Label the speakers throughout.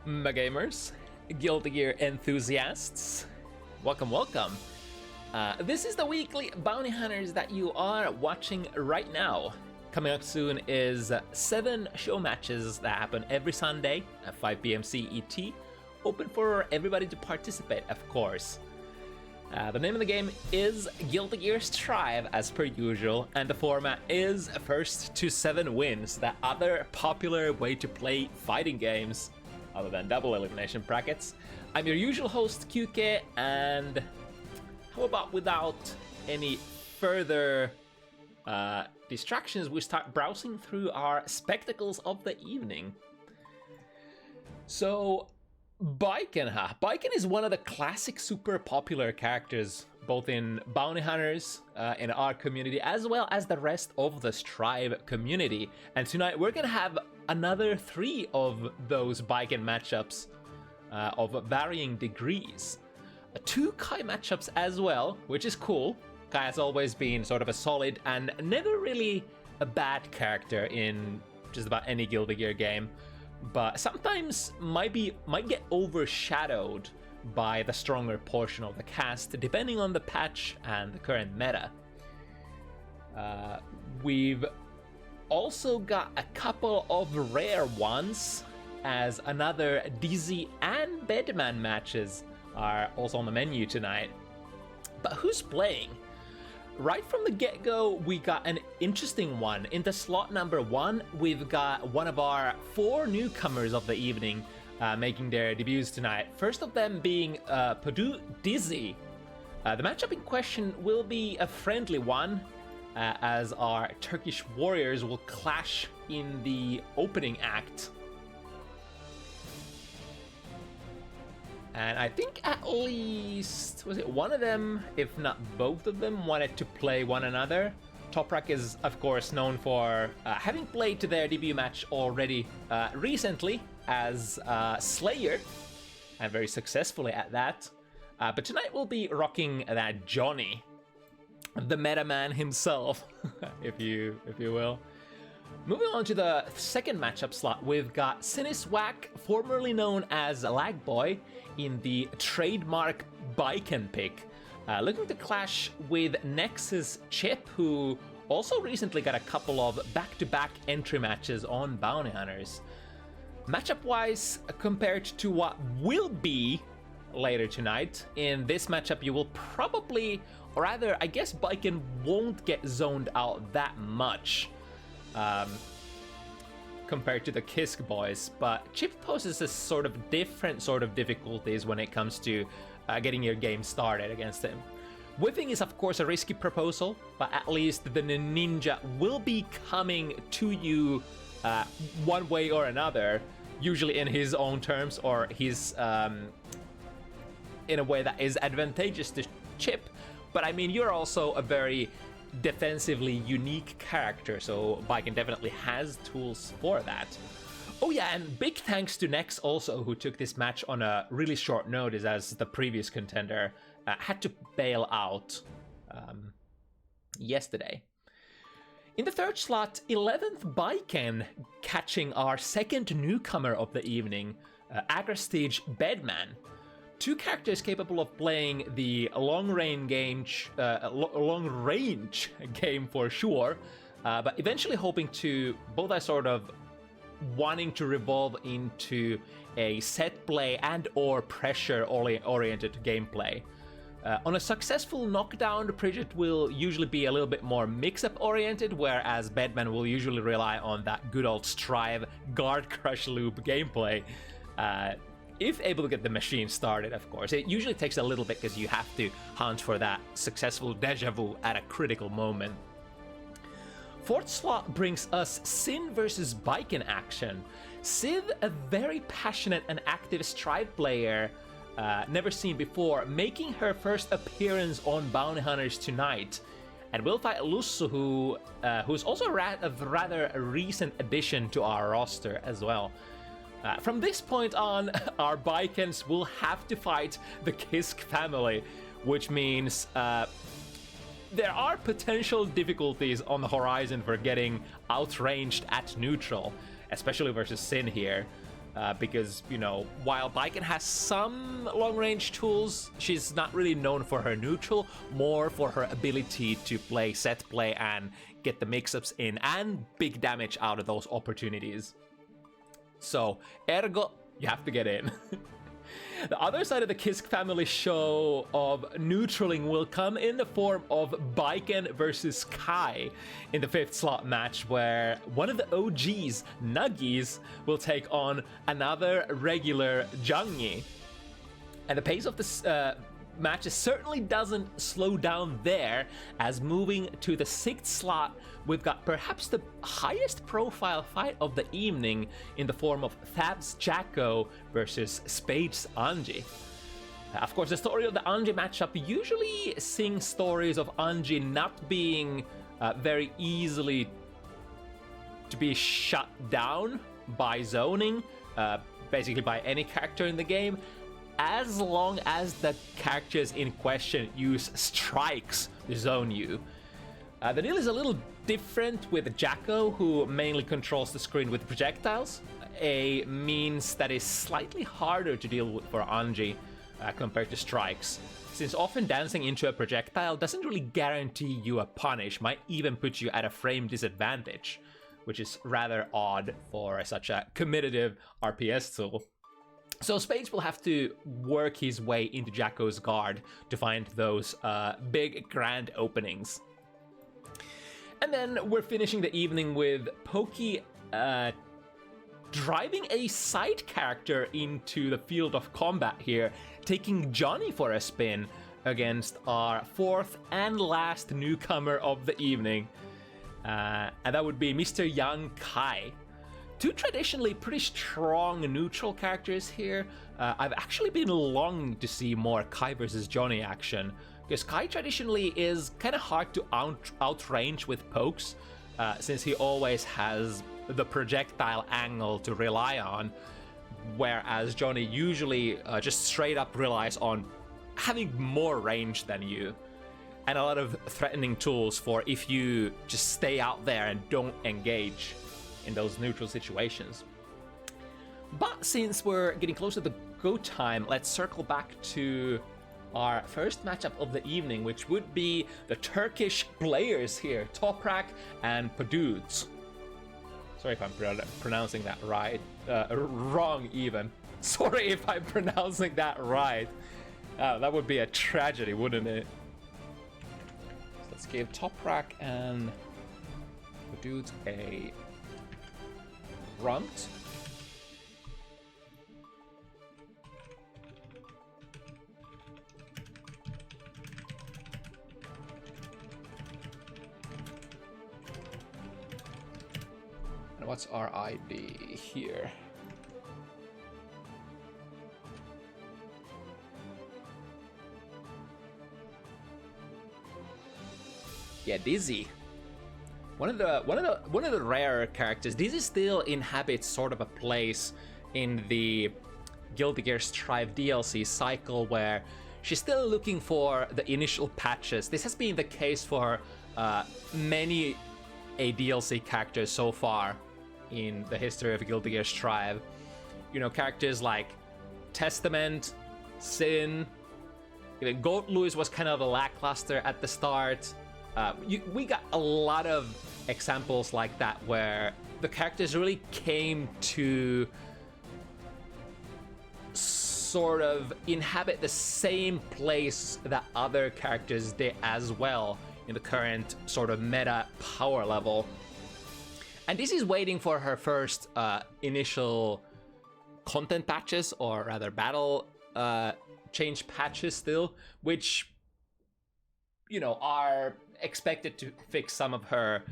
Speaker 1: Gamers, Guilty Gear enthusiasts, welcome. This is the weekly Bounty Hunters that you are watching right now. Coming up soon is 7 show matches that happen every Sunday at 5 p.m. CET, open for everybody to participate, of course. The name of the game is Guilty Gear Strive, as per usual, and the format is first to 7 wins, that other popular way to play fighting games, other than double elimination brackets. I'm your usual host, QK, and how about without any further distractions, we start browsing through our spectacles of the evening. So, Baiken, Baiken is one of the classic super popular characters, both in Bounty Hunters, in our community, as well as the rest of the Strive community. And tonight we're gonna have another 3 of those Baiken matchups of varying degrees. 2 Kai matchups as well, which is cool. Kai has always been sort of a solid and never really a bad character in just about any Guilty Gear game, but sometimes might get overshadowed by the stronger portion of the cast, depending on the patch and the current meta. We've also got a couple of rare ones, as another Dizzy and Bedman matches are also on the menu tonight. But who's playing? Right from the get-go, we got an interesting one. In the slot number 1, we've got one of our 4 newcomers of the evening making their debuts tonight. First of them being Podut Dizzy. The matchup in question will be a friendly one, as our Turkish warriors will clash in the opening act. And I think at least, was it one of them, if not both of them, wanted to play one another. Toprak is, of course, known for having played to their debut match already recently as Slayer, and very successfully at that. But tonight we'll be rocking that Johnny, the meta man himself, if you will. Moving on to the second matchup slot, we've got siniswack, formerly known as Lagboy, in the trademark Baiken pick, looking to clash with Nexus Chip, who also recently got a couple of back-to-back entry matches on Bounty Hunters. Matchup-wise, compared to what will be later tonight, in this matchup you will probably, or rather, I guess Baiken won't get zoned out that much compared to the Kisk boys, but Chip poses a sort of different sort of difficulties when it comes to getting your game started against him. Whiffing is of course a risky proposal, but at least the ninja will be coming to you one way or another, usually in his own terms or his in a way that is advantageous to Chip. But I mean, you're also a very defensively unique character, so Baiken definitely has tools for that. Oh yeah, and big thanks to Nex also, who took this match on a really short notice, as the previous contender had to bail out yesterday. In the third slot, 11th Baiken, catching our second newcomer of the evening, Agrestige Bedman. 2 characters capable of playing the long-range game for sure, but eventually hoping to, both are sort of wanting to revolve into a set play and or pressure-oriented gameplay. On a successful knockdown, Pridget will usually be a little bit more mix-up oriented, whereas Bedman will usually rely on that good old Strive guard crush loop gameplay. If able to get the machine started, of course. It usually takes a little bit because you have to hunt for that successful deja vu at a critical moment. Fourth slot brings us Sin versus Baiken action. Sid, a very passionate and active Strive player, never seen before, making her first appearance on Bounty Hunters tonight. And we'll fight Lussu, who's also a rather recent addition to our roster as well. From this point on, our Baikens will have to fight the Kisk family, which means there are potential difficulties on the horizon for getting outranged at neutral, especially versus Sin here. because, you know, while Baiken has some long-range tools, she's not really known for her neutral, more for her ability to play set play and get the mix-ups in and big damage out of those opportunities. So, ergo, you have to get in. The other side of the Kisk family show of neutraling will come in the form of Baiken versus Kai in the 5th slot match, where one of the OGs, Nuggies, will take on another regular Jungie. And the pace of this match certainly doesn't slow down there, as moving to the 6th slot, we've got perhaps the highest profile fight of the evening in the form of FABZ Jacko versus Spades Ungie. Of course, the story of the Ungie matchup usually sings stories of Ungie not being very easily to be shut down by zoning, basically by any character in the game, as long as the characters in question use strikes to zone you. The deal is a little different with Jacko, who mainly controls the screen with projectiles, a means that is slightly harder to deal with for Ungie compared to strikes, since often dancing into a projectile doesn't really guarantee you a punish, might even put you at a frame disadvantage, which is rather odd for such a comitative RPS tool. So Spades will have to work his way into Jacko's guard to find those big grand openings. And then we're finishing the evening with Pokey driving a side character into the field of combat here, taking Johnny for a spin against our 4th and last newcomer of the evening. And that would be Mr. Young Kai. Two traditionally pretty strong neutral characters here. I've actually been longing to see more Kai versus Johnny action, because Kai traditionally is kind of hard to outrange with pokes, since he always has the projectile angle to rely on, whereas Johnny usually just straight up relies on having more range than you, and a lot of threatening tools for if you just stay out there and don't engage in those neutral situations. But since we're getting close to the go time, let's circle back to our first matchup of the evening, which would be the Turkish players here, Toprak and Podut. Sorry if I'm pronouncing that right, wrong even. Sorry if I'm pronouncing that right. That would be a tragedy, wouldn't it? So let's give Toprak and Podut a runt. And what's our ID here? Yeah, Dizzy. One of the rarer characters. Dizzy still inhabits sort of a place in the Guilty Gear Strive DLC cycle where she's still looking for the initial patches. This has been the case for many a DLC characters so far in the history of Guilty Gear Strive. You know, characters like Testament, Sin, even Goat Louis was kind of a lackluster at the start. We got a lot of examples like that where the characters really came to sort of inhabit the same place that other characters did as well in the current sort of meta power level. And this is waiting for her first initial content patches, or rather battle change patches still, which, you know, are expected to fix some of her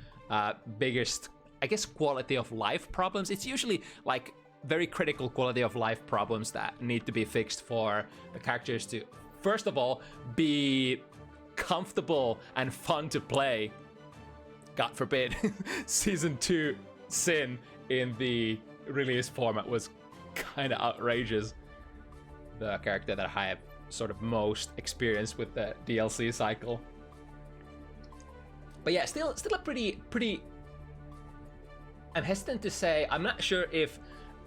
Speaker 1: biggest, I guess, quality of life problems. It's usually like very critical quality of life problems that need to be fixed for the characters to, first of all, be comfortable and fun to play. God forbid, Season 2 Sin in the release format was kind of outrageous. The character that I have sort of most experience with the DLC cycle. But yeah, still a pretty. I'm hesitant to say. I'm not sure if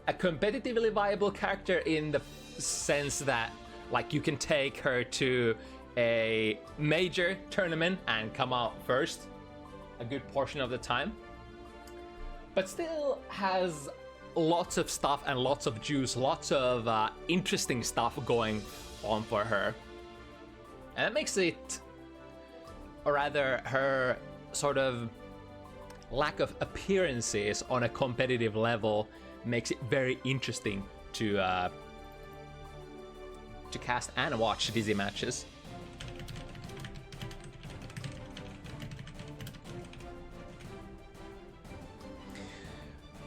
Speaker 1: a competitively viable character in the sense that, like, you can take her to a major tournament and come out first a good portion of the time, but still has lots of stuff and lots of juice, lots of interesting stuff going on for her. And that makes it, or rather her sort of lack of appearances on a competitive level, makes it very interesting to cast and watch Dizzy matches.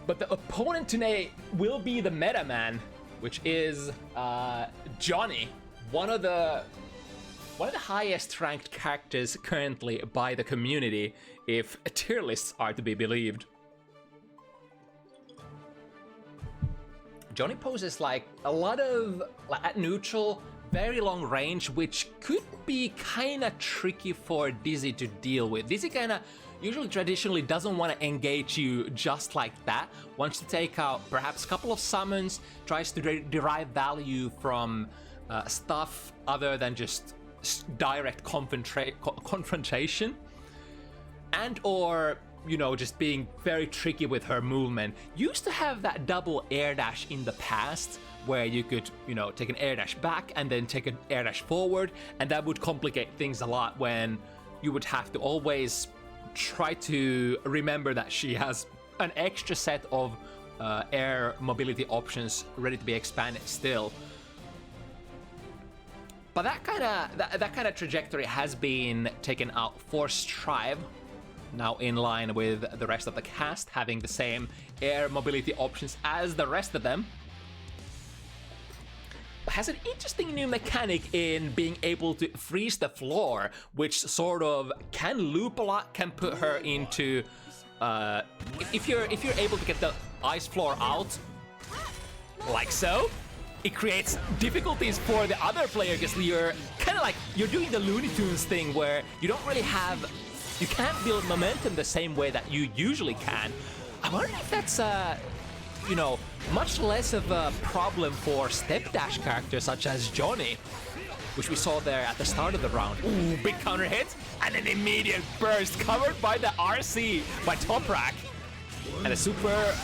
Speaker 1: But the opponent today will be the meta man, which is Johnny, one of the highest ranked characters currently by the community, if tier lists are to be believed. Johnny poses like a lot of, like, at neutral, very long range, which could be kind of tricky for Dizzy to deal with. Dizzy kind of usually traditionally doesn't want to engage you just like that, wants to take out perhaps a couple of summons, tries to derive value from stuff other than just direct confrontation, and or, you know, just being very tricky with her movement. Used to have that double air dash in the past, where you could, you know, take an air dash back and then take an air dash forward, and that would complicate things a lot when you would have to always try to remember that she has an extra set of air mobility options ready to be expanded still. But that kind of trajectory has been taken out for Strive, now in line with the rest of the cast, having the same air mobility options as the rest of them. Has an interesting new mechanic in being able to freeze the floor, which sort of can loop a lot, can put her into if you're able to get the ice floor out like so, it creates difficulties for the other player, because you're kind of like, you're doing the Looney Tunes thing where you don't really have, you can't build momentum the same way that you usually can. I wonder if that's you know, much less of a problem for step dash characters such as Johnny, which we saw there at the start of the round. Ooh, big counter hit and an immediate burst covered by the RC by Toprak, and a super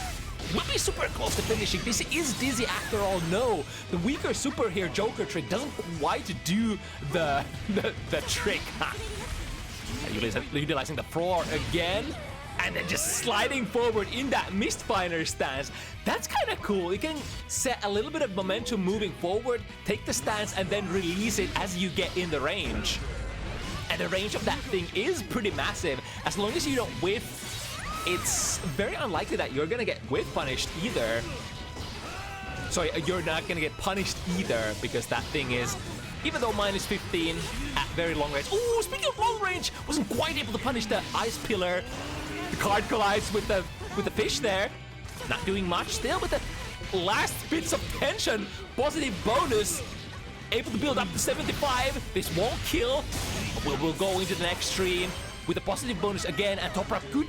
Speaker 1: will be super close to finishing. This is Dizzy after all. No, the weaker super here, Joker trick, doesn't quite do the trick. Utilizing the floor again, and then just sliding forward in that Mistfinder stance. That's kind of cool. You can set a little bit of momentum moving forward, take the stance, and then release it as you get in the range. And the range of that thing is pretty massive. As long as you don't whiff, it's very unlikely that you're gonna get whiff punished either. Sorry, you're not gonna get punished either, because that thing is, even though minus 15 at very long range. Ooh, speaking of long range, wasn't quite able to punish the ice pillar. The card collides with the fish there. Not doing much still, with the last bits of tension. Positive bonus. Able to build up to 75. This won't kill. We'll go into the next stream with a positive bonus again, and Toprak could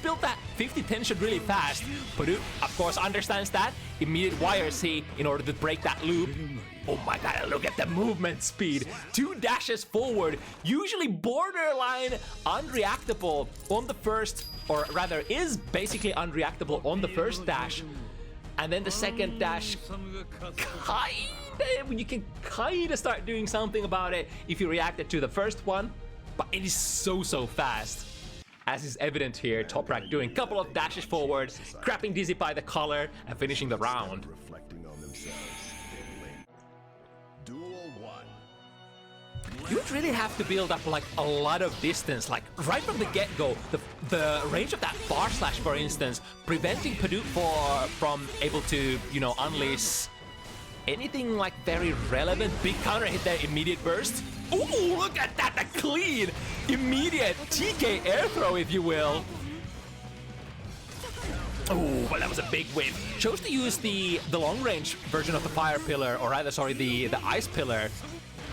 Speaker 1: build that 50 tension really fast. Podut, of course, understands that. Immediate YRC in order to break that loop. Oh my god, look at the movement speed. 2 dashes forward, usually borderline unreactable on the first, or rather is basically unreactable on the first dash. And then the second dash, you can kinda start doing something about it if you reacted to the first one, but it is so fast. As is evident here, Toprak doing a couple of dashes forward, grabbing Dizzy by the collar, and finishing the round. You would really have to build up like a lot of distance, like right from the get-go. The range of that bar slash, for instance, preventing Podut from able to, you know, unleash anything like very relevant. Big counter hit there, immediate burst. Ooh, look at that, the clean, immediate TK air throw, if you will. Oh, but that was a big win. Chose to use the long range version of the fire pillar, or rather, sorry, the ice pillar.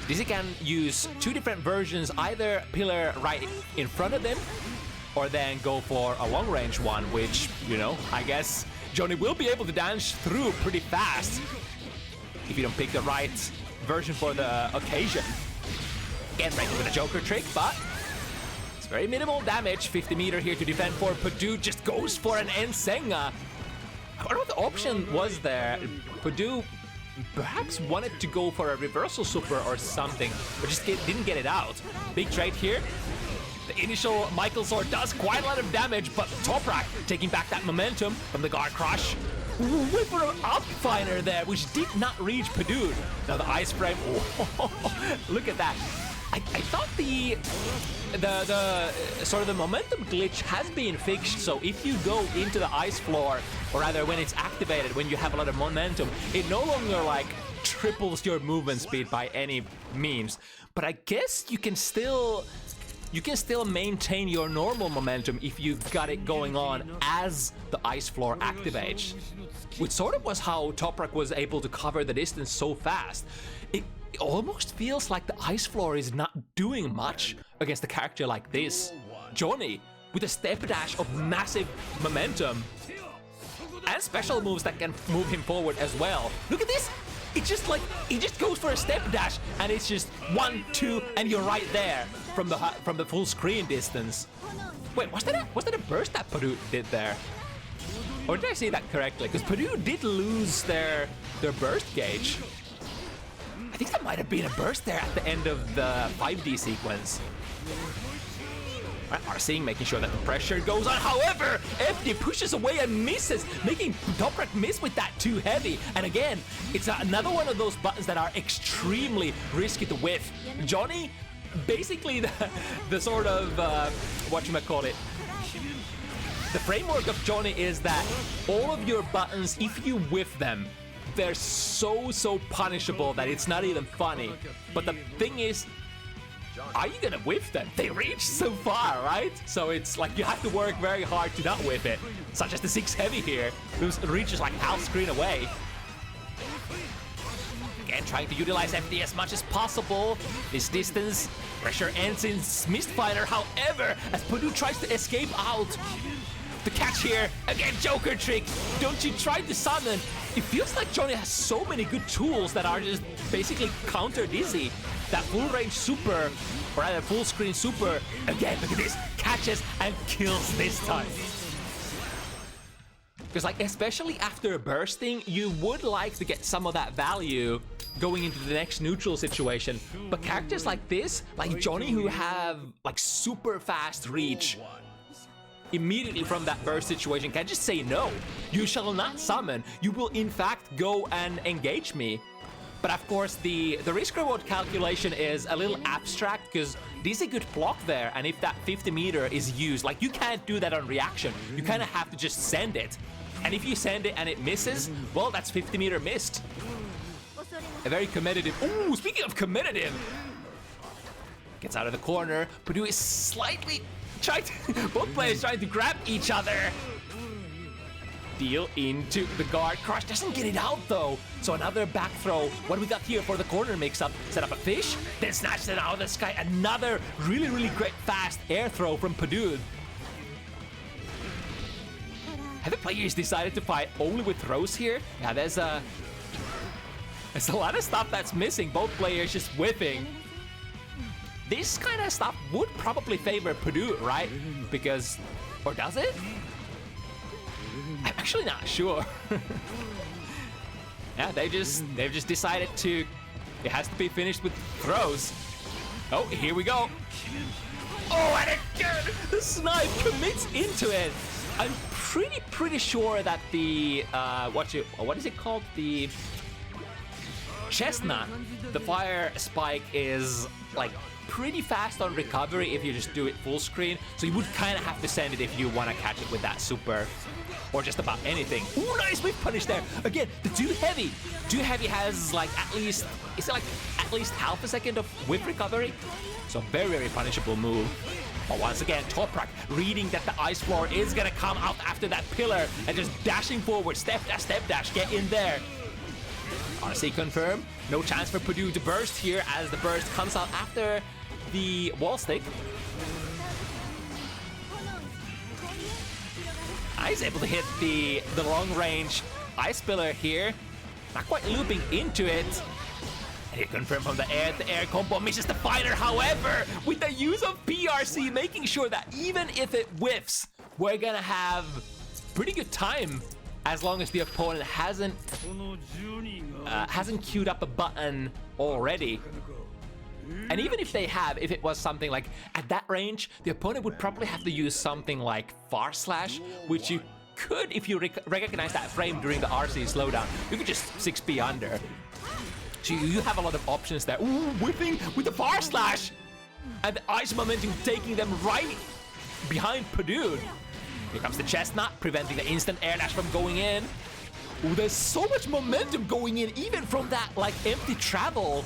Speaker 1: Dizzy can use 2 different versions, either pillar right in front of them, or then go for a long range one, which, you know, I guess Jungie will be able to dance through pretty fast if you don't pick the right version for the occasion. Again, breaking with a Joker trick, but it's very minimal damage. 50 meter here to defend for Podut. Just goes for an Ensenga. I wonder what the option was there. Podut perhaps wanted to go for a reversal super or something, but just didn't get it out. Big trade here. The initial Michael Sword does quite a lot of damage, but Toprak taking back that momentum from the guard crush. Wait for an up finer there, which did not reach Podut. Now the ice frame. Oh, look at that. I thought the sort of the momentum glitch has been fixed, so if you go into the ice floor, or rather when it's activated, when you have a lot of momentum, it no longer like triples your movement speed by any means. But I guess you can still maintain your normal momentum if you got it going on as the ice floor activates, which sort of was how Toprak was able to cover the distance so fast. It almost feels like the ice floor is not doing much against a character like this. Jungie, with a step dash of massive momentum and special moves that can move him forward as well. Look at this! It's just like, he just goes for a step dash and it's just 1, 2, and you're right there from the full screen distance. Wait, was that a burst that Podut did there? Or did I see that correctly? Because Podut did lose their burst gauge. I think that might have been a burst there at the end of the 5D sequence. Right, RCing, making sure that the pressure goes on. However, FD pushes away and misses, making Toprak miss with that too heavy. And again, it's another one of those buttons that are extremely risky to whiff. Jungie, basically the sort of, whatchamacallit, the framework of Jungie is that all of your buttons, if you whiff them, they're so punishable that it's not even funny. But the thing is, are you gonna whiff them? They reach so far, right? So it's like you have to work very hard to not whiff it. Such as the 6 heavy here, who reaches like half screen away. Again, trying to utilize FD as much as possible. This distance, pressure ends in missed fighter. However, as Podut tries to escape out, the catch here, again, Joker trick. Don't you try to summon? It feels like Jungie has so many good tools that are just basically counter dizzy. That full range super, or rather full screen super, again, look at this, catches and kills this time. Because like, especially after bursting, you would like to get some of that value going into the next neutral situation. But characters like this, like Jungie, who have like super fast reach, immediately from that burst situation can just say no. You shall not summon. You will in fact go and engage me. But of course the risk reward calculation is a little abstract because there's a good block there, and if that 50 meter is used, like you can't do that on reaction. You kind of have to just send it. And if you send it and it misses, well, that's 50 meter missed. A very competitive. Ooh, speaking of competitive. Gets out of the corner. Podut is slightly both players trying to grab each other. Deal into the guard. Crush doesn't get it out though. So another back throw. What do we got here for the corner mix-up? Set up a fish, then snatched it out of the sky. Another really great fast air throw from Podut. Have the players decided to fight only with throws here? Yeah, there's a lot of stuff that's missing. Both players just whipping. This kind of stuff would probably favor Podut, right? Because, or does it? I'm actually not sure. Yeah, they've just decided to. It has to be finished with throws. Oh, here we go. Oh, and again, the snipe commits into it. I'm pretty sure that the what is it called? The chestnut, the fire spike is like pretty fast on recovery if you just do it full screen. So you would kind of have to send it if you want to catch it with that super. Or just about anything. Ooh, nice whip punish there. Again, the too heavy. Too heavy has like at least, is it like at least half a second of whip recovery? So very punishable move. But once again, Toprak reading that the ice floor is gonna come out after that pillar and just dashing forward. Step dash, get in there. RC confirm. No chance for Podut to burst here as the burst comes out after the wall stick. I's able to hit the long range Ice Pillar here. Not quite looping into it. And he confirmed from the air combo misses the fighter. However, with the use of PRC, making sure that even if it whiffs, we're gonna have pretty good time as long as the opponent hasn't queued up a button already. And even if they have, if it was something like at that range, the opponent would probably have to use something like Far Slash, which you could, if you recognize that frame during the RC slowdown, you could just 6p under. So you have a lot of options there. Ooh, whipping with the Far Slash! And the Ice Momentum taking them right behind Podut. Here comes the Chestnut, preventing the instant air dash from going in. Ooh, there's so much momentum going in, even from that, like, empty travel.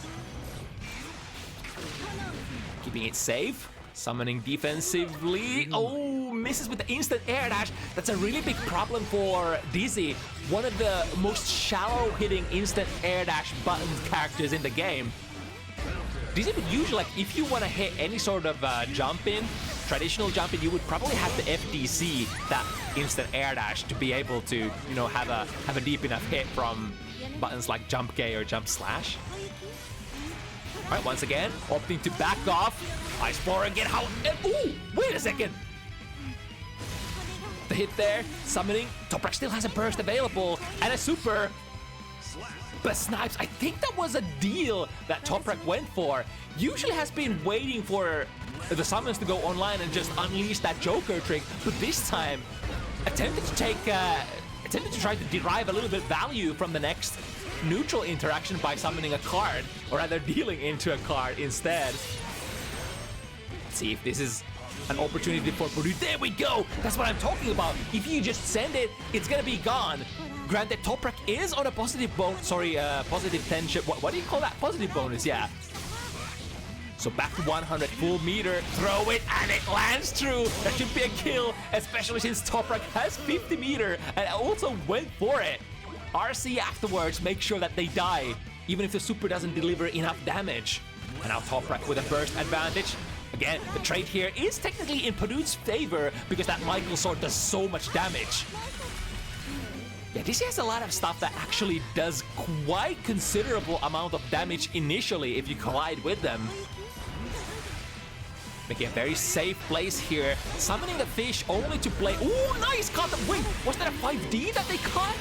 Speaker 1: Keeping it safe, summoning defensively. Oh, misses with the instant air dash. That's a really big problem for Dizzy. One of the most shallow hitting instant air dash button characters in the game. Dizzy would usually, like, if you want to hit any sort of jump in, traditional jump in, you would probably have the FTC, that instant air dash, to be able to, you know, have a deep enough hit from buttons like jump K or jump slash. Alright, once again, opting to back off. Ice Explorer again, how... Ooh, wait a second! The hit there, summoning. Toprak still has a burst available, and a super. But Snipes, I think that was a deal that Toprak went for. Usually has been waiting for the summons to go online and just unleash that Joker trick, but this time attempted to try to derive a little bit value from the next neutral interaction by summoning a card, or rather dealing into a card instead. Let's see if this is an opportunity for Podut. There we go! That's what I'm talking about. If you just send it, it's gonna be gone. Granted, Toprak is on a positive bonus, positive 10 chip. What do you call that? Positive bonus, yeah. So back to 100 full meter, throw it, and it lands through. That should be a kill, especially since Toprak has 50 meter and also went for it. RC afterwards, make sure that they die, even if the super doesn't deliver enough damage. And now Toprak with a burst advantage. Again, the trade here is technically in Podut's favor because that Michael Sword does so much damage. Yeah, this has a lot of stuff that actually does quite considerable amount of damage initially if you collide with them. Making a very safe place here. Summoning the fish only to play. Ooh, nice! Caught them. Wait, was that a 5D that they caught?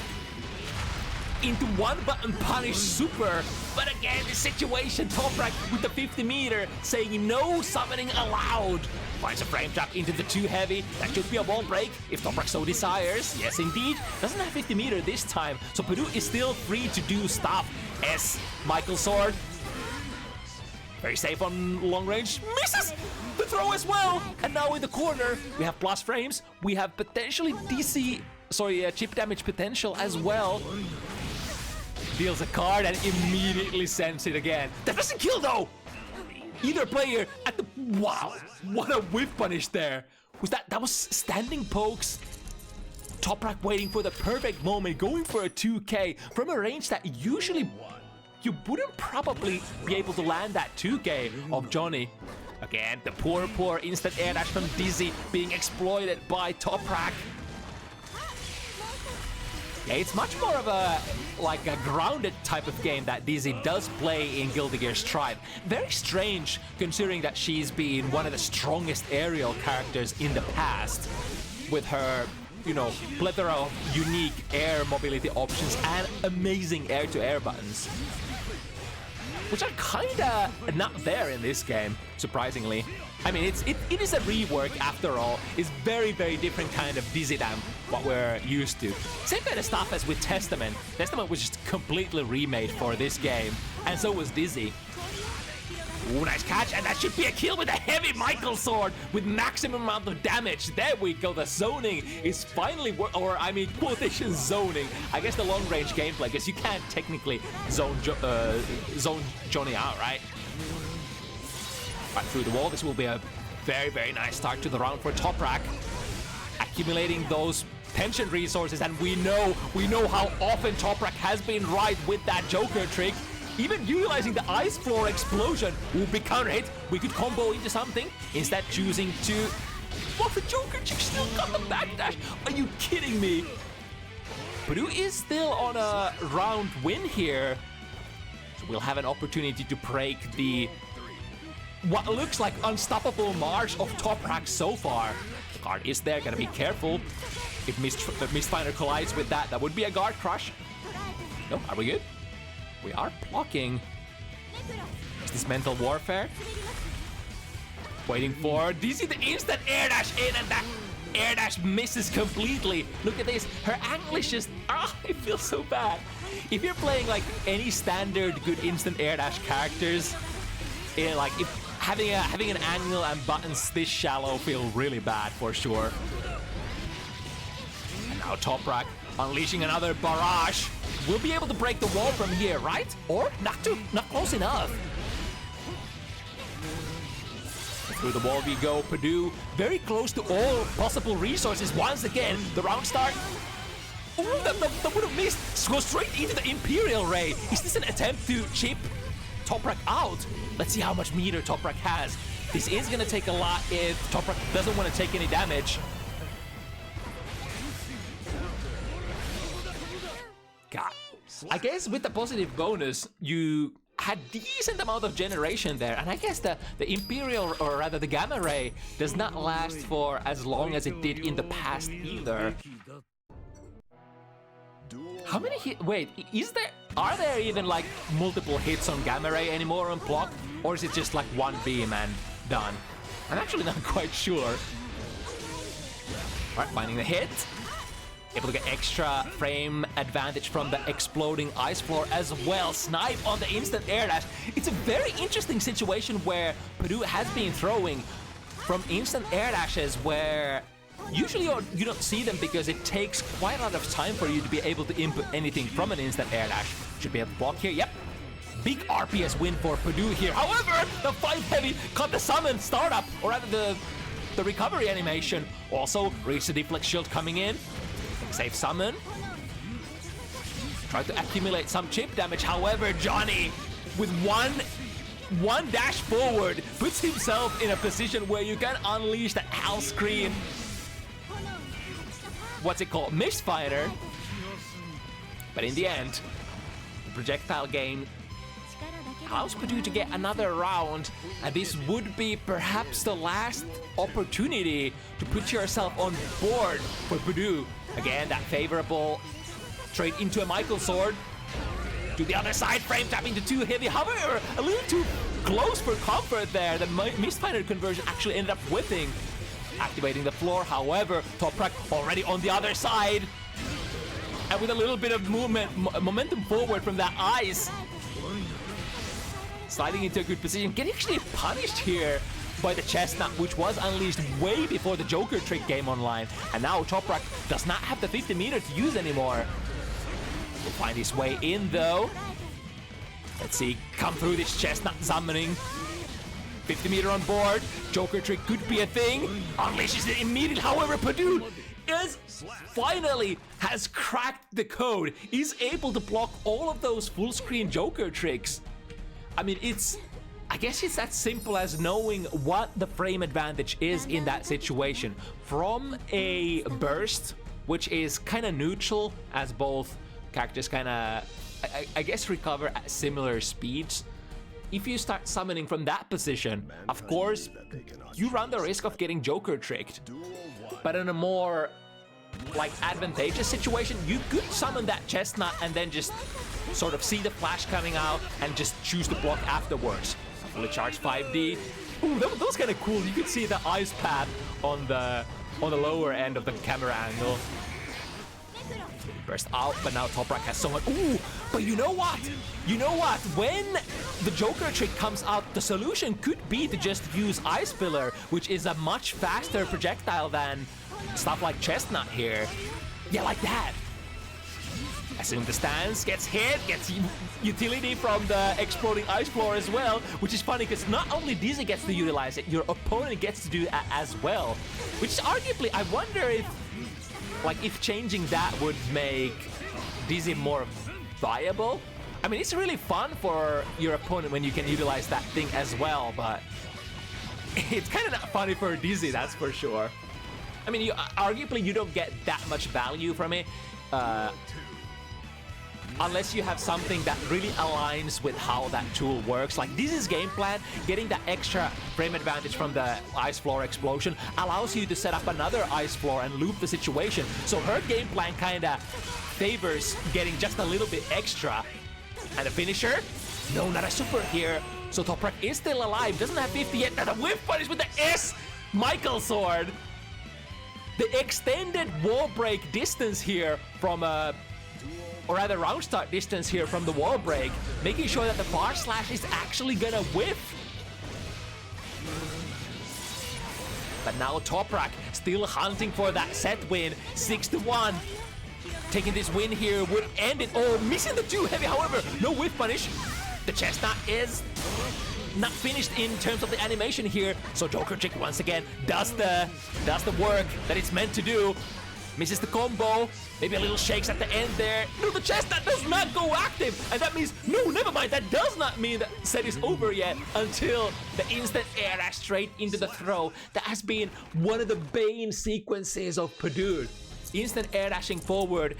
Speaker 1: Into one button punish super. But again, the situation, Toprak with the 50 meter saying no summoning allowed. Finds a frame trap into the too heavy. That should be a wall break if Toprak so desires. Yes, indeed. Doesn't have 50 meter this time. So Podut is still free to do stuff. S. Michael Sword. Very safe on long range. Misses the throw as well. And now in the corner, we have plus frames. We have potentially chip damage potential as well. Deals a card and immediately sends it again. That doesn't kill though! Either player at the... Wow! What a whiff punish there! That was standing pokes. Toprak waiting for the perfect moment, going for a 2K from a range that usually you wouldn't probably be able to land that 2K of Johnny. Again, the poor instant air dash from Dizzy being exploited by Toprak. Yeah, it's much more of a grounded type of game that Dizzy does play in Guilty Gear Strive. Very strange considering that she's been one of the strongest aerial characters in the past with her, you know, plethora of unique air mobility options and amazing air-to-air buttons, which are kinda not there in this game, surprisingly. I mean, it is a rework after all. It's very different kind of Dizzy than what we're used to. Same kind of stuff as with Testament. Testament was just completely remade for this game, and so was Dizzy. Ooh, nice catch, and that should be a kill with a heavy Michael Sword with maximum amount of damage. There we go, the zoning is finally quotation zoning. I guess the long range gameplay, because you can't technically zone Johnny out, right? Right through the wall, this will be a very nice start to the round for Toprak. Accumulating those tension resources, and we know how often Toprak has been right with that Joker trick. Even utilizing the ice floor explosion will be counter hit. We could combo into something, instead choosing to What, the Joker Chick still got the backdash? Are you kidding me? Podut is still on a round win here. So we'll have an opportunity to break the what looks like unstoppable march of Toprak so far. Guard is there, gotta be careful. If Mistfinder collides with that, that would be a guard crush. No, are we good? We are blocking. Is this mental warfare? Waiting for DC the instant air dash in, and that air dash misses completely. Look at this. Her angle is just, it feels so bad. If you're playing like any standard good instant air dash characters, like if having an angle and buttons this shallow feel really bad for sure. And now Toprak unleashing another barrage. We'll be able to break the wall from here, right? Or not close enough. Through the wall we go. Podut very close to all possible resources once again. The round start. Ooh, that would have missed. Go straight into the Imperial Ray. Is this an attempt to chip Toprak out? Let's see how much meter Toprak has. This is gonna take a lot if Toprak doesn't want to take any damage. God. I guess with the positive bonus, you had decent amount of generation there, and I guess the Imperial, or rather the Gamma Ray, does not last for as long as it did in the past either. How many hits? Wait, are there even like multiple hits on Gamma Ray anymore on block, or is it just like one beam and done? I'm actually not quite sure. All right, finding the hit. Able to get extra frame advantage from the exploding ice floor as well. Snipe on the instant air dash. It's a very interesting situation where Podut has been throwing from instant air dashes where usually you don't see them because it takes quite a lot of time for you to be able to input anything from an instant air dash. Should be able to block here. Yep. Big RPS win for Podut here. However, the 5 heavy caught the summon startup, or rather the recovery animation. Also, reach the deflect shield coming in. Safe summon. Try to accumulate some chip damage. However, Johnny, with one dash forward, puts himself in a position where you can unleash that Hal Scream. What's it called? Mistfinder. But in the end, the projectile game allows Podut to get another round, and this would be perhaps the last opportunity to put yourself on board for Podut. Again, that favorable trade into a Michael Sword. To the other side, frame tapping to 2 heavy. However, a little too close for comfort there. The Mistfinder conversion actually ended up whipping. Activating the floor, however, Toprak already on the other side. And with a little bit of momentum forward from that ice. Sliding into a good position, getting actually punished here by the Chestnut, which was unleashed way before the Joker trick came online. And now Toprak does not have the 50 meter to use anymore. Will find his way in though. Let's see, come through this Chestnut summoning. 50 meter on board. Joker trick could be a thing. Unleashes it immediately. However, Podut finally has cracked the code. Is able to block all of those full screen Joker tricks. I mean, I guess it's that simple as knowing what the frame advantage is in that situation. From a burst, which is kind of neutral, as both characters kind of, I guess, recover at similar speeds. If you start summoning from that position, of course, you run the risk of getting Joker tricked. But in a more, like, advantageous situation, you could summon that Chestnut and then just sort of see the flash coming out and just choose to block afterwards. Fully charged 5D. Ooh, that was kind of cool. You could see the ice pad on the lower end of the camera angle. Burst out, but now Toprak has someone. Ooh, but you know what? You know what? When the Joker trick comes out, the solution could be to just use Ice Filler, which is a much faster projectile than stuff like Chestnut here. Yeah, like that. Assume the stance, gets hit, gets utility from the exploding ice floor as well, which is funny because not only Dizzy gets to utilize it, your opponent gets to do that as well. Which is arguably, I wonder if changing that would make Dizzy more viable. I mean, it's really fun for your opponent when you can utilize that thing as well, but it's kind of not funny for Dizzy, that's for sure. I mean, arguably you don't get that much value from it, unless you have something that really aligns with how that tool works. Like Dizzy's game plan, getting that extra frame advantage from the ice floor explosion allows you to set up another ice floor and loop the situation. So her game plan kind of favors getting just a little bit extra. And the finisher? No, not a super here. So Toprak is still alive, doesn't have 50 yet, and a whiff punish with the S! Michael Sword! The extended wall break distance here from or rather round start distance here from the wall break, making sure that the bar slash is actually gonna whiff. But now Toprak still hunting for that set win, 6-1. Taking this win here would end it. Oh, missing the 2 heavy, however, no whiff punish. The chestnut is not finished in terms of the animation here, so Joker Trick once again does the work that it's meant to do. Misses the combo, maybe a little shakes at the end there. No, the chestnut does not go active, and that means, no, never mind, that does not mean that set is over yet until the instant air dash straight into the throw. That has been one of the bane sequences of Podut. Instant air dashing forward,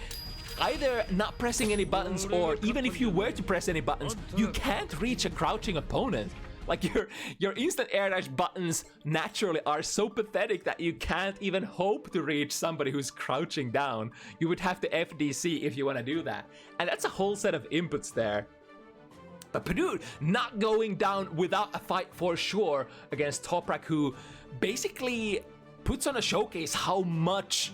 Speaker 1: either not pressing any buttons, or even if you were to press any buttons, you can't reach a crouching opponent. Like your instant air dash buttons naturally are so pathetic that you can't even hope to reach somebody who's crouching down. You would have to FDC if you want to do that. And that's a whole set of inputs there. But Podut not going down without a fight for sure against Toprak, who basically puts on a showcase how much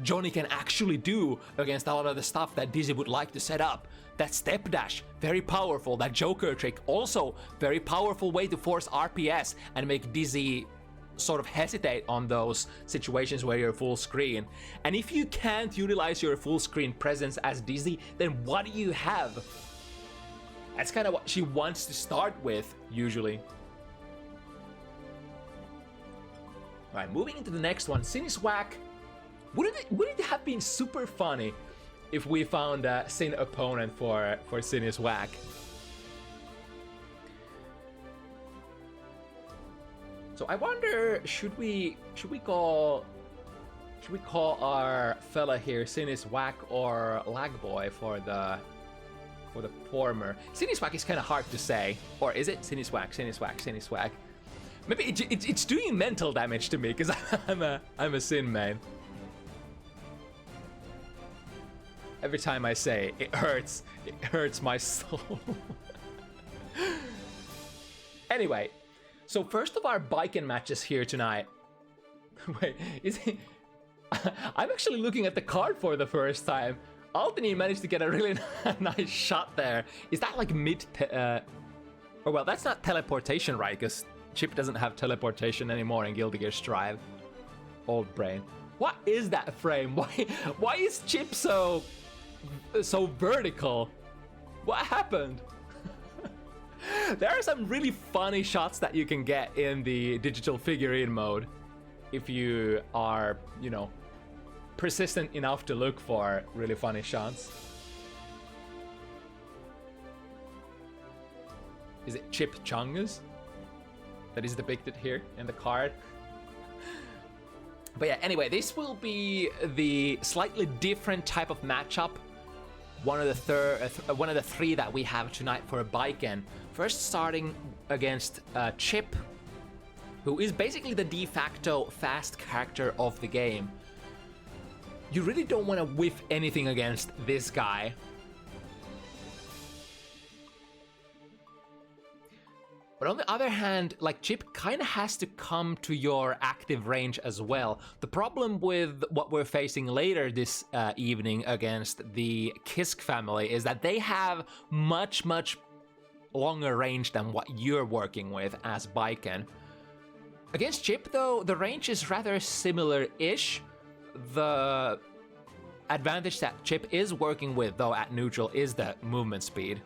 Speaker 1: Johnny can actually do against a lot of the stuff that Dizzy would like to set up. That step dash, very powerful. That Joker trick, also very powerful way to force RPS and make Dizzy sort of hesitate on those situations where you're full screen. And if you can't utilize your full screen presence as Dizzy, then what do you have? That's kind of what she wants to start with, usually. Alright, moving into the next one, siniswack. Wouldn't it have been super funny if we found a Sin opponent for siniswack? So I wonder, should we call our fella here siniswack or Lagboy for the former? Siniswack is kind of hard to say, or is it siniswack? Maybe it's doing mental damage to me because I'm a Sin main. Every time I say it hurts my soul. Anyway, so first of our Biken matches here tonight. Wait, is it? I'm actually looking at the card for the first time. Altini managed to get a really nice shot there. Is that like mid? Or well, that's not teleportation, right? Because Chip doesn't have teleportation anymore in Guilty Gear Strive. Old brain. What is that frame? Why is Chip so vertical? What happened? There are some really funny shots that you can get in the digital figurine mode if you are, you know, persistent enough to look for really funny shots. Is it Chip Chungus that is depicted here in the card? But yeah, anyway, this will be the slightly different type of matchup. One of the three that we have tonight for a Biken. First, starting against Chip, who is basically the de facto fast character of the game. You really don't want to whiff anything against this guy. But on the other hand, like, Chip kind of has to come to your active range as well. The problem with what we're facing later this evening against the Kisk family is that they have much longer range than what you're working with as Biken. Against Chip, though, the range is rather similar-ish. The advantage that Chip is working with, though, at neutral is the movement speed.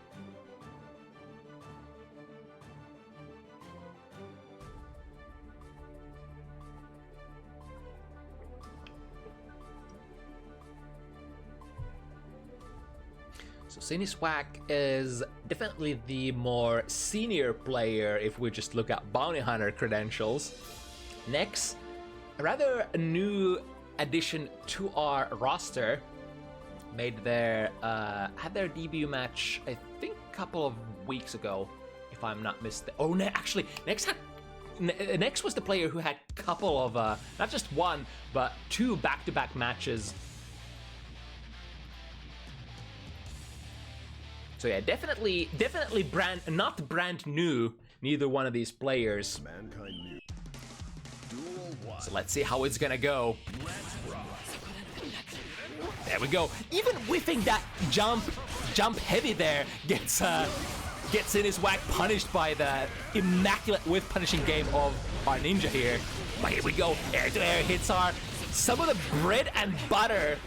Speaker 1: So Siniswack is definitely the more senior player if we just look at bounty hunter credentials. Next, a rather new addition to our roster. Made their had their debut match, I think, a couple of weeks ago, if I'm not mistaken. Oh, actually, Next was the player who had a couple of not just one, but 2 back-to-back matches. So yeah, definitely not brand new, neither one of these players. So let's see how it's gonna go. There we go. Even whiffing that jump heavy there gets siniswack punished by the immaculate whiff punishing game of our ninja here. But here we go. Air-to-air hits are some of the bread and butter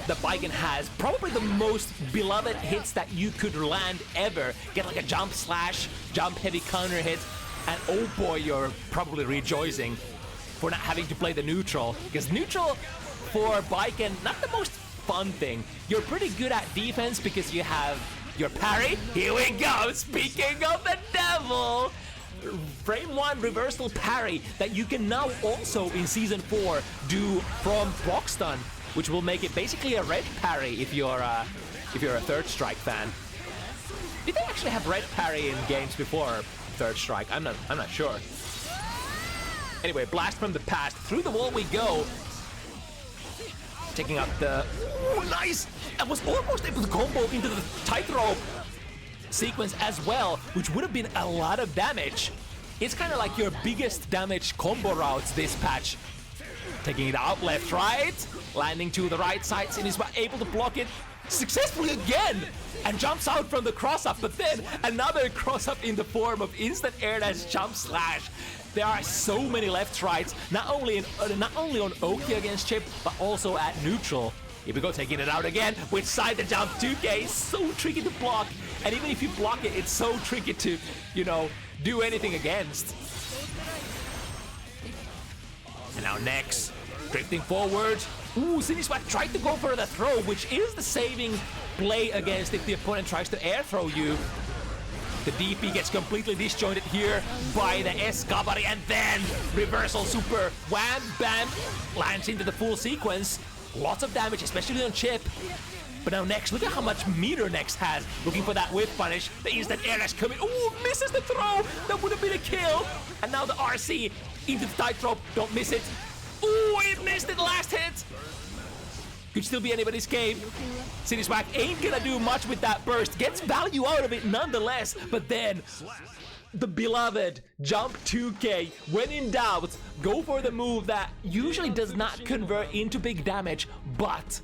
Speaker 1: that Baiken has. Probably the most beloved hits that you could land ever. Get like a jump slash, jump heavy counter hit, and oh boy, you're probably rejoicing for not having to play the neutral. Because neutral for Baiken, not the most fun thing. You're pretty good at defense because you have your parry. Here we go. Speaking of the devil, frame 1 reversal parry that you can now also in season 4 do from block stun, which will make it basically a red parry if you're a Third Strike fan. Did they actually have red parry in games before Third Strike? I'm not sure. Anyway, blast from the past. Through the wall we go. Taking out the... Ooh, nice! I was almost able to combo into the tightrope sequence as well, which would have been a lot of damage. It's kind of like your biggest damage combo routes this patch. Taking it out, left, right, landing to the right side, and he's able to block it successfully again, and jumps out from the cross-up, but then another cross-up in the form of instant air dash jump slash. There are so many left rights, not only on Oki against Chip, but also at neutral. Here we go, taking it out again with side to jump 2K. So tricky to block, and even if you block it, it's so tricky to, you know, do anything against. And now next, drifting forward. Ooh, siniswack tried to go for the throw, which is the saving play against if the opponent tries to air throw you. The DP gets completely disjointed here by the Escabari, and then reversal super wham bam lands into the full sequence. Lots of damage, especially on Chip. But now next, look at how much meter next has. Looking for that whip punish. The instant air dash coming. Ooh, misses the throw. That would have been a kill. And now the RC into the tightrope. Don't miss it. Ooh, it missed it last hit. Could still be anybody's game. siniswack ain't gonna do much with that burst. Gets value out of it nonetheless. But then, the beloved jump 2K. When in doubt, go for the move that usually does not convert into big damage, but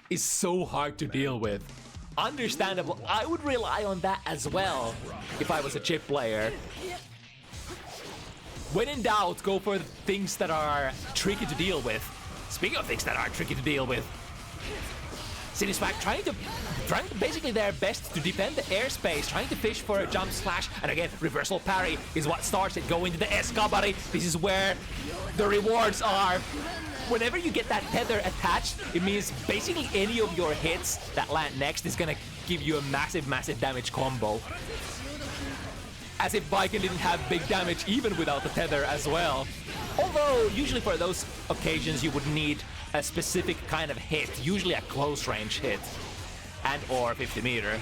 Speaker 1: is so hard to deal with. Understandable. I would rely on that as well if I was a Chip player. When in doubt, go for things that are tricky to deal with. Speaking of things that are tricky to deal with, siniswack trying basically their best to defend the airspace, trying to fish for a jump slash, and again, reversal parry is what starts it, going to the Escabari. This is where the rewards are. Whenever you get that tether attached, it means basically any of your hits that land next is gonna give you a massive, massive damage combo. As if Baiken didn't have big damage even without the tether as well. Although, usually for those occasions you would need a specific kind of hit, usually a close range hit, and or 50 meter.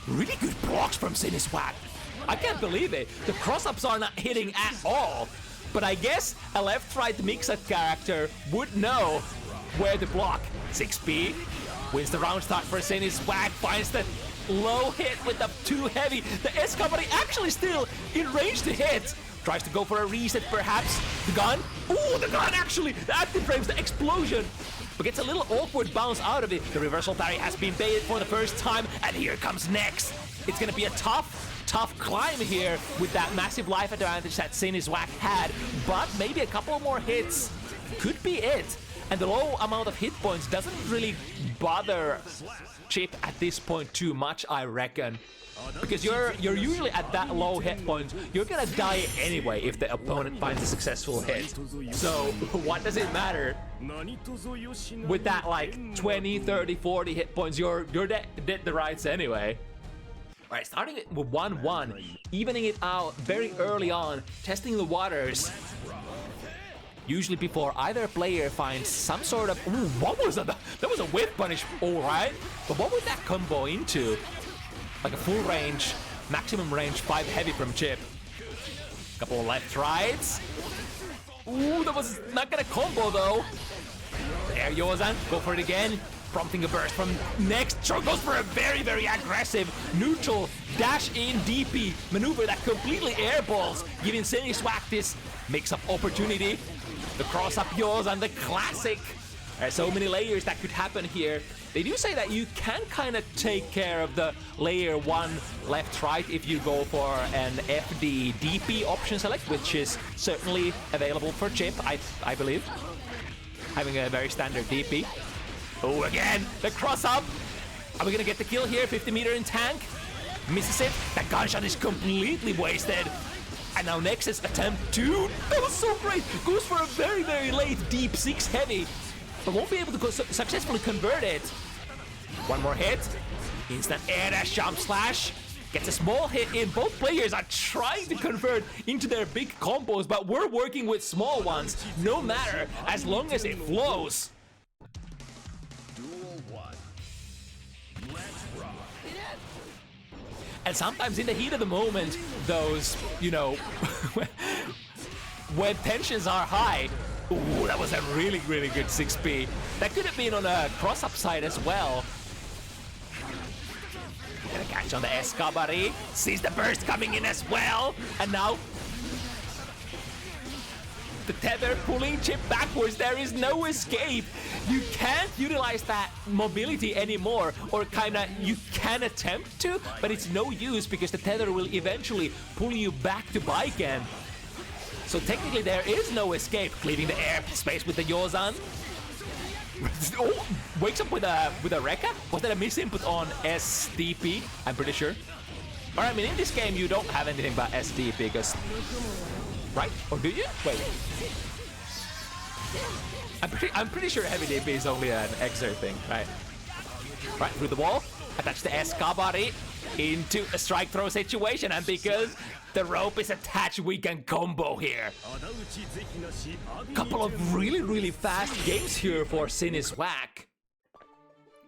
Speaker 1: Really good blocks from siniswack. I can't believe it. The cross-ups are not hitting at all. But I guess a left-right mix-up character would know where to block. 6P wins the round start for siniswack, finds the low hit with the too heavy. The Escabari actually still in range to hit. Tries to go for a reset perhaps. The gun. Ooh, the gun actually. The active frames, the explosion. But gets a little awkward bounce out of it. The reversal parry has been baited for the first time. And here comes next. It's gonna be a tough climb here with that massive life advantage that siniswack had. But maybe a couple more hits could be it. And the low amount of hit points doesn't really bother Chip at this point too much, I reckon. Because you're usually at that low hit point, you're gonna die anyway if the opponent finds a successful hit. So what does it matter? With that like 20, 30, 40 hit points, you're dead the rights anyway. Alright, starting with 1-1, evening it out very early on, testing the waters. Usually before either player finds some sort of... Ooh, what was that? That was a whip punish, alright. But what would that combo into? Like a full range, maximum range 5 heavy from Chip. Couple of left rights. Ooh, that was not gonna combo though. There, Yozan, go for it again. Prompting a burst from next. Sure goes for a very, very aggressive neutral dash in DP maneuver that completely airballs, giving siniswack this mix-up opportunity. The cross-up Yozan, the classic. There's so many layers that could happen here. They do say that you can kind of take care of the layer 1 left-right if you go for an FD DP option select, which is certainly available for Chip, I believe. Having a very standard DP. Oh, again, the cross-up. Are we gonna get the kill here? 50 meter in tank. Misses it. That gunshot is completely wasted. And now Nexus attempt 2. That was so great. Goes for a very, very late deep 6 heavy. But won't be able to successfully convert it. One more hit. Instant air dash jump slash. Gets a small hit in. Both players are trying to convert into their big combos, but we're working with small ones. No matter, as long as it flows. And sometimes in the heat of the moment, those, you know, when tensions are high, ooh, that was a really, really good 6P. That could have been on a cross-up side as well. Gonna catch on the Escabari. Sees the burst coming in as well. And now the tether pulling Chip backwards. There is no escape. You can't utilize that mobility anymore, or kinda you can attempt to, but it's no use because the tether will eventually pull you back to Baiken. So technically there is no escape. Cleaving the air space with the Yozan. Oh, wakes up with a Rekka? Was that a misinput on SDP? I'm pretty sure. Or I mean, in this game you don't have anything but SDP because... Right? Or do you? Wait. I'm pretty sure heavy DP is only an exert thing, right? Right, through the wall. Attach the Escabari into a strike throw situation, and because the rope is attached, we can combo here. Couple of really, really fast games here for siniswack.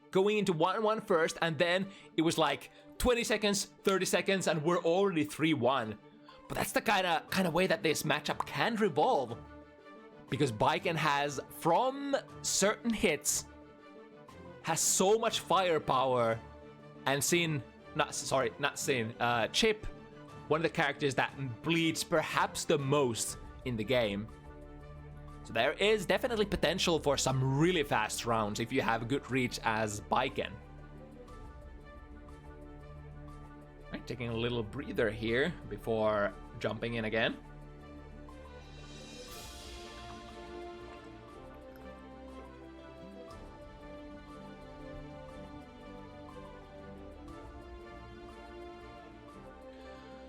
Speaker 1: Going into 1-1 first, and then it was like 20 seconds, 30 seconds, and we're already 3-1. But that's the kind of way that this matchup can revolve. Because Baiken has, from certain hits, has so much firepower, and Chip, one of the characters that bleeds perhaps the most in the game. So there is definitely potential for some really fast rounds if you have good reach as Baiken. Right, taking a little breather here before jumping in again.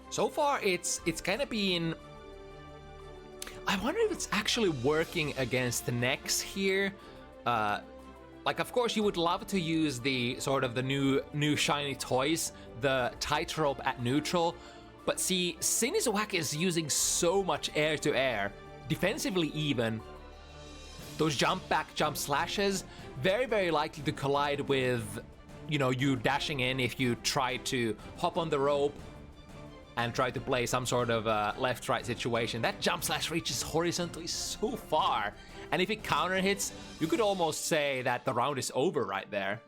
Speaker 1: So far, it's kind of been... I wonder if it's actually working against the Nex here. Like, of course, you would love to use the sort of the new shiny toys, the tightrope at neutral. But see, siniswack is using so much air-to-air, defensively even. Those jump back, jump slashes, very, very likely to collide with, you know, you dashing in if you try to hop on the rope and try to play some sort of left-right situation. That jump slash reaches horizontally so far. And if it counter hits, you could almost say that the round is over right there.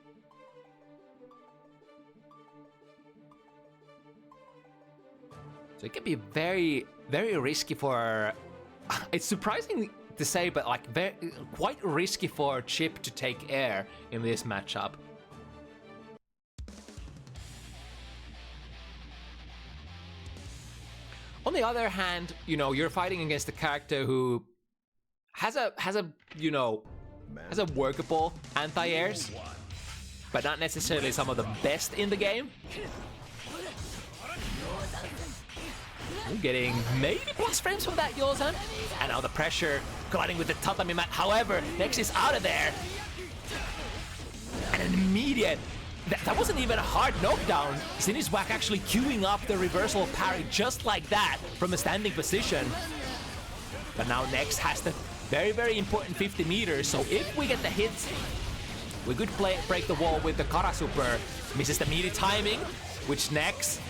Speaker 1: So it can be very, very risky for... It's surprising to say, but like quite risky for Chip to take air in this matchup. On the other hand, you know, you're fighting against a character who has a you know, has a workable anti-airs, but not necessarily some of the best in the game. We're getting maybe plus frames from that Yozan. And now the pressure colliding with the tatami mat. However, Nex is out of there. And an immediate... That wasn't even a hard knockdown. siniswack actually queuing up the reversal parry just like that from a standing position. But now Nex has the very, very important 50 meters. So if we get the hits, we could break the wall with the Kara Super. Misses the meaty timing, which Nex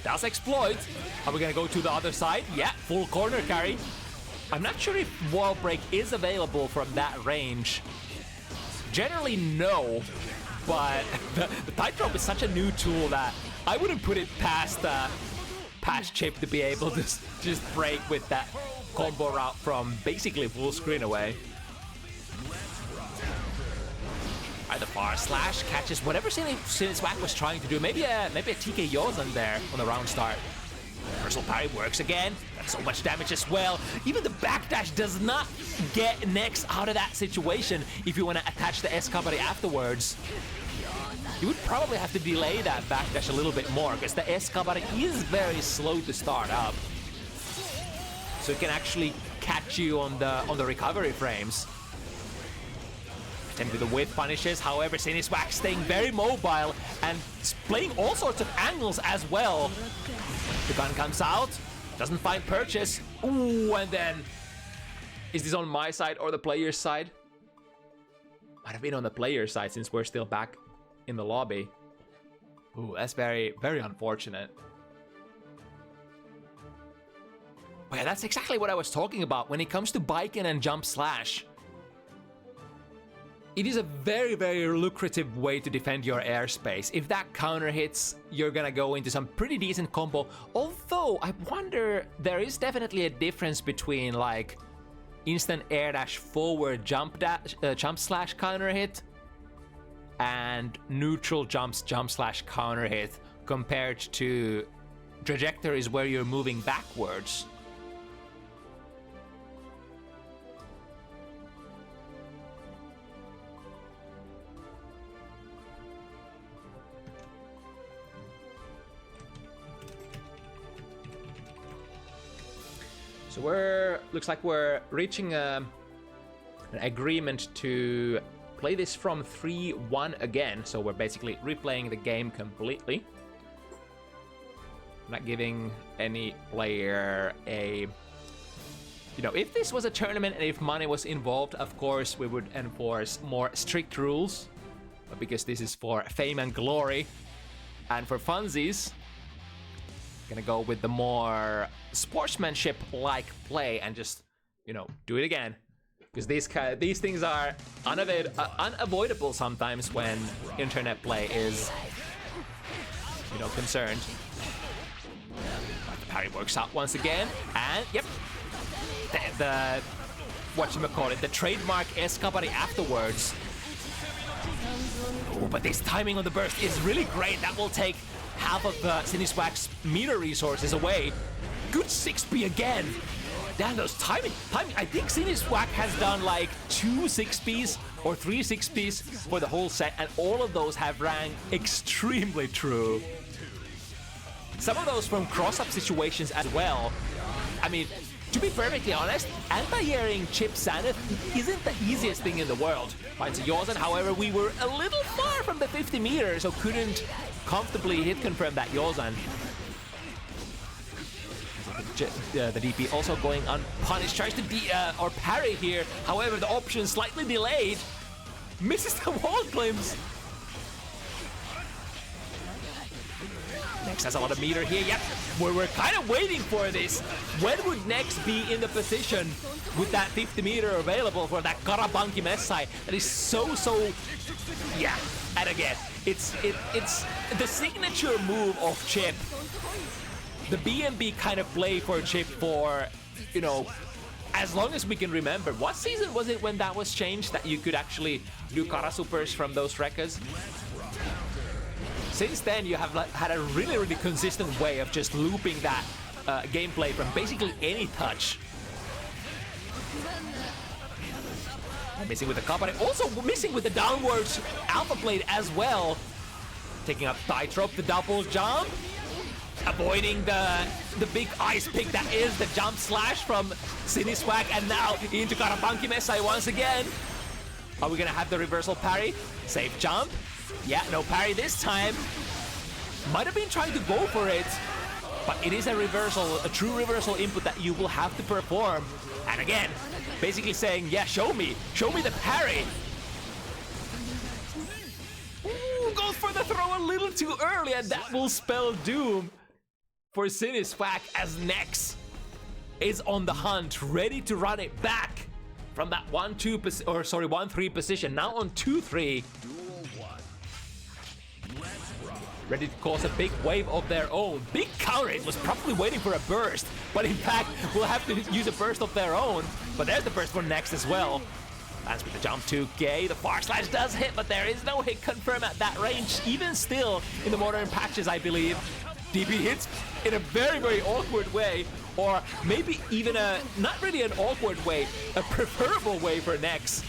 Speaker 1: does exploit. Are we gonna go to the other side? Yeah, full corner carry. I'm not sure if wall break is available from that range. Generally, no. But the tightrope is such a new tool that I wouldn't put it past Chip to be able to just break with that combo route from basically full screen away. Alright, the far slash catches whatever siniswack was trying to do. Maybe a TK Yozan there on the round start. Reversal parry works again. That's so much damage as well. Even the backdash does not get Nex out of that situation if you want to attach the S-Kabari afterwards. You would probably have to delay that backdash a little bit more because the S-Kabari is very slow to start up. So it can actually catch you on the recovery frames. With the whip punishes, however, siniswack staying very mobile and playing all sorts of angles as well. The gun comes out, doesn't find purchase. Ooh, and then is this on my side or the player's side? Might have been on the player's side since we're still back in the lobby. Ooh, that's very, very unfortunate. But yeah, that's exactly what I was talking about when it comes to biking and jump slash. It is a very, very lucrative way to defend your airspace. If that counter hits, you're gonna go into some pretty decent combo. Although, I wonder, there is definitely a difference between like instant air dash forward jump slash counter hit and neutral jump slash counter hit compared to trajectories where you're moving backwards. So looks like we're reaching an agreement to play this from 3-1 again. So we're basically replaying the game completely. Not giving any player a... You know, if this was a tournament and if money was involved, of course we would enforce more strict rules. But because this is for fame and glory and for funsies, gonna go with the more sportsmanship-like play and just, you know, do it again. Because these things are unavoidable sometimes when internet play is, you know, concerned. The parry works out once again, and yep, the whatchamacallit, the trademark S-Kabari afterwards. Oh, but this timing on the burst is really great. That will take half of siniswack's meter resources away. Good 6P again. Damn, those timing. I think siniswack has done like 2 6Ps or 3 6Ps for the whole set, and all of those have rang extremely true. Some of those from cross-up situations as well. I mean, to be perfectly honest, anti-airing Chip Saneth isn't the easiest thing in the world. Finds a Yozan, however, we were a little far from the 50 meters, so couldn't comfortably hit confirm that Yozan. The DP also going unpunished, tries to parry here. However, the option slightly delayed. Misses the wall glimpse. Nex has a lot of meter here. Yep, we're kind of waiting for this. When would Nex be in the position with that 50 meter available for that Karabanki Messai? That is so... Yeah, and again, it's the signature move of Chip. The BMB kind of play for Chip for, you know, as long as we can remember. What season was it when that was changed, that you could actually do Kara Supers from those records? Since then, you have had a really, really consistent way of just looping that gameplay from basically any touch. Missing with the Kapare, also missing with the downwards Alpha Blade as well. Taking up Tightrope, the double jump. Avoiding the big ice pick that is the jump slash from Siniswack, and now into Karabanki Mesai once again. Are we gonna have the reversal parry? Safe jump. Yeah, no parry this time. Might have been trying to go for it, but it is a reversal, a true reversal input that you will have to perform. And again, basically saying, yeah, show me the parry. Ooh, goes for the throw a little too early, and that will spell doom for Siniswack as Nex is on the hunt, ready to run it back from that 1-3 position. Now on 2-3. Ready to cause a big wave of their own. Big counter hit was probably waiting for a burst, but in fact will have to use a burst of their own. But there's the burst for Nex as well. Lands with the jump 2K, the far slash does hit, but there is no hit confirmed at that range, even still in the modern patches, I believe. DP hits in a very, very awkward way, or maybe even not really an awkward way, a preferable way for Nex.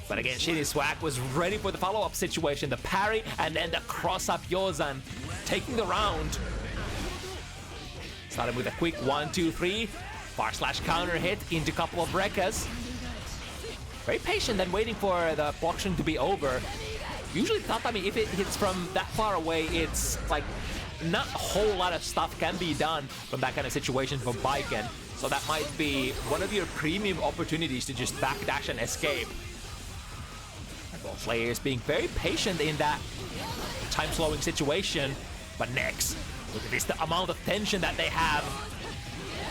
Speaker 1: But again, Siniswack was ready for the follow-up situation, the parry, and then the cross-up Yozan, taking the round. Started with a quick 1-2-3, far slash counter hit into a couple of Rekkas. Very patient and waiting for the blocktion to be over. Usually Tatami, if it hits from that far away, it's like not a whole lot of stuff can be done from that kind of situation from Baiken. So that might be one of your premium opportunities to just backdash and escape. Both players being very patient in that time-slowing situation. But Nex, look at this, the amount of tension that they have.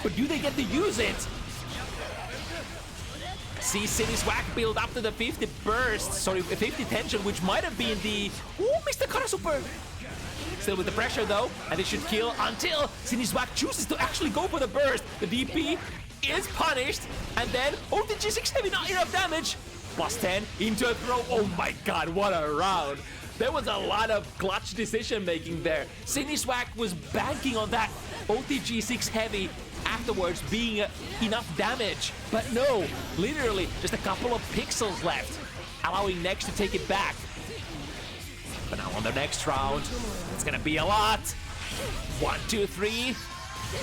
Speaker 1: But do they get to use it? See Siniswack build up to the 50 burst, 50 tension, which might have been the... Ooh, Mr. Kara Super! Still with the pressure though, and they should kill until Siniswack chooses to actually go for the burst. The DP is punished, and then, oh, the G6 heavy, not enough damage. +10 into a throw. Oh my god, what a round. There was a lot of clutch decision making there. Siniswack was banking on that OTG6 heavy afterwards being enough damage, but no, literally just a couple of pixels left, allowing Nex to take it back. But now on the next round, it's gonna be a lot. 1, 2, 3.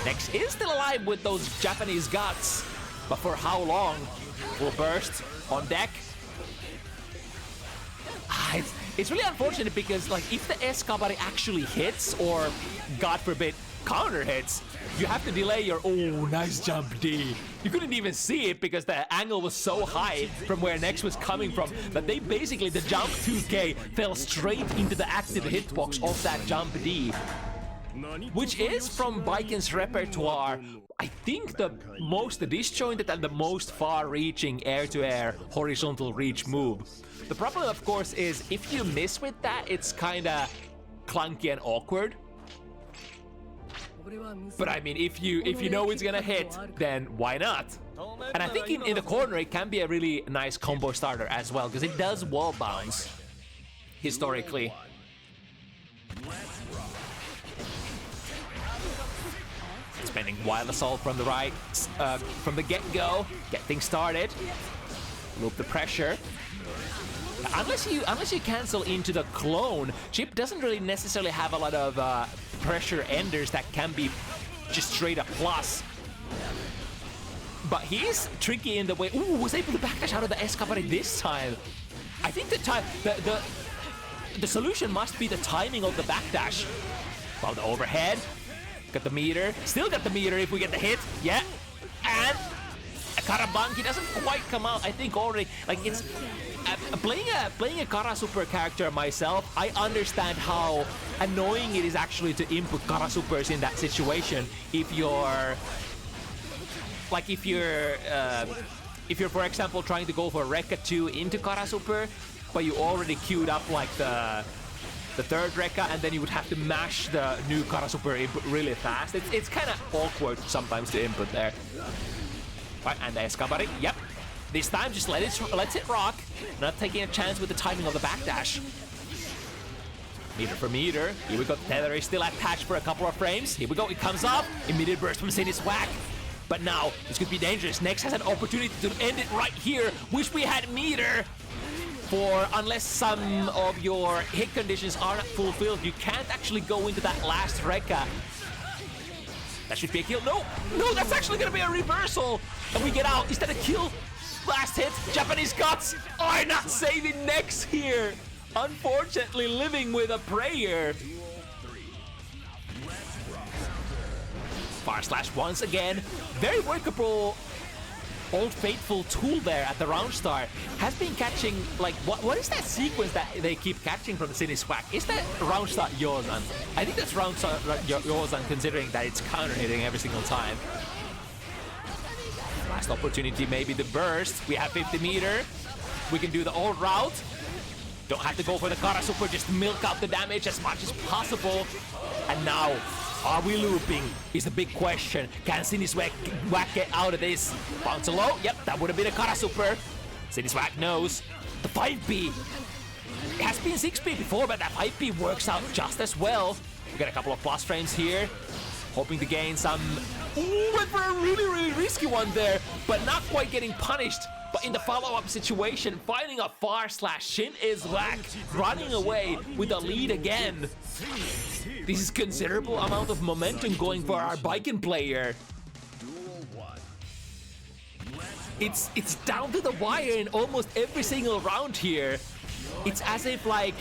Speaker 1: Nex is still alive with those Japanese guts, but for how long? Full burst on deck. It's really unfortunate because, like, if the S-Kabari actually hits, or God forbid, counter hits, you have to delay your, oh, nice jump D. You couldn't even see it because the angle was so high from where Nex was coming from that they basically, the jump 2K fell straight into the active hitbox of that jump D. Which is, from Baiken's repertoire, I think the most disjointed and the most far-reaching air-to-air horizontal reach move. The problem, of course, is if you miss with that, it's kinda clunky and awkward. But I mean, if you know it's gonna hit, then why not? And I think in the corner it can be a really nice combo starter as well, because it does wall bounce historically. Spending Wild Assault from the right, from the get-go, get things started. Loop the pressure. Unless you cancel into the clone, Chip doesn't really necessarily have a lot of pressure enders that can be just straight up plus. But he's tricky in the way. Ooh, was able to backdash out of the Escapade this time. I think the solution must be the timing of the backdash. Well, the overhead, got the meter, still got the meter if we get the hit. Yeah, and a Karabanki doesn't quite come out. I think already, like, it's playing a Kara Super character myself, I understand how annoying it is actually to input Kara Supers in that situation. If you're for example trying to go for Rekka 2 into Kara Super, but you already queued up like the third Rekka, and then you would have to mash the new Kara Super really fast. It's kind of awkward sometimes to input there. Right, and the Escapade, yep. This time, just lets it rock. Not taking a chance with the timing of the backdash. Meter for meter. Here we go. Tether is still attached for a couple of frames. Here we go. It comes up. Immediate burst from Siniswack. But now, this could be dangerous. Nex has an opportunity to end it right here. Wish we had meter. For unless some of your hit conditions are not fulfilled, you can't actually go into that last Rekka. That should be a kill. No, no, that's actually gonna be a reversal. And we get out. Is that a kill? Last hit. Japanese Guts are not saving Nex here. Unfortunately, living with a prayer. Fire Slash once again. Very workable Old Faithful tool there at the round start. Has been catching, like, what is that sequence that they keep catching from the siniswack? Is that round start Yozan? I think that's round start Yozan, considering that it's counter hitting every single time. Last opportunity, maybe the burst. We have 50 meter. We can do the old route. Don't have to go for the Kara Super, just milk out the damage as much as possible. And now, are we looping? Is the big question. Can siniswack get out of this? Bounce low. Yep, that would have been a Kara Super. siniswack knows. The 5B. It has been 6B before, but that 5B works out just as well. We got a couple of plus frames here. Hoping to gain some... Ooh, went for a really, really risky one there, but not quite getting punished. But in the follow-up situation, finding a Far Slash, siniswack running away with the lead again. This is considerable amount of momentum going for our Baiken player. It's down to the wire in almost every single round here. It's as if like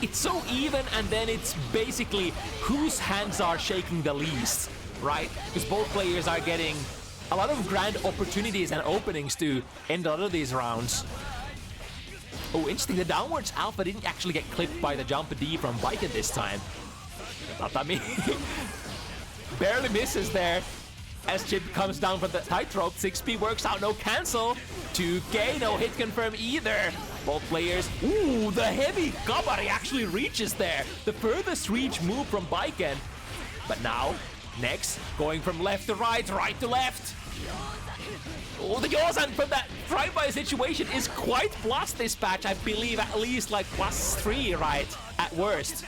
Speaker 1: it's so even, and then it's basically whose hands are shaking the least, right? Because both players are getting a lot of grand opportunities and openings to end a lot of these rounds. Oh, interesting. The downwards alpha didn't actually get clipped by the jump D from Baiken this time. Not that me. Barely misses there. As Chip comes down from the tightrope, 6P works out, no cancel. 2K, no hit confirm either. Both players, ooh, the heavy Gabari actually reaches there. The furthest reach move from Baiken. But now, Nex going from left to right, right to left. Oh, the Yozan from that drive-by situation is quite plus this patch. I believe at least like +3, right? At worst.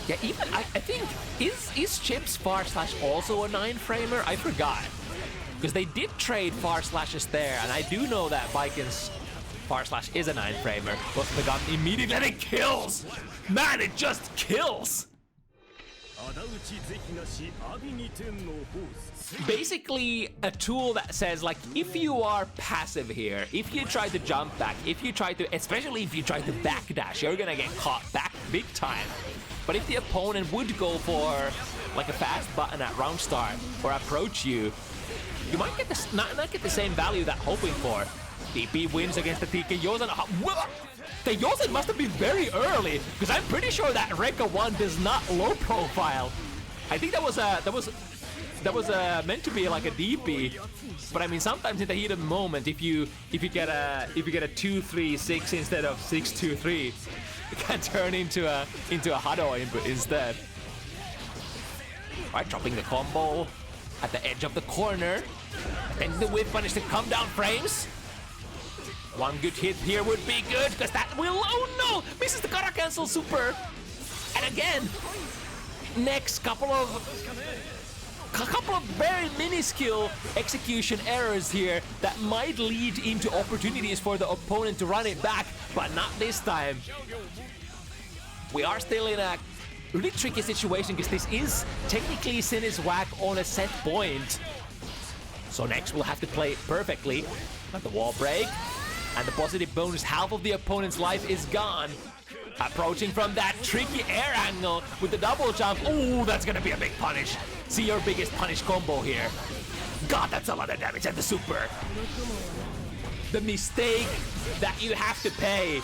Speaker 1: Yeah, even I think is Chip's Far Slash also a 9-framer? I forgot. Because they did trade Far Slashes there, and I do know that Baiken's Far Slash is a 9-framer. But the gun immediately, and it kills! Man, it just kills! Basically, a tool that says, like, if you are passive here, if you try to jump back, if you try to, especially if you try to backdash, you're gonna get caught back big time. But if the opponent would go for, like, a fast button at round start, or approach you, you might get this, not get the same value that hoping for. DP wins against the TK Yozan. The Yozan must have been very early, because I'm pretty sure that Rekka 1 does not low profile. I think that was meant to be like a DP, but I mean sometimes in the heat of the moment, if you get a 2-3-6 instead of 6-2-3, it can turn into a Hado input instead. Right, dropping the combo at the edge of the corner, and the whip managed to come down frames. One good hit here would be good, because that will, oh no, misses the Kara cancel super. And again, next couple of very minuscule execution errors here that might lead into opportunities for the opponent to run it back, but not this time. We are still in a really tricky situation, because this is technically siniswack on a set point. So next we'll have to play it perfectly. Got the wall break. And the positive bonus, half of the opponent's life is gone. Approaching from that tricky air angle with the double jump. Ooh, that's gonna be a big punish. See your biggest punish combo here. God, that's a lot of damage at the super. The mistake that you have to pay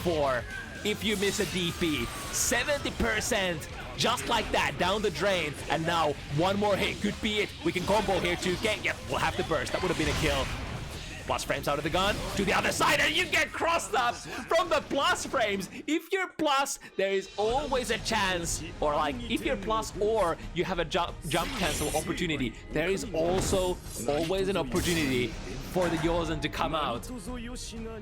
Speaker 1: for if you miss a DP. 70%, just like that, down the drain. And now, one more hit could be it. We can combo here, 2K. Yep, we'll have the burst. That would have been a kill. Plus frames out of the gun to the other side, and you get crossed up from the plus frames. If you're plus, there is always a chance, or like if you're plus or you have a jump cancel opportunity, there is also always an opportunity for the Yozen to come out.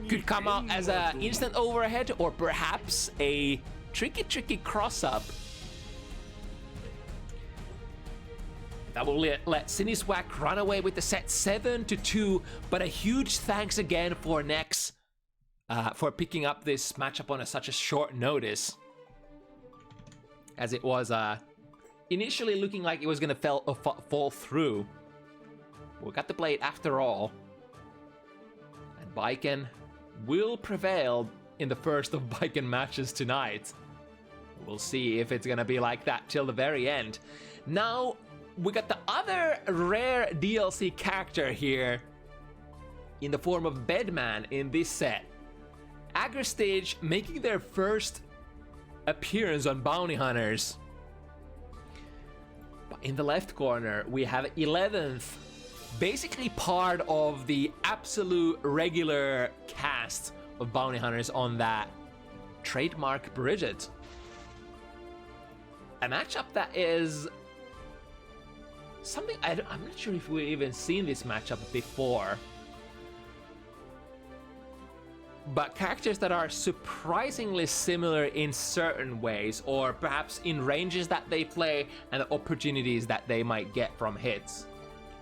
Speaker 1: Could come out as an instant overhead or perhaps a tricky cross up. That will let siniswack run away with the set 7-2, but a huge thanks again for Nex for picking up this matchup on such a short notice, as it was initially looking like it was gonna fall through. We got to play it after all, and Baiken will prevail in the first of Baiken matches tonight. We'll see if it's gonna be like that till the very end. Now, we got the other rare DLC character here in the form of Bedman in this set. Agrestige making their first appearance on Bounty Hunters. But in the left corner, we have 11th, basically part of the absolute regular cast of Bounty Hunters on that trademark Bridget. A matchup that is something I'm not sure if we've even seen this matchup before. But characters that are surprisingly similar in certain ways, or perhaps in ranges that they play and the opportunities that they might get from hits.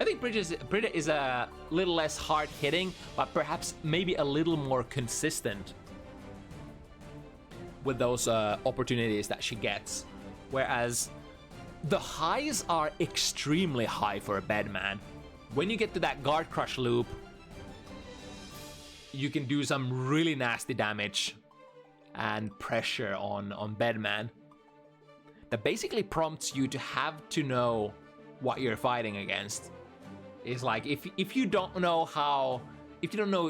Speaker 1: I think Bridget is a little less hard hitting, but perhaps maybe a little more consistent with those opportunities that she gets. Whereas the highs are extremely high for a Bedman. When you get to that guard crush loop, you can do some really nasty damage and pressure on Bedman. That basically prompts you to have to know what you're fighting against. It's like if you don't know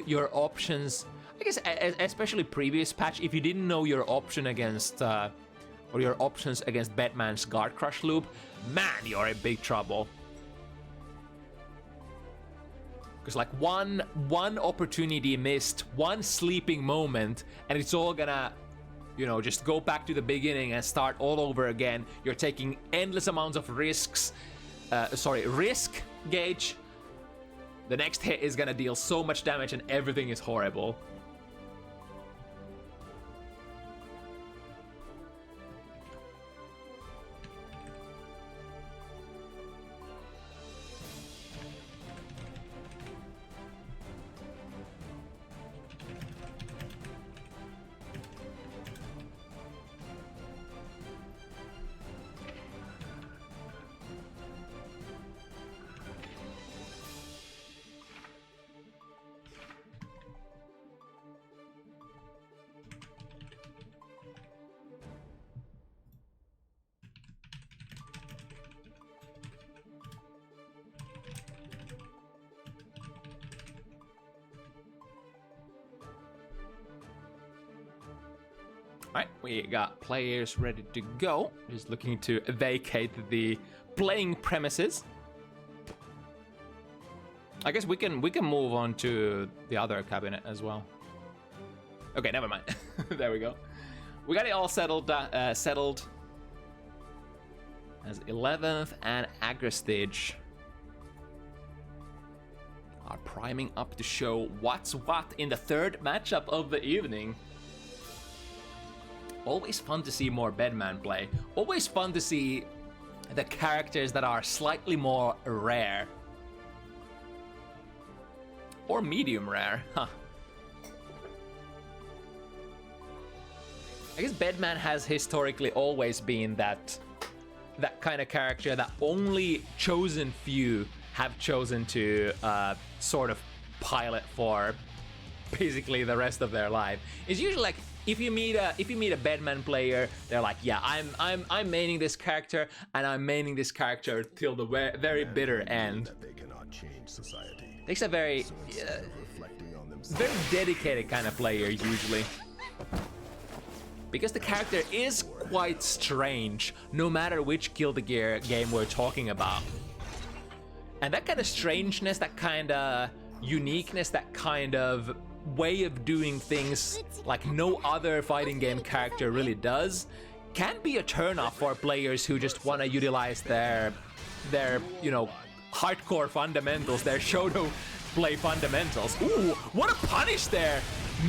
Speaker 1: your options, I guess especially previous patch, if you didn't know your option against or your options against Bedman's guard crush loop, man, you're in big trouble. Because like one opportunity missed, one sleeping moment, and it's all gonna, you know, just go back to the beginning and start all over again. You're taking endless amounts of risk gauge. The next hit is gonna deal so much damage and everything is horrible. Alright, we got players ready to go. Just looking to vacate the playing premises. I guess we can move on to the other cabinet as well. Okay, never mind. There we go. We got it all settled as 11th and Agrestige are priming up to show what's what in the third matchup of the evening. Always fun to see more Bedman play. Always fun to see the characters that are slightly more rare. Or medium rare, huh. I guess Bedman has historically always been that kind of character that only chosen few have chosen to sort of pilot for basically the rest of their life. It's usually like, if you meet a Bedman player, they're like, yeah, I'm maining this character, and I'm maining this character till the very bitter end. They cannot change society. It's a very dedicated kind of player usually, because the character is quite strange, no matter which Guilty Gear game we're talking about. And that kind of strangeness, that kind of uniqueness, that kind of way of doing things like no other fighting game character really does, can be a turnoff for players who just want to utilize their you know, hardcore fundamentals, their Shoto play fundamentals. Ooh, what a punish there!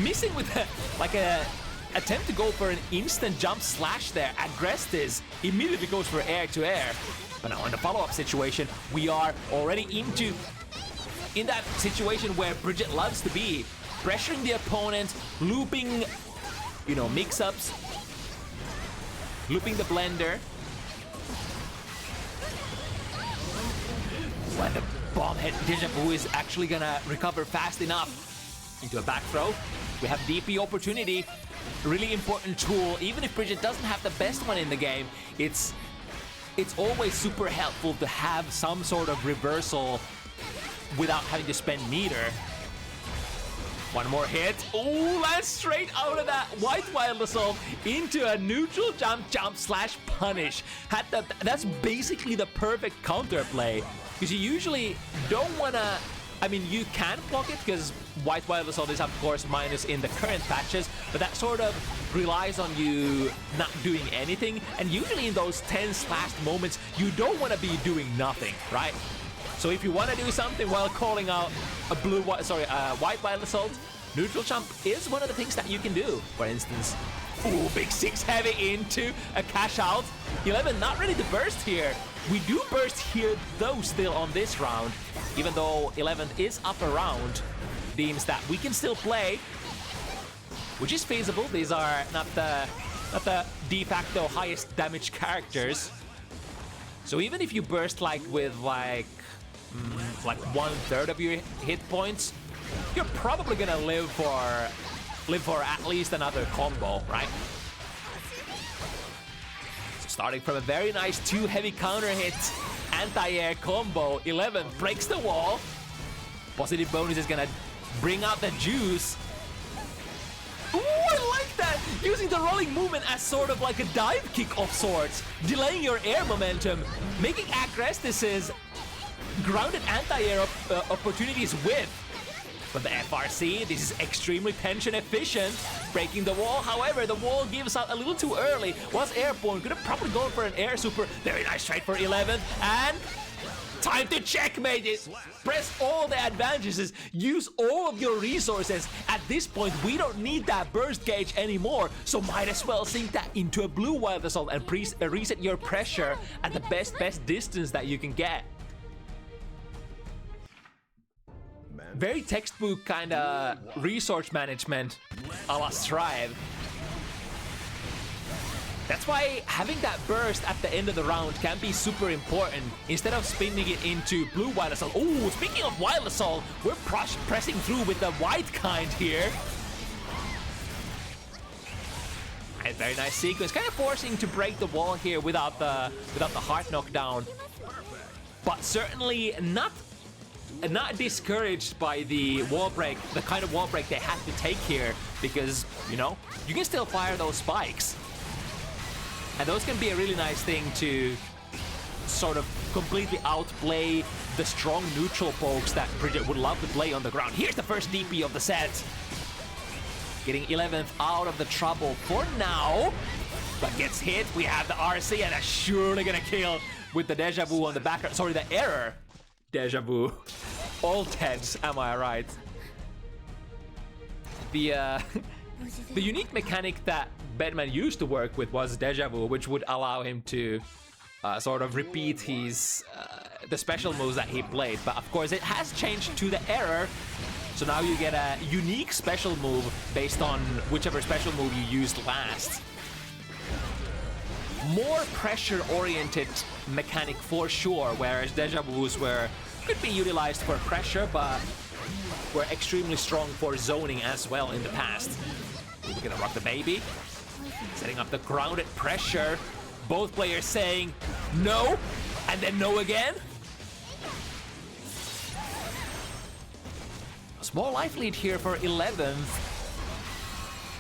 Speaker 1: Missing with a attempt to go for an instant jump slash there. Agrestige immediately goes for air to air. But now in the follow-up situation, we are already in that situation where Bridget loves to be. Pressuring the opponent, looping, you know, mix-ups, looping the blender. When the bomb hit, Deja Vu is actually gonna recover fast enough into a back throw. We have DP opportunity, really important tool. Even if Bridget doesn't have the best one in the game, it's always super helpful to have some sort of reversal without having to spend meter. One more hit. Oh, that's straight out of that White Wild Assault into a neutral jump slash punish. That's basically the perfect counterplay, because you usually don't wanna. I mean, you can block it because White Wild Assault is of course minus in the current patches, but that sort of relies on you not doing anything. And usually in those tense last moments, you don't want to be doing nothing, right? So if you want to do something while calling out a White Wild Assault, neutral jump is one of the things that you can do. For instance, ooh, big 6 heavy into a cash out. 11 not ready to burst here. We do burst here though still on this round, even though 11 is up around, deems that we can still play, which is feasible. These are not the de facto highest damage characters. So even if you burst like with like 1/3 of your hit points, you're probably gonna live for at least another combo, right? So starting from a very nice 2 heavy counter hits, anti-air combo, 11 breaks the wall. Positive bonus is gonna bring out the juice. Ooh, I like that! Using the rolling movement as sort of like a dive kick of sorts, delaying your air momentum, making Agrestige's grounded anti-air opportunities with. But the FRC, this is extremely tension efficient, breaking the wall. However, the wall gives out a little too early. Was airborne, could have probably gone for an air super. Very nice trade for 11, and time to checkmate it. Press all the advantages, use all of your resources. At this point, we don't need that burst gauge anymore, so might as well sink that into a blue Wild Assault and reset your pressure at the best distance that you can get. Very textbook kind of resource management a la Strive. That's why having that burst at the end of the round can be super important, instead of spinning it into blue Wild Assault. Oh, speaking of Wild Assault, we're pressing through with the white kind here. A very nice sequence, kind of forcing to break the wall here without the heart knockdown, but certainly not discouraged by the wall break, the kind of wall break they had to take here, because, you know, you can still fire those spikes. And those can be a really nice thing to sort of completely outplay the strong neutral pokes that Bridget would love to play on the ground. Here's the first DP of the set. Getting 11th out of the trouble for now, but gets hit. We have the RC, and that's surely gonna kill with the Deja Vu on the back. Sorry, the error. Deja Vu. All Teds, am I right? The unique mechanic that Batman used to work with was Deja Vu, which would allow him to sort of repeat his the special moves that he played. But of course, it has changed to the error, so now you get a unique special move based on whichever special move you used last. More pressure-oriented mechanic for sure, whereas Deja Vus could be utilized for pressure, but were extremely strong for zoning as well in the past. We're gonna rock the baby, setting up the grounded pressure. Both players saying no, and then no again. A small life lead here for 11th.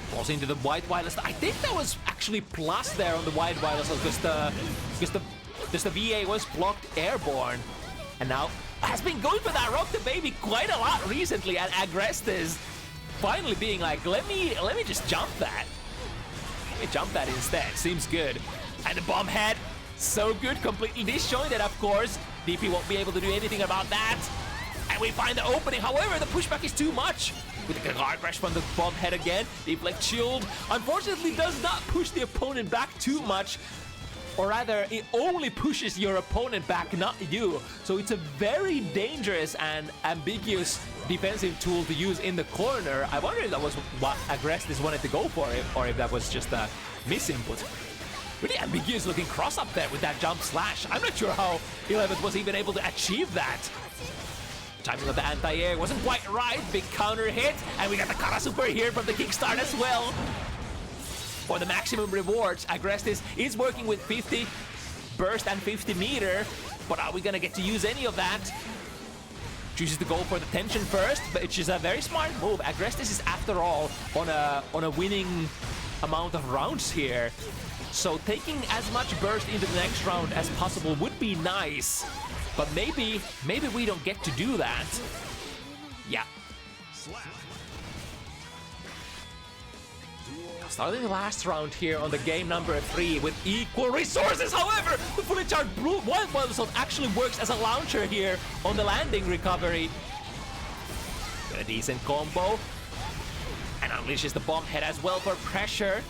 Speaker 1: Falls into the White Wild Assault. I think that was actually plus there on the White Wild Assault because the VA was blocked airborne. And now has been going for that rock the baby quite a lot recently, and Agrestige finally being like, let me just jump that. Let me jump that instead. Seems good. And the bomb head, so good, completely disjointed, of course. DP won't be able to do anything about that. And we find the opening. However, the pushback is too much. With the guard crash from the bomb head again. Deflect shield, unfortunately, does not push the opponent back too much. Or rather, it only pushes your opponent back, not you. So it's a very dangerous and ambiguous defensive tool to use in the corner. I wonder if that was what Agrestige wanted to go for, or if that was just a misinput. Really ambiguous looking cross up there with that jump slash. I'm not sure how 11th was even able to achieve that. Timing of the anti-air wasn't quite right. Big counter hit, and we got the Kara Super here from the kickstart as well. For the maximum rewards, Agrestige is working with 50 burst and 50 meter, but are we gonna get to use any of that? Chooses to go for the tension first, but it's just a very smart move. Agrestige is, after all, on a winning amount of rounds here. So taking as much burst into the next round as possible would be nice. But maybe we don't get to do that. Yeah. Starting the last round here on the game number 3 with equal resources. However, the fully charged blue wild assault actually works as a launcher here on the landing recovery. Got a decent combo. And unleashes the bomb head as well for pressure.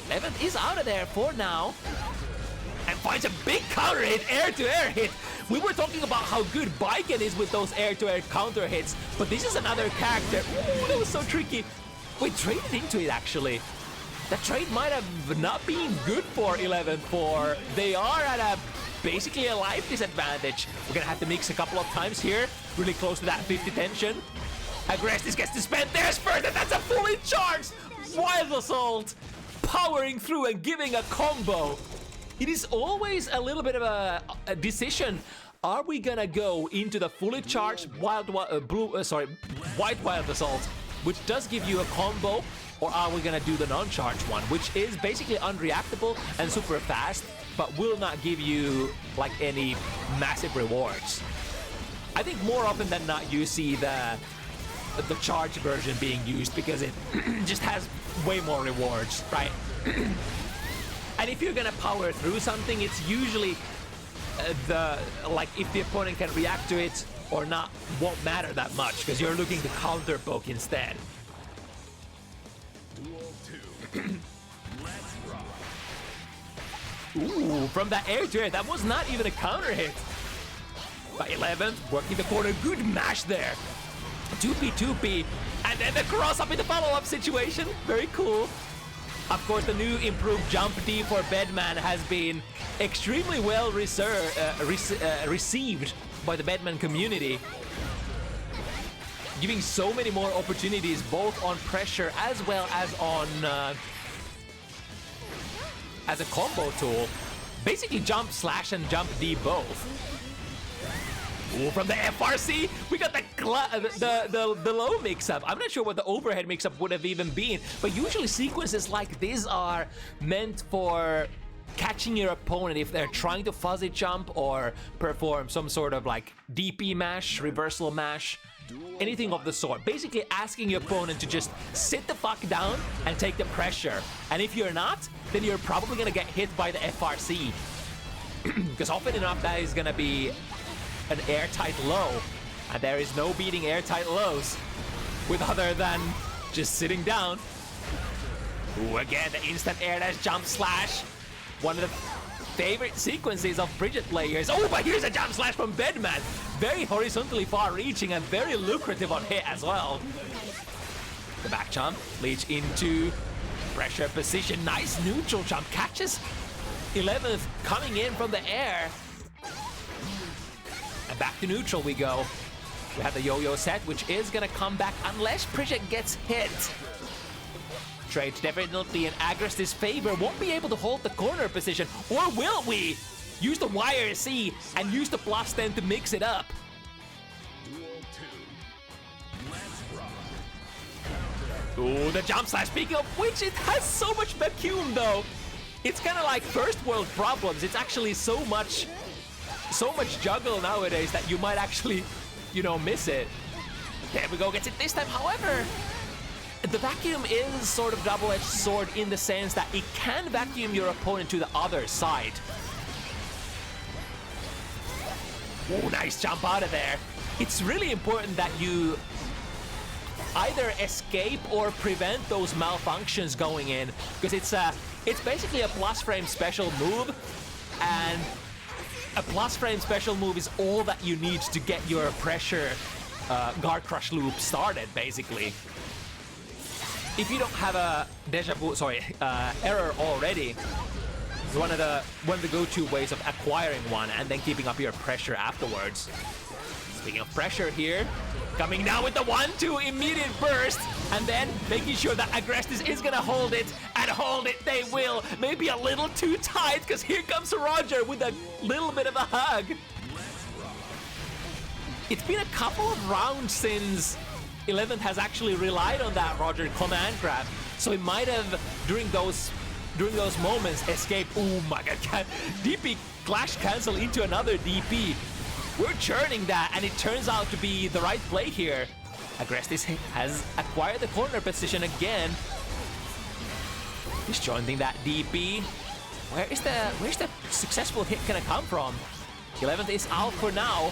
Speaker 1: 11th is out of there for now. And finds a big counter hit, air-to-air hit. We were talking about how good Baiken is with those air-to-air counter hits, but this is another character. Ooh, that was so tricky. We traded into it, actually. That trade might have not been good for 11th, for they are at a basically a life disadvantage. We're gonna have to mix a couple of times here, really close to that 50 tension. Agrestige gets to spend theirs first, and that's a fully charged Wild Assault, powering through and giving a combo. It is always a little bit of a decision. Are we gonna go into the fully charged white Wild Assault, which does give you a combo, or are we gonna do the non-charged one, which is basically unreactable and super fast, but will not give you like any massive rewards? I think more often than not you see the charged version being used because it just has way more rewards, right? And if you're gonna power through something, it's usually if the opponent can react to it or not, won't matter that much because you're looking to counter poke instead. Ooh, from that air to air, that was not even a counter hit. By 11th, working the corner, good mash there. 2P, and then the cross up in the follow-up situation. Very cool. Of course, the new improved jump D for Bedman has been extremely well received by the Bedman community, giving so many more opportunities both on pressure as well as on as a combo tool. Basically jump slash and jump D both. Ooh, from the FRC, we got the low mix-up. I'm not sure what the overhead mix-up would have even been, but usually sequences like this are meant for catching your opponent if they're trying to fuzzy jump or perform some sort of like DP mash, reversal mash, anything of the sort. Basically asking your opponent to just sit the fuck down and take the pressure. And if you're not, then you're probably gonna get hit by the FRC. Because often enough that is gonna be an airtight low, and there is no beating airtight lows with other than just sitting down. Ooh, again, the instant air dash jump slash. One of the favorite sequences of Bridget players. Oh, but here's a jump slash from Bedman. Very horizontally far-reaching and very lucrative on hit as well. The back jump leads into pressure position. Nice neutral jump. Catches 11th coming in from the air. And back to neutral we go. We have the yo-yo set, which is gonna come back unless Bridget gets hit. Trade definitely in Agrestige's favor. Won't be able to hold the corner position. Or will we? Use the YRC and use the +10 to mix it up. Ooh, the jump slash. Speaking of which, it has so much vacuum though. It's kind of like first world problems. It's actually so much so much juggle nowadays that you might actually, you know, miss it. There we go, gets it this time. However, the vacuum is sort of double-edged sword in the sense that it can vacuum your opponent to the other side. Oh, nice jump out of there. It's really important that you either escape or prevent those malfunctions going in, because it's basically a plus frame special move, and a plus frame special move is all that you need to get your pressure guard crush loop started, basically. If you don't have a error already, it's one of the go-to ways of acquiring one and then keeping up your pressure afterwards. Speaking of pressure here, coming down with the 1-2 immediate burst, and then making sure that Agrestige is gonna hold it, and hold it they will. Maybe a little too tight, because here comes Roger with a little bit of a hug. It's been a couple of rounds since 11th has actually relied on that Roger command grab, so he might have, during those moments, escaped. Oh my god, DP clash cancel into another DP. We're churning that, and it turns out to be the right play here. Agrestige has acquired the corner position again. He's joining that DP. Where's the successful hit gonna come from? 11th is out for now.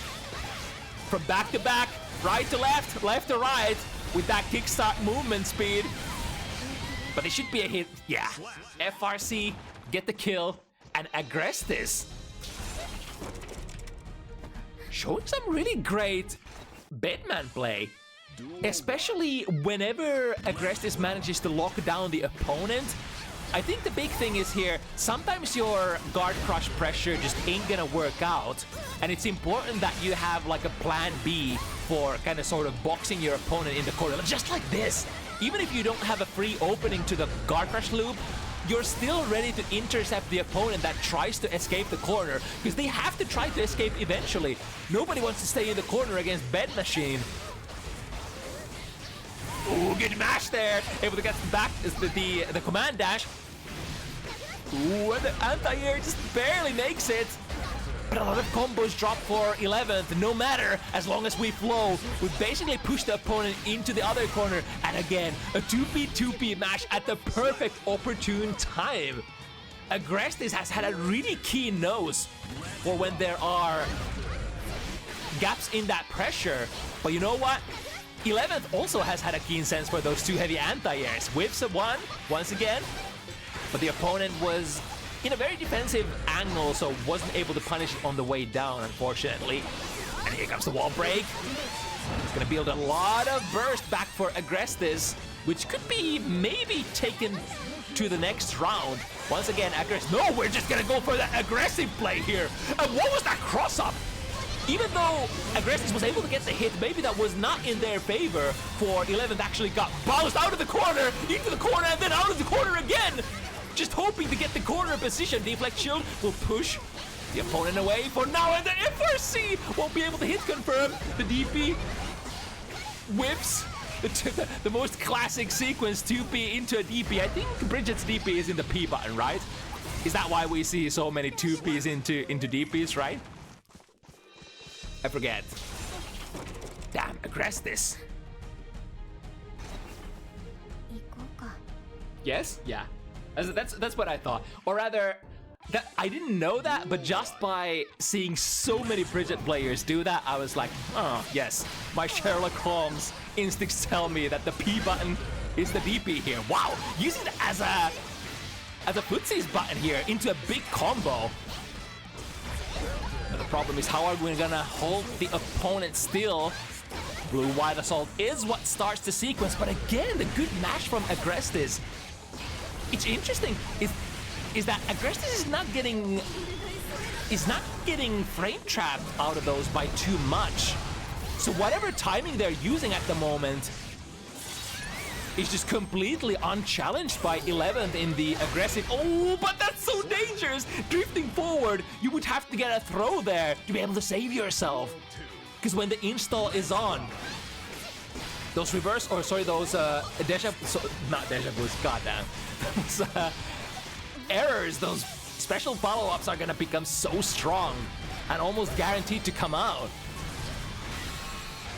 Speaker 1: From back to back, right to left, left to right, with that kickstart movement speed. But it should be a hit. Yeah. FRC, get the kill, and Agrestige showing some really great bedman play. Especially whenever Agrestige manages to lock down the opponent. I think the big thing is here, sometimes your guard crush pressure just ain't gonna work out, and it's important that you have like a plan B for kind of sort of boxing your opponent in the corner, just like this. Even if you don't have a free opening to the guard crush loop, you're still ready to intercept the opponent that tries to escape the corner, because they have to try to escape eventually. Nobody wants to stay in the corner against Bed Machine. Ooh, good mash there. Able to get back is the command dash. Ooh, and the anti-air just barely makes it. But a lot of combos drop for 11th, no matter, as long as we flow. We basically push the opponent into the other corner, and again, a 2P mash at the perfect opportune time. Agrestige has had a really keen nose for when there are gaps in that pressure. But you know what? 11th also has had a keen sense for those two heavy anti-airs. Whips at one, once again, but the opponent was in a very defensive angle, so wasn't able to punish it on the way down, unfortunately. And here comes the wall break. It's gonna build a lot of burst back for Agrestige, which could be maybe taken to the next round. Once again, Agrestige, no, we're just gonna go for the aggressive play here. And what was that cross-up? Even though Agrestige was able to get the hit, maybe that was not in their favor, for 11th actually got bounced out of the corner, into the corner, and then out of the corner again! Just hoping to get the corner position. Deflect shield will push the opponent away for now, and the FRC won't be able to hit confirm. The DP whips the most classic sequence, 2P into a DP. I think Bridget's DP is in the P button, right? Is that why we see so many 2Ps into DPs, right? I forget. Damn, Agrestige. Yes? Yeah. That's what I thought. Or rather, I didn't know that, but just by seeing so many Bridget players do that, I was like, oh, yes. My Sherlock Holmes instincts tell me that the P button is the DP here. Wow, using it as a footsies button here into a big combo. But the problem is, how are we gonna hold the opponent still? Blue-white assault is what starts the sequence, but again, the good mash from Agrestige. It's interesting is that Agrestige is not getting frame trapped out of those by too much. So whatever timing they're using at the moment is just completely unchallenged by 11th in the aggressive. Oh, but that's so dangerous! Drifting forward, you would have to get a throw there to be able to save yourself. Because when the install is on, those reverse, or sorry, those not deja vus, goddamn. Those errors, those special follow-ups are gonna become so strong. and almost guaranteed to come out.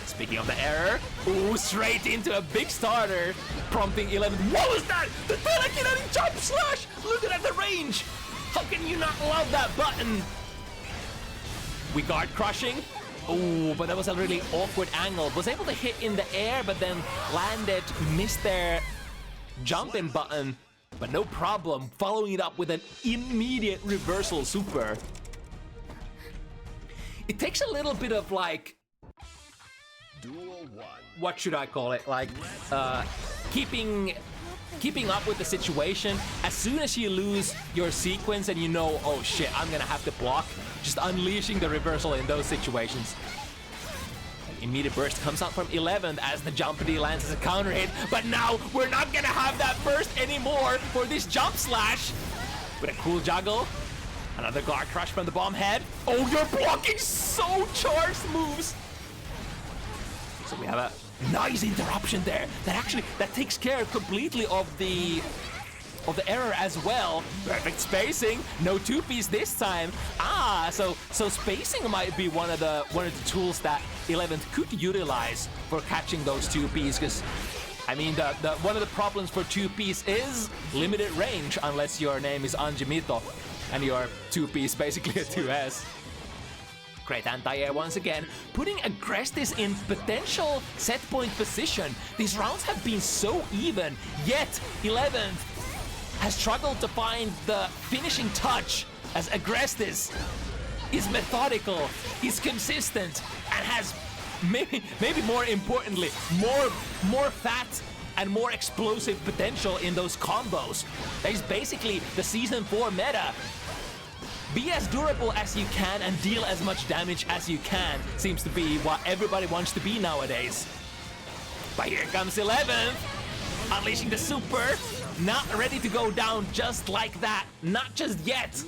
Speaker 1: Speaking of the error, ooh, straight into a big starter, prompting 11. What was that? The telekinetic jump slash! Look at the range! How can you not love that button? We guard crushing. Ooh, but that was a really awkward angle. Was able to hit in the air, but then landed, missed their jumping button. But no problem, following it up with an immediate reversal super. It takes a little bit of like, what should I call it? Like, keeping up with the situation. As soon as you lose your sequence and you know, oh shit, I'm gonna have to block, just unleashing the reversal in those situations. Immediate burst comes out from 11th as the jump D lands as a counter hit, but now we're not gonna have that burst anymore for this jump slash. With a cool juggle, another guard crush from the bomb head. Oh, you're blocking so charged moves. So we have a nice interruption there that takes care completely of the error as well. Perfect spacing, no 2-piece this time. So spacing might be one of the tools that 11th could utilize for catching those 2-piece, because I mean one of the problems for 2-piece is limited range unless your name is Anjimito and your 2-piece basically a 2S. Great anti-air once again, putting Agrestige in potential set point position. These rounds have been so even, yet 11th has struggled to find the finishing touch, as Agrestige is methodical, is consistent, and has maybe more importantly, more fat and more explosive potential in those combos. That is basically the Season 4 meta. Be as durable as you can and deal as much damage as you can seems to be what everybody wants to be nowadays. But here comes 11th, unleashing the super, not ready to go down just like that, not just yet.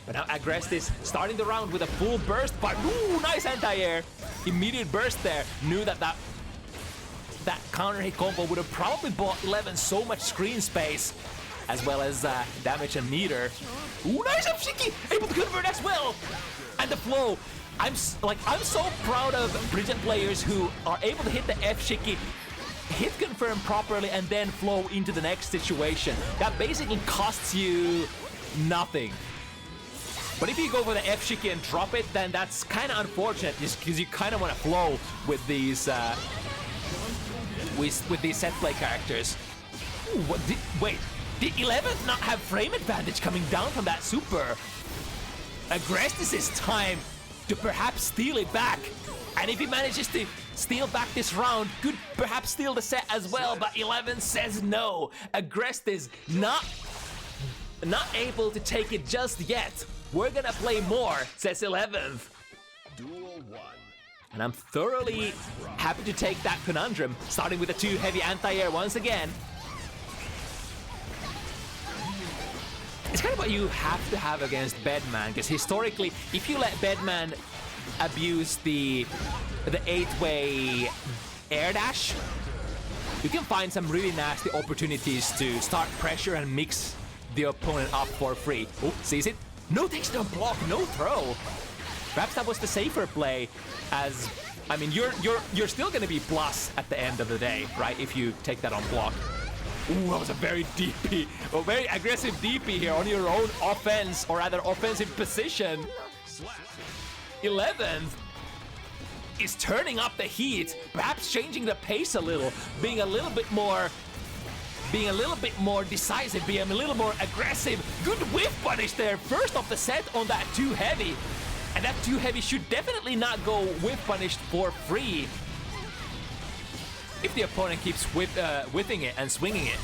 Speaker 1: But now Agrestige starting the round with a full burst, but ooh, nice anti-air. Immediate burst there, knew that counter hit combo would have probably bought 11 so much screen space, as well as damage and meter. Ooh, nice up Shiki, able to convert as well. And the flow, I'm so proud of Bridget players who are able to hit the F Shiki, hit confirm properly, and then flow into the next situation. That basically costs you nothing. But if you go for the F Shiki and drop it, then that's kind of unfortunate, just because you kind of want to flow with these with these set play characters. Ooh, wait. Did 11th not have frame advantage coming down from that super? Agrestige's time to perhaps steal it back. And if he manages to steal back this round, could perhaps steal the set as well, but 11 says no. Agrestige not able to take it just yet. We're gonna play more, says 11th. And I'm thoroughly happy to take that conundrum, starting with a 2 heavy anti-air once again. It's kind of what you have to have against Bedman, because historically, if you let Bedman abuse the 8-way air dash, you can find some really nasty opportunities to start pressure and mix the opponent up for free. Oh, sees it. No takes no block, no throw. Perhaps that was the safer play, as I mean, you're still gonna be plus at the end of the day, right? If you take that on block. Ooh, that was a very DP, a very aggressive DP here on your own offense, or rather offensive position. 11th is turning up the heat, perhaps changing the pace a little, being a little bit more decisive, being a little more aggressive. Good whiff punish there, first off the set on that 2 heavy. And that 2 heavy should definitely not go whiff punished for free if the opponent keeps whiffing it and swinging it.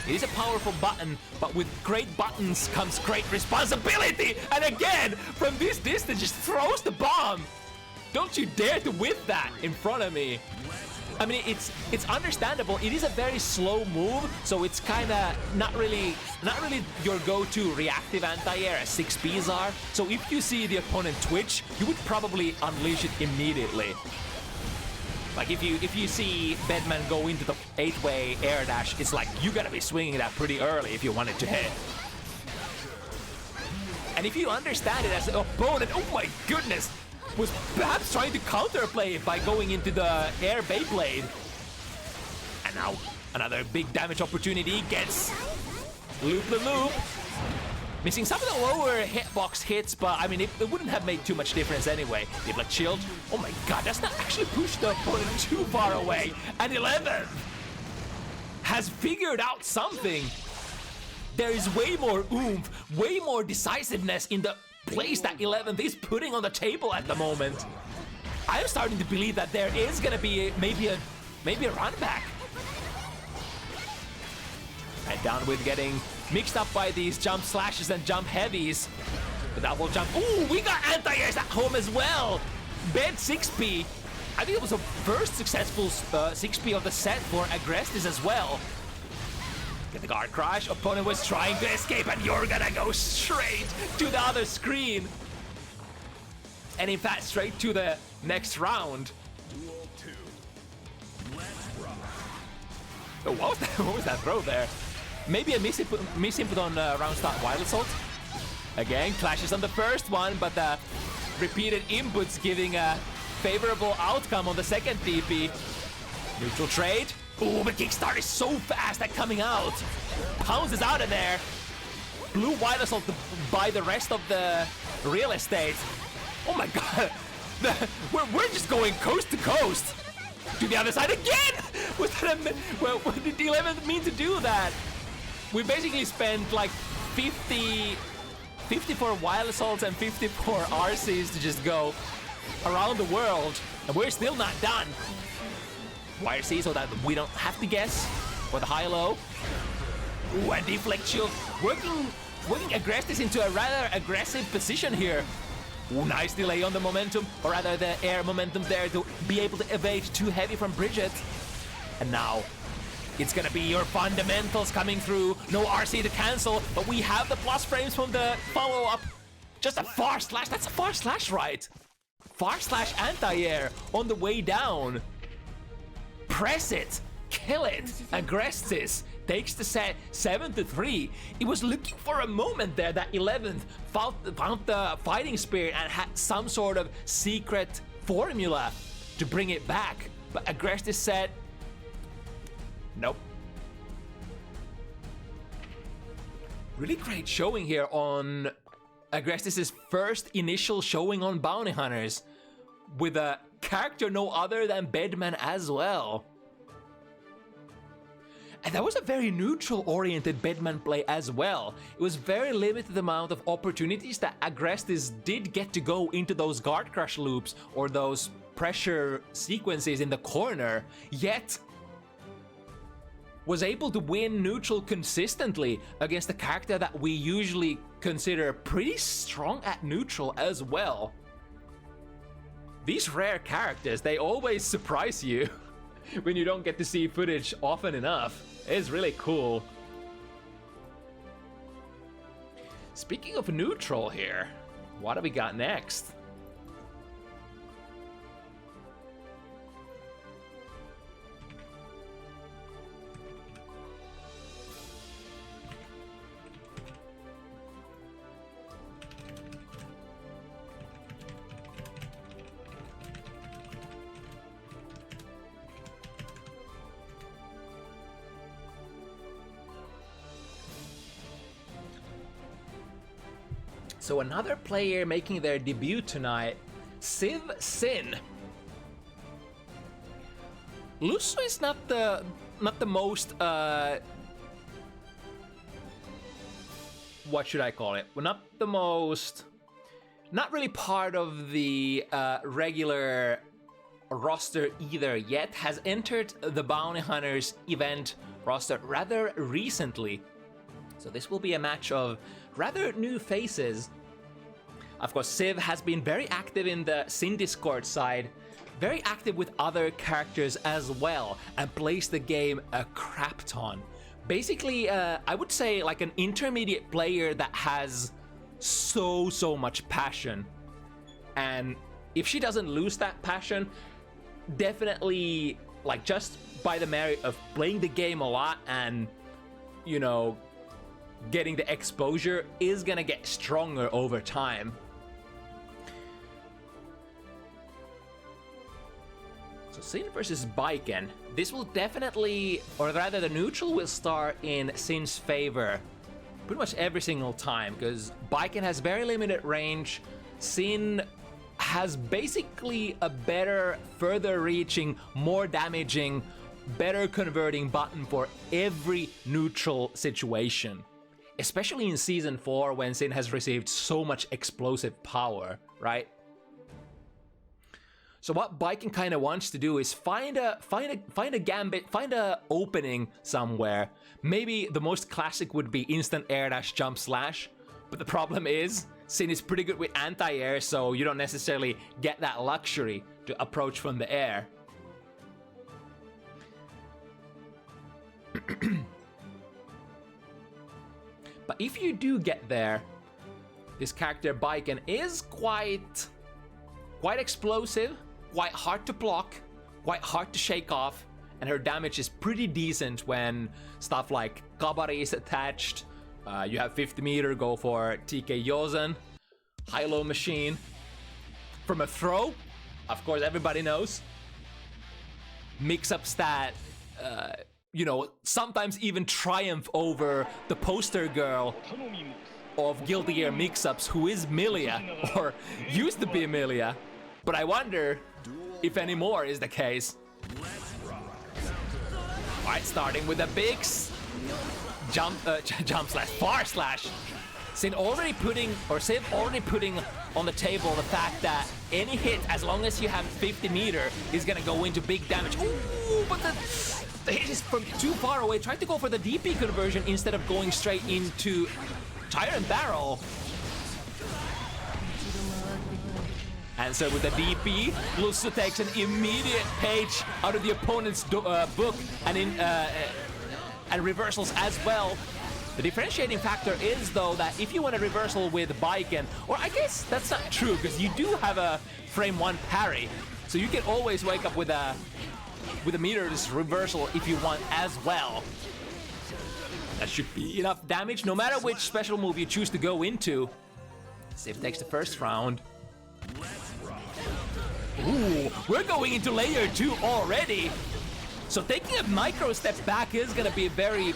Speaker 1: It is a powerful button, but with great buttons comes great responsibility. And again, from this distance, just throws the bomb. Don't you dare to whiff that in front of me. I mean, it's understandable. It is a very slow move, so it's kind of not really your go-to reactive anti-air as 6Ps are. So if you see the opponent twitch, you would probably unleash it immediately. Like if you see Bedman go into the 8-way air dash, it's like you gotta be swinging that pretty early if you want it to hit. And if you understand it as an opponent, oh my goodness, was perhaps trying to counterplay it by going into the air Beyblade. And now another big damage opportunity gets Loop the Loop. Missing some of the lower hitbox hits, but I mean, it wouldn't have made too much difference anyway. Diplet Shield. Oh my god, that's not actually pushed the opponent too far away. And 11 has figured out something. There is way more oomph, way more decisiveness in the plays that 11th is putting on the table at the moment. I'm starting to believe that there is gonna be maybe a run back. And down with getting mixed up by these jump slashes and jump heavies. The double jump. Ooh, we got anti-airs at home as well. Bed 6P. I think it was the first successful 6P of the set for Agrestige as well. Get the guard crash. Opponent was trying to escape, and you're gonna go straight to the other screen. And in fact, straight to the next round. Oh, what was that throw there? Maybe a misinput on round start Wild Assault. Again, clashes on the first one, but the repeated inputs giving a favorable outcome on the second DP. Neutral trade. Ooh, but Kickstart is so fast at coming out. Pounces out of there. Blue Wild Assault to buy the rest of the real estate. Oh my god. We're just going coast to coast. To the other side again! Was that what did the 11th mean to do that? We basically spent like 54 Wild Assaults and 54 RCs to just go around the world, and we're still not done. YRC so that we don't have to guess for the high-low. Ooh, and Deflect Shield working Agrestige into a rather aggressive position here. Ooh, nice delay on the momentum, or rather the air momentum there to be able to evade too heavy from Bridget. And now it's gonna be your fundamentals coming through. No RC to cancel, but we have the plus frames from the follow-up. Just a far slash. That's a far slash, right? Far slash anti-air on the way down. Press it. Kill it. Agrestige takes the set 7-3. It was looking for a moment there that 11th found the fighting spirit and had some sort of secret formula to bring it back. But Agrestige said, nope. Really great showing here on Agrestige's first initial showing on Bounty Hunters, with a character no other than Bedman as well. And that was a very neutral-oriented Bedman play as well. It was very limited amount of opportunities that Agrestige did get to go into those guard crush loops or those pressure sequences in the corner, yet was able to win neutral consistently against a character that we usually consider pretty strong at neutral as well. These rare characters, they always surprise you when you don't get to see footage often enough. It's really cool. Speaking of neutral here, what do we got next? So another player making their debut tonight, Civ Sin. Lussu is not the most what should I call it? Well, not really part of the regular roster either yet. Has entered the Bounty Hunters event roster rather recently. So this will be a match of rather new faces. Of course, Civ has been very active in the Sin Discord side, very active with other characters as well, and plays the game a crap ton. Basically, I would say like an intermediate player that has so much passion. And if she doesn't lose that passion, definitely like just by the merit of playing the game a lot and, you know, getting the exposure is gonna get stronger over time. So Sin versus Baiken. This will definitely, or rather the neutral will start in Sin's favor pretty much every single time, because Baiken has very limited range. Sin has basically a better, further reaching, more damaging, better converting button for every neutral situation. Especially in Season 4 when Sin has received so much explosive power, right? So what Baiken kind of wants to do is find a gambit, find a opening somewhere. Maybe the most classic would be instant air dash jump slash, but the problem is Sin is pretty good with anti-air, so you don't necessarily get that luxury to approach from the air. But if you do get there, this character Baiken is quite explosive, quite hard to block, quite hard to shake off, and her damage is pretty decent when stuff like Kabari is attached. You have 50 meter, go for TK Yozen, high-low machine. From a throw, of course everybody knows, mix-up stat, you know, sometimes even triumph over the poster girl of Guilty Gear mix-ups, who is Milia, or used to be Milia. But I wonder if any more is the case. Alright, starting with a big jump slash, far slash. Sin already putting on the table the fact that any hit, as long as you have 50 meter, is gonna go into big damage. Ooh, but the hit is from too far away. Tried to go for the DP conversion instead of going straight into Tyrant Barrel. And so with the DP, Lussu takes an immediate page out of the opponent's book and reversals as well. The differentiating factor is, though, that if you want a reversal with Baiken, or I guess that's not true, because you do have a frame 1 parry, so you can always wake up with a meter's reversal if you want as well. That should be enough damage, no matter which special move you choose to go into. Civ takes the first round. Ooh, we're going into layer 2 already. So taking a micro step back is gonna be a very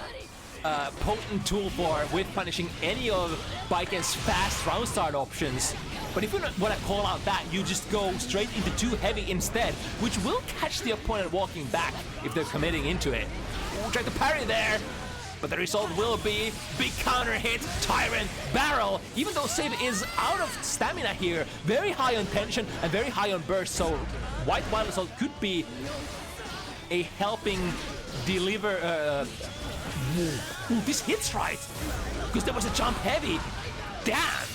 Speaker 1: potent tool for with punishing any of Baiken's fast round start options. But if you want to call out that, you just go straight into too heavy instead, which will catch the opponent walking back if they're committing into it. Ooh, try to parry there. But the result will be big counter hit, Tyrant Barrel. Even though Civ is out of stamina here, very high on tension and very high on burst, so White Wild Assault could be a helping deliver. Ooh, this hits right, because there was a jump heavy. Damn!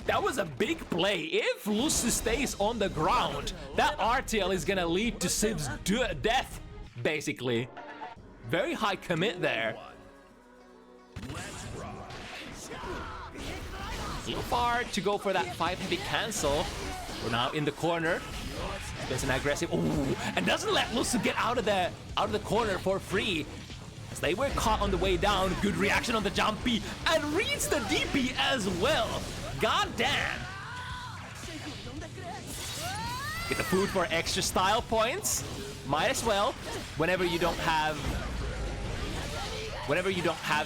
Speaker 1: That was a big play. If Lussu stays on the ground, that RTL is gonna lead to Civ's death, basically. Very high commit there. So far to go for that 5 heavy cancel. We're now in the corner. There's an aggressive. Ooh, and doesn't let Lussu get out of the corner for free. As they were caught on the way down. Good reaction on the jumpy and reads the DP as well. God damn. Get the food for extra style points. Might as well. Whenever you don't have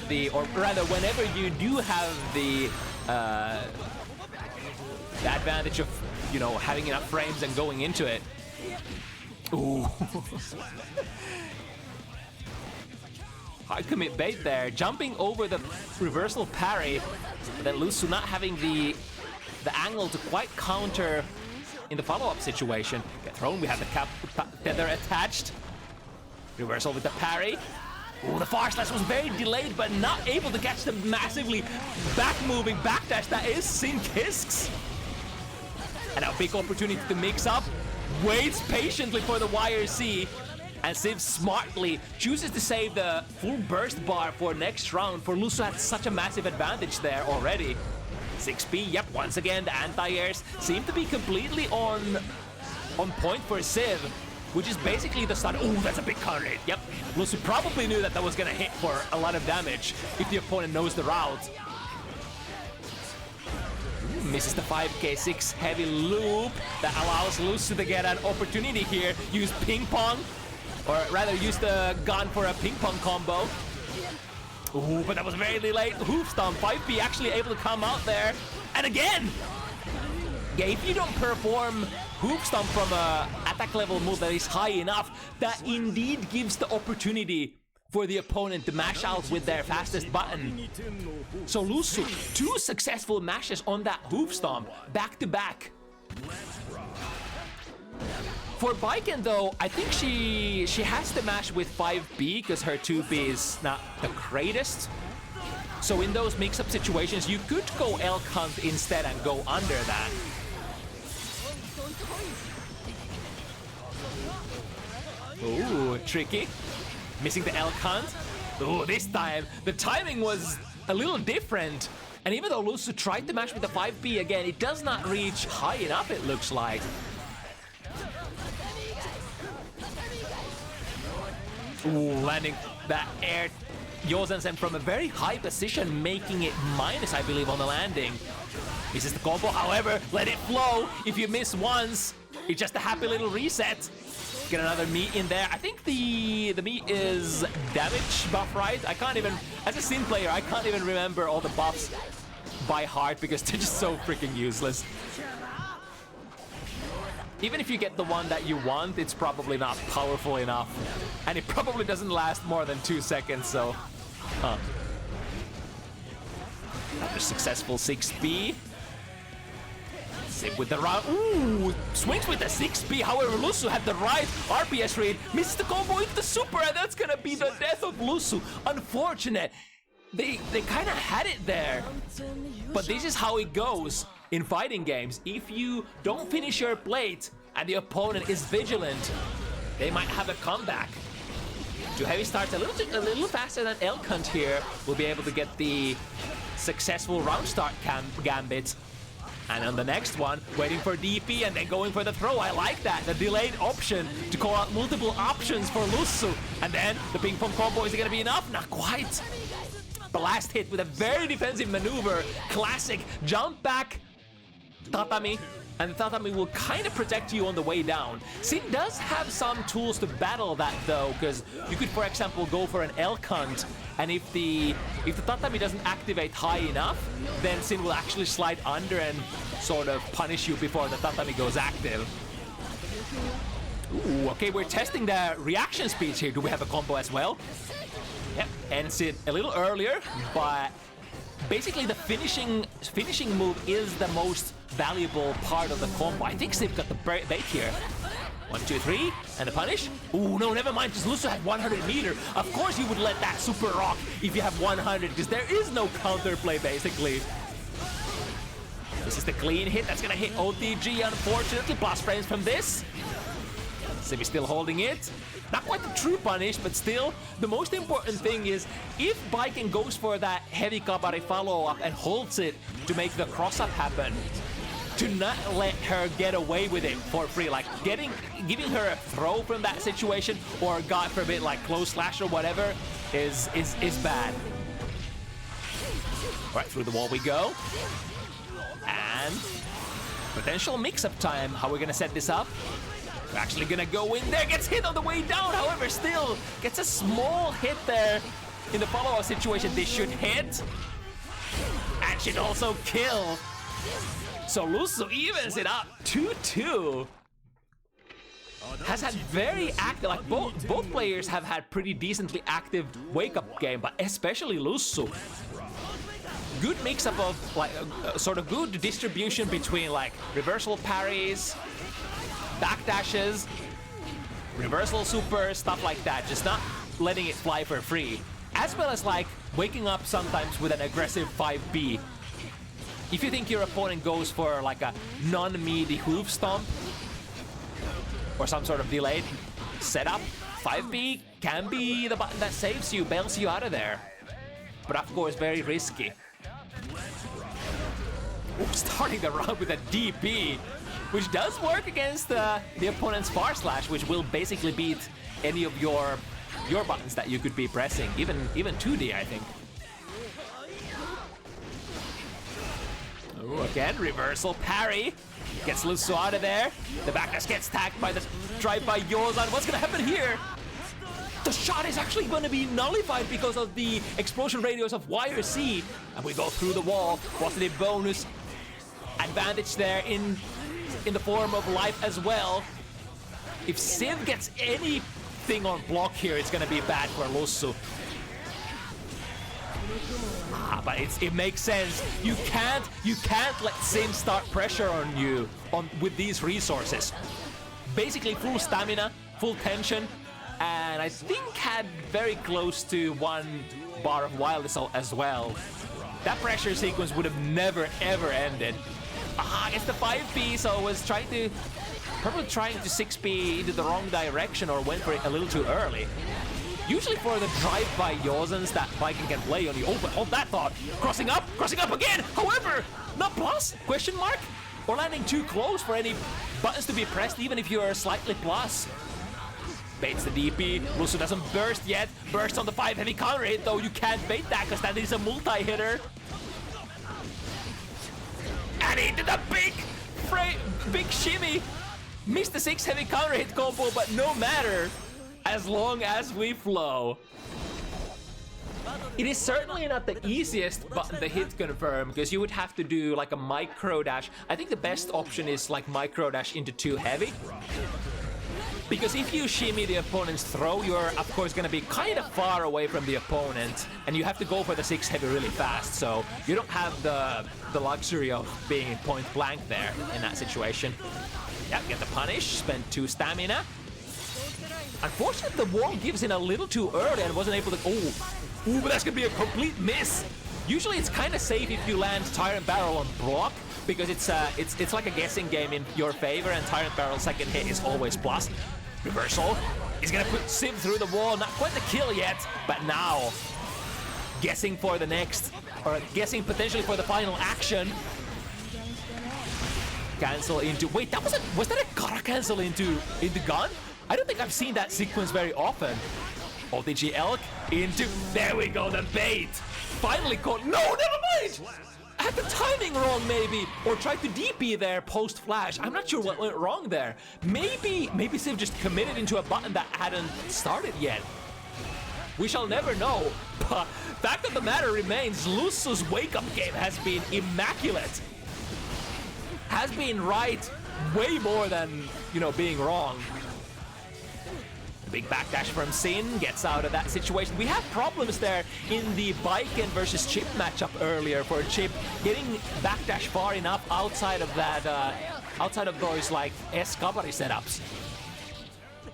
Speaker 1: the, or rather, whenever you do have the advantage of, you know, having enough frames and going into it. Ooh. High commit bait there, jumping over the reversal parry, but then Lussu not having the angle to quite counter in the follow-up situation. Get thrown, we have the tether attached. Reversal with the parry. Ooh, the far slash was very delayed, but not able to catch the massively back-moving backdash that is Sin Kisks. And a big opportunity to mix up. Waits patiently for the YRC. And Civ smartly chooses to save the full burst bar for next round, for Lussu had such a massive advantage there already. 6P, yep, once again, the anti-airs seem to be completely on point for Civ.
Speaker 2: which is basically the stun. Oh, that's a big counter hit. Yep, Lussu probably knew that was gonna hit for a lot of damage if the opponent knows the route. Misses the 5k6 heavy loop that allows Lussu to get an opportunity here. Use ping pong, or rather use the gun for a ping pong combo. Ooh, but that was very late. Hoof stomp. 5B actually able to come out there. And again! Yeah, if you don't perform hoof stomp from a attack level move that is high enough, that indeed gives the opportunity for the opponent to mash out with their fastest button. So Lussu, 2 successful mashes on that hoof stomp, back to back. For Baiken though, I think she has to mash with 5B because her 2B is not the greatest. So in those mix-up situations, you could go elk hunt instead and go under that. Ooh, tricky. Missing the elk hunt. Ooh, this time, the timing was a little different. And even though Lussu tried to mash with the 5B again, it does not reach high enough, it looks like. Ooh, landing that air Yosensen from a very high position, making it minus, I believe, on the landing. Misses the combo, however, let it flow. If you miss once, it's just a happy little reset. Get another meat in there. I think the meat is damage buff, right? I can't even, as a Sin player, I can't even remember all the buffs by heart because they're just so freaking useless. Even if you get the one that you want, it's probably not powerful enough. And it probably doesn't last more than 2 seconds, so... Another successful 6B. Sip with the round. Ooh, swings with the 6B. However, Lussu had the right RPS read. Misses the combo into the super, and that's gonna be the death of Lussu. Unfortunate. They kind of had it there. But this is how it goes in fighting games. If you don't finish your plate and the opponent is vigilant, they might have a comeback. 2 heavy starts a little faster than Elk Hunt here. We'll be able to get the successful round start gambit. And on the next one, waiting for DP and then going for the throw. I like that, the delayed option to call out multiple options for Lussu. And then the ping pong combo, is it gonna be enough? Not quite. The last hit with a very defensive maneuver. Classic jump back tatami. And the tatami will kind of protect you on the way down. Sin does have some tools to battle that though, because you could, for example, go for an elk hunt, and if the tatami doesn't activate high enough, then Sin will actually slide under and sort of punish you before the tatami goes active. Ooh, okay, we're testing the reaction speeds here. Do we have a combo as well? Yep, ends it a little earlier, but basically the finishing move is the most valuable part of the combo. I think Sip got the bait here. 1, 2, 3, and the punish. Ooh, no, never mind, because Lussu had 100 meter. Of course you would let that super rock if you have 100, because there is no counterplay, basically. This is the clean hit. That's gonna hit OTG, unfortunately. Plus frames from this. Sip is still holding it. Not quite the true punish, but still, the most important thing is if Baiken goes for that heavy kabari follow-up and holds it to make the cross-up happen, to not let her get away with it for free, like giving her a throw from that situation, or God forbid, like close slash or whatever, is bad. Right through the wall we go. And potential mix-up time. How are we gonna set this up? We're actually gonna go in there, gets hit on the way down, however, still gets a small hit there in the follow-up situation. This should hit, and should also kill. So Lussu evens it up, 2-2. Has had very active, like both players have had pretty decently active wake-up game, but especially Lussu. Good mix-up of like sort of good distribution between like reversal parries, backdashes, reversal super, stuff like that. Just not letting it fly for free. As well as like waking up sometimes with an aggressive 5B. If you think your opponent goes for like a non-meaty hoof stomp or some sort of delayed setup, 5B can be the button that saves you, bails you out of there. But of course, very risky. Ooh, starting the round with a DP. which does work against the opponent's far slash, which will basically beat any of your buttons that you could be pressing, even 2D, I think. Ooh, again, reversal parry. Gets Lussu out of there. The backdash gets tagged by the drive by Yozan. What's gonna happen here? The shot is actually gonna be nullified because of the explosion radius of Y or C. And we go through the wall. Positive bonus. Advantage there in the form of life as well. If Civ gets anything on block here, it's gonna be bad for Lussu. But it makes sense. You can't let Sin start pressure on you with these resources. Basically full stamina, full tension, and I think had very close to 1 bar of wildness as well. That pressure sequence would have never ever ended. It's the 5P, so I was probably trying to 6P into the wrong direction or went for it a little too early. Usually for the drive by Yozans that Viking can play on you. Oh, but hold that thought. Crossing up again. However, not plus? Question mark? Or landing too close for any buttons to be pressed, even if you're slightly plus. Baits the DP. Lussu doesn't burst yet. Burst on the 5 heavy counter hit, though. You can't bait that because that is a multi-hitter. And into the big shimmy. Missed the 6 heavy counter hit combo, but no matter. As long as we flow. It is certainly not the easiest button to hit confirm, because you would have to do like a micro dash. I think the best option is like micro dash into 2 heavy. Because if you shimmy the opponent's throw, you're of course gonna be kind of far away from the opponent, and you have to go for the 6 heavy really fast, so you don't have the luxury of being point blank there in that situation. Yep, get the punish, spend 2 stamina. Unfortunately, the wall gives in a little too early and wasn't able to. Ooh, but that's gonna be a complete miss. Usually, it's kind of safe if you land Tyrant Barrel on block because it's like a guessing game in your favor, and Tyrant Barrel's second hit is always plus. Reversal. He's gonna put Civ through the wall. Not quite the kill yet, but now guessing for the next, or guessing potentially for the final action. Cancel into. Wait, was that a Kara cancel into gun? I don't think I've seen that sequence very often. OTG Elk into, there we go, the bait. Finally caught, no, never mind. Had the timing wrong maybe, or tried to DP there post flash. I'm not sure what went wrong there. Maybe Civ just committed into a button that hadn't started yet. We shall never know, but fact of the matter remains, Lussu's wake-up game has been immaculate. Has been right way more than, being wrong. Big backdash from Sin, gets out of that situation. We had problems there in the Viking versus Chip matchup earlier for Chip getting backdash far enough outside of that, outside of those like S-Kabari setups.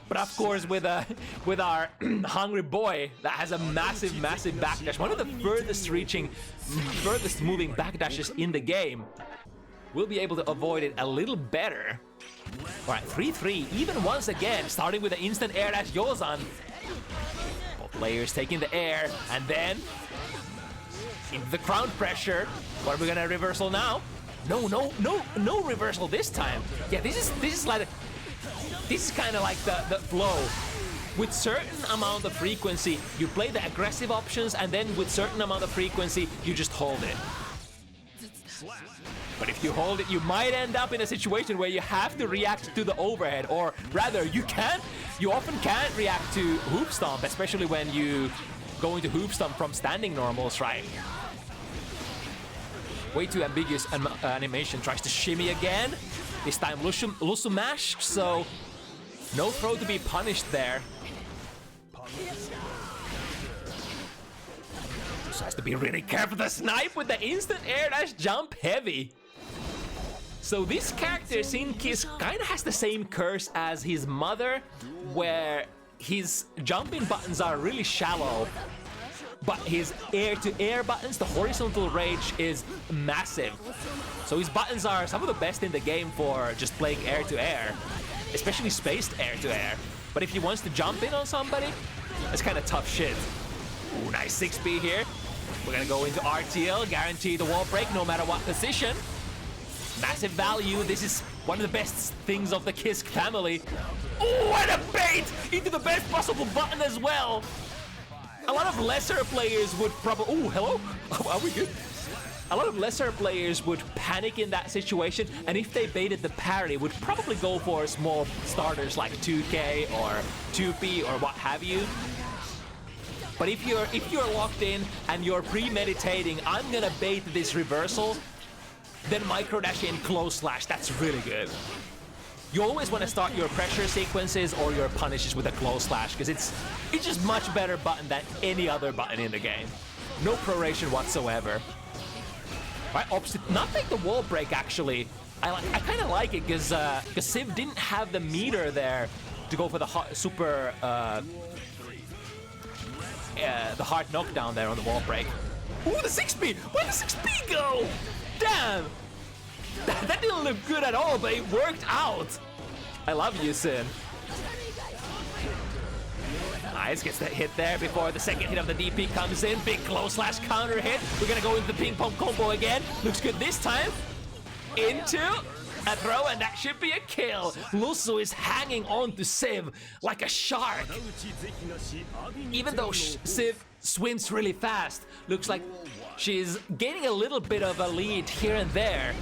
Speaker 2: But of course, with our hungry boy that has a massive backdash, one of the furthest moving backdashes in the game, we'll be able to avoid it a little better. All right, 3-3, even once again, starting with an instant air dash Yozan. Both players taking the air, and then into the ground pressure. What are we gonna reversal now? No reversal this time. Yeah, this is kind of like the flow. With certain amount of frequency, you play the aggressive options, and then with certain amount of frequency, you just hold it. But if you hold it, you might end up in a situation where you have to react to the overhead, or rather, you often can't react to hoop stomp, especially when you go into hoop stomp from standing normals, right? Way too ambiguous animation, tries to shimmy again. This time Lussu mashed, so no throw to be punished there. Just has to be really careful. The snipe with the instant air dash jump heavy. So this character, Sinkiss, kind of has the same curse as his mother, where his jumping buttons are really shallow, but his air-to-air buttons, the horizontal range, is massive. So his buttons are some of the best in the game for just playing air-to-air, especially spaced air-to-air. But if he wants to jump in on somebody, that's kind of tough shit. Ooh, nice 6B here. We're gonna go into RTL, guarantee the wall break no matter what position. Massive value. This is One of the best things of the Kisk family. Oh, and a bait into the best possible button as well. A lot of lesser players would probably... Oh, hello? Are we good? A lot of lesser players would panic in that situation, and if they baited the parry, would probably go for small starters like 2K or 2P or what have you. But if you're locked in and you're premeditating, I'm gonna bait this reversal, then micro dash in close slash. That's really good. You always want to start your pressure sequences or your punishes with a close slash, because it's just much better button than any other button in the game. No proration whatsoever. Right, opposite. Not like the wall break actually. I kind of like it because Civ didn't have the meter there to go for the super the hard knockdown there on the wall break. Ooh, the 6B! Where'd the 6B go? Damn! That didn't look good at all, but it worked out. I love you, Sin. Nice, gets that hit there before the second hit of the DP comes in. Big close slash counter hit. We're gonna go into the ping pong combo again. Looks good this time. Into a throw, and that should be a kill. Lussu is hanging on to Civ like a shark. Even though Civ swims really fast, looks like she's gaining a little bit of a lead here and there.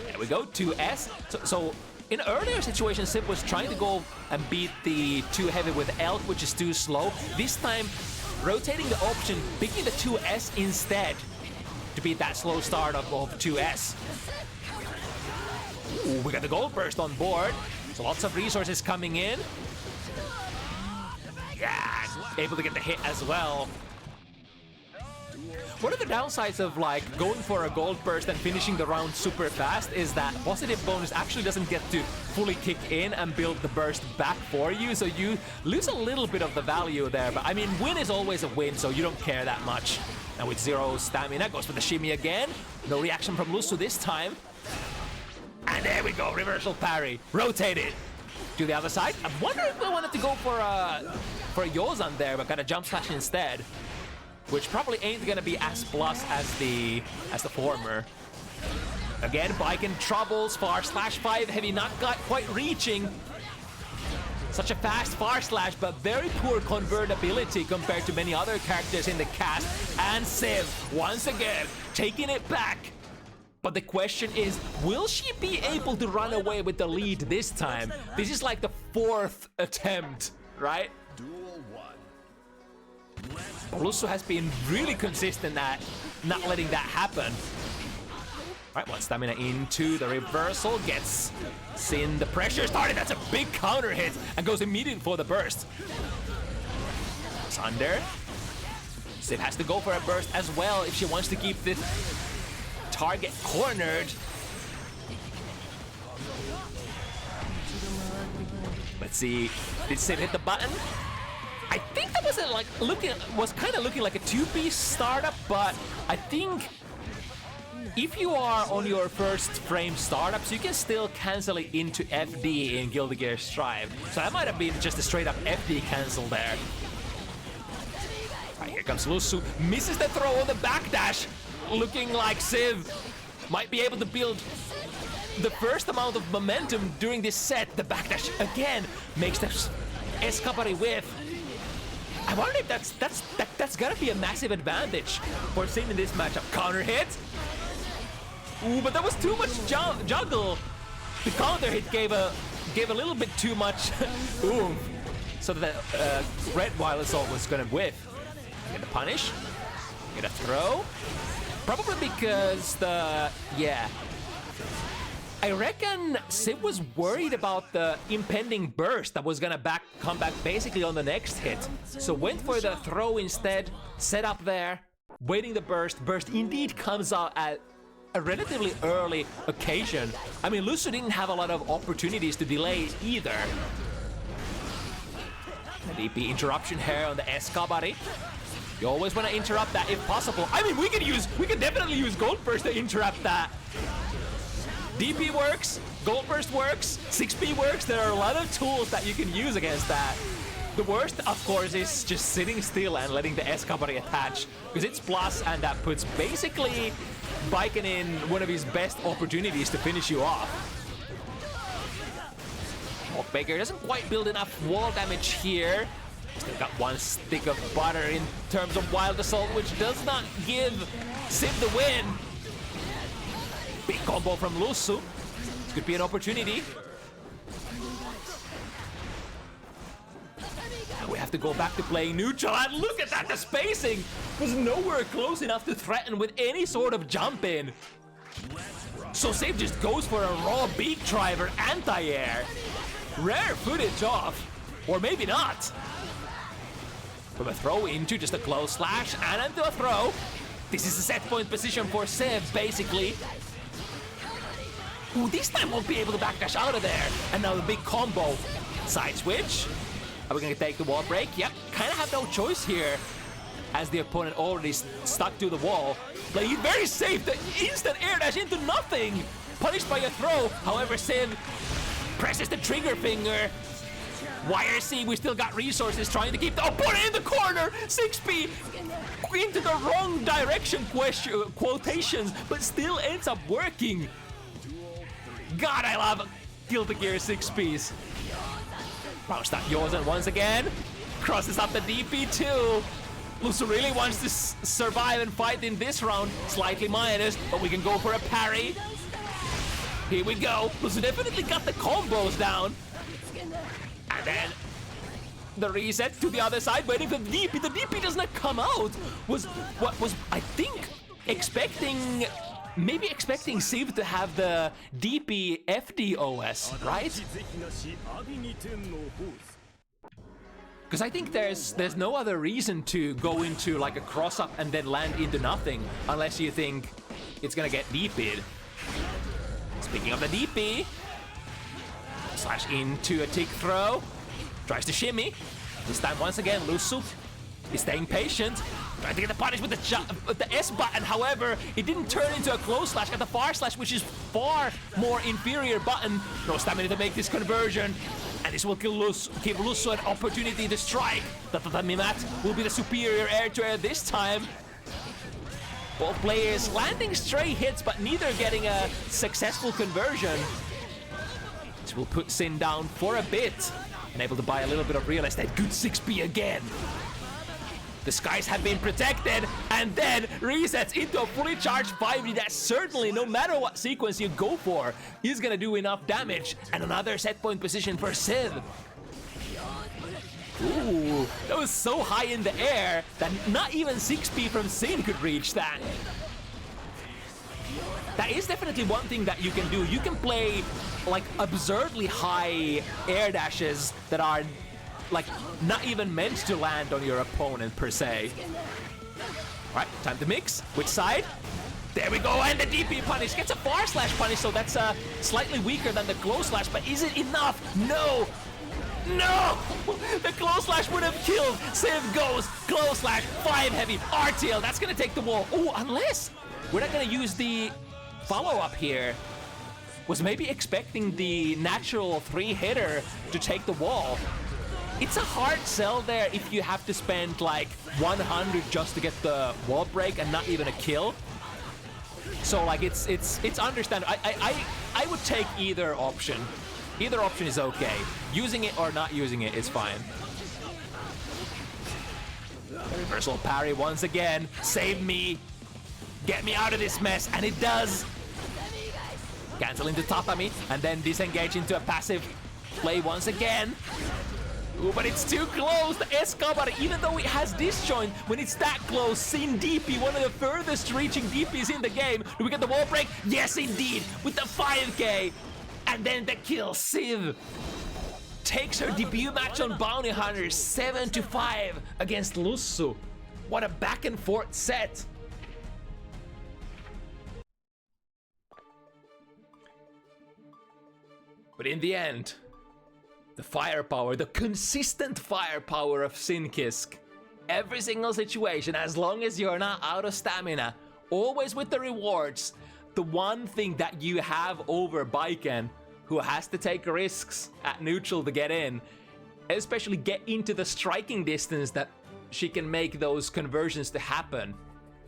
Speaker 2: There we go, 2S. So in earlier situations, Civ was trying to go and beat the 2 heavy with Elk, which is too slow. This time, rotating the option, picking the 2S instead to beat that slow start of 2S. Ooh, we got the gold burst on board. So lots of resources coming in. Yeah, able to get the hit as well. One of the downsides of like going for a gold burst and finishing the round super fast is that positive bonus actually doesn't get to fully kick in and build the burst back for you, so you lose a little bit of the value there. But I mean, win is always a win, so you don't care that much. Now with 0 stamina, goes for the shimmy again. No reaction from Lussu this time. And there we go, reversal parry. Rotate it to the other side. I wonder if I wanted to go for a Yozan there, but got a jump slash instead, which probably ain't gonna be as plus as the former. Again, bike in troubles, /5 heavy, not quite reaching. Such a fast far slash, but very poor convertibility compared to many other characters in the cast. And Civ, once again, taking it back. But the question is, will she be able to run away with the lead this time? This is like the 4th attempt, right? Lussu has been really consistent at not letting that happen. Right, one stamina into the reversal, gets Sin the pressure started. That's a big counter hit and goes immediately for the burst. It's under. Civ has to go for a burst as well if she wants to keep this target cornered. Let's see, did Civ hit the button? I think that wasn't like was kind of looking like a 2-piece startup, but I think if you are on your first frame startups, you can still cancel it into FD in Guilty Gear Strive. So that might have been just a straight up FD cancel there. Right, here comes Lussu, misses the throw on the backdash, looking like Civ might be able to build the first amount of momentum during this set. The backdash again makes the Escapari whiff. I wonder if that's gotta be a massive advantage for Sin in this matchup. Counter hit. Ooh, but that was too much juggle. The counter hit gave a little bit too much oomph, so that Red Wild Assault was gonna whiff. Get a punish. Get a throw. Probably because I reckon Civ was worried about the impending burst that was gonna come back basically on the next hit. So went for the throw instead, set up there, waiting the burst. Burst indeed comes out at a relatively early occasion. I mean, Lussu didn't have a lot of opportunities to delay either. The DP interruption here on the Escapari. You always want to interrupt that if possible. I mean, we can definitely use Gold Burst to interrupt that. DP works, Gold Burst works, 6P works. There are a lot of tools that you can use against that. The worst, of course, is just sitting still and letting the Escapari attach, because it's plus, and that puts basically Baiken in one of his best opportunities to finish you off. Baker doesn't quite build enough wall damage here. Still got one stick of butter in terms of Wild Assault, which does not give Civ the win. Big combo from Lussu. This could be an opportunity. And we have to go back to playing neutral, and look at that! The spacing was nowhere close enough to threaten with any sort of jump in. So Civ just goes for a raw beak driver anti-air. Rare footage off, or maybe not. From a throw into just a close slash and into a throw. This is a set point position for Civ, basically. Ooh, this time won't be able to backdash out of there. And now the big combo. Side switch. Are we gonna take the wall break? Yep, kind of have no choice here, as the opponent already stuck to the wall. Playing it very safe, the instant air dash into nothing. Punished by a throw, however Civ presses the trigger finger. YRC, we still got resources trying to keep the opponent in the corner. 6P into the wrong direction quotations, but still ends up working. God, I love Guilty Gear 6Ps. Bounce that Yozen once again. Crosses up the DP too. Lussu really wants to survive and fight in this round. Slightly minus, but we can go for a parry. Here we go. Lussu definitely got the combos down. And then the reset to the other side, waiting for the DP. The DP does not come out. Was I think expecting, maybe expecting Civ to have the DP FDOS, right? Because I think there's no other reason to go into like a cross up and then land into nothing unless you think it's gonna get DP'd. Speaking of the DP, slash into a tick throw, tries to shimmy. This time once again Lussu is staying patient, trying to get the punish with the S button. However, it didn't turn into a close slash, got the far slash, which is far more inferior button. No stamina to make this conversion. And this will give Lussu an opportunity to strike. The Mimat will be the superior air-to-air this time. Both players landing stray hits, but neither getting a successful conversion. This will put Sin down for a bit. And able to buy a little bit of real estate. Good 6P again. The skies have been protected, and then resets into a fully charged 5D that certainly, no matter what sequence you go for, is gonna do enough damage. And another set point position for Civ. Ooh, that was so high in the air that not even 6P from Sin could reach that. That is definitely one thing that you can do. You can play like absurdly high air dashes that are like not even meant to land on your opponent per se. Alright, time to mix. Which side? There we go, and the DP punish gets a far slash punish, so that's slightly weaker than the close slash, but is it enough? No! No! The close slash would have killed. Civ goes, close slash, 5 heavy, RTL, that's gonna take the wall. Oh, unless we're not gonna use the follow-up here. Was maybe expecting the natural 3-hitter to take the wall. It's a hard sell there if you have to spend like 100 just to get the wall break and not even a kill. So like it's understandable. I would take either option. Either option is okay. Using it or not using it is fine. Reversal parry once again. Save me. Get me out of this mess, and it does. Cancel into Tatami and then disengage into a passive play once again. Ooh, but it's too close. The Escobar, even though it has disjoint, when it's that close, Sin DP, one of the furthest reaching DPs in the game. Do we get the wall break? Yes, indeed, with the 5K. And then the kill. Civ takes her debut match on Bounty Hunters 7-5 against Lussu. What a back and forth set. But in the end, the firepower, the consistent firepower of Sinkisk. Every single situation, as long as you're not out of stamina, always with the rewards. The one thing that you have over Baiken, who has to take risks at neutral to get in, especially get into the striking distance that she can make those conversions to happen.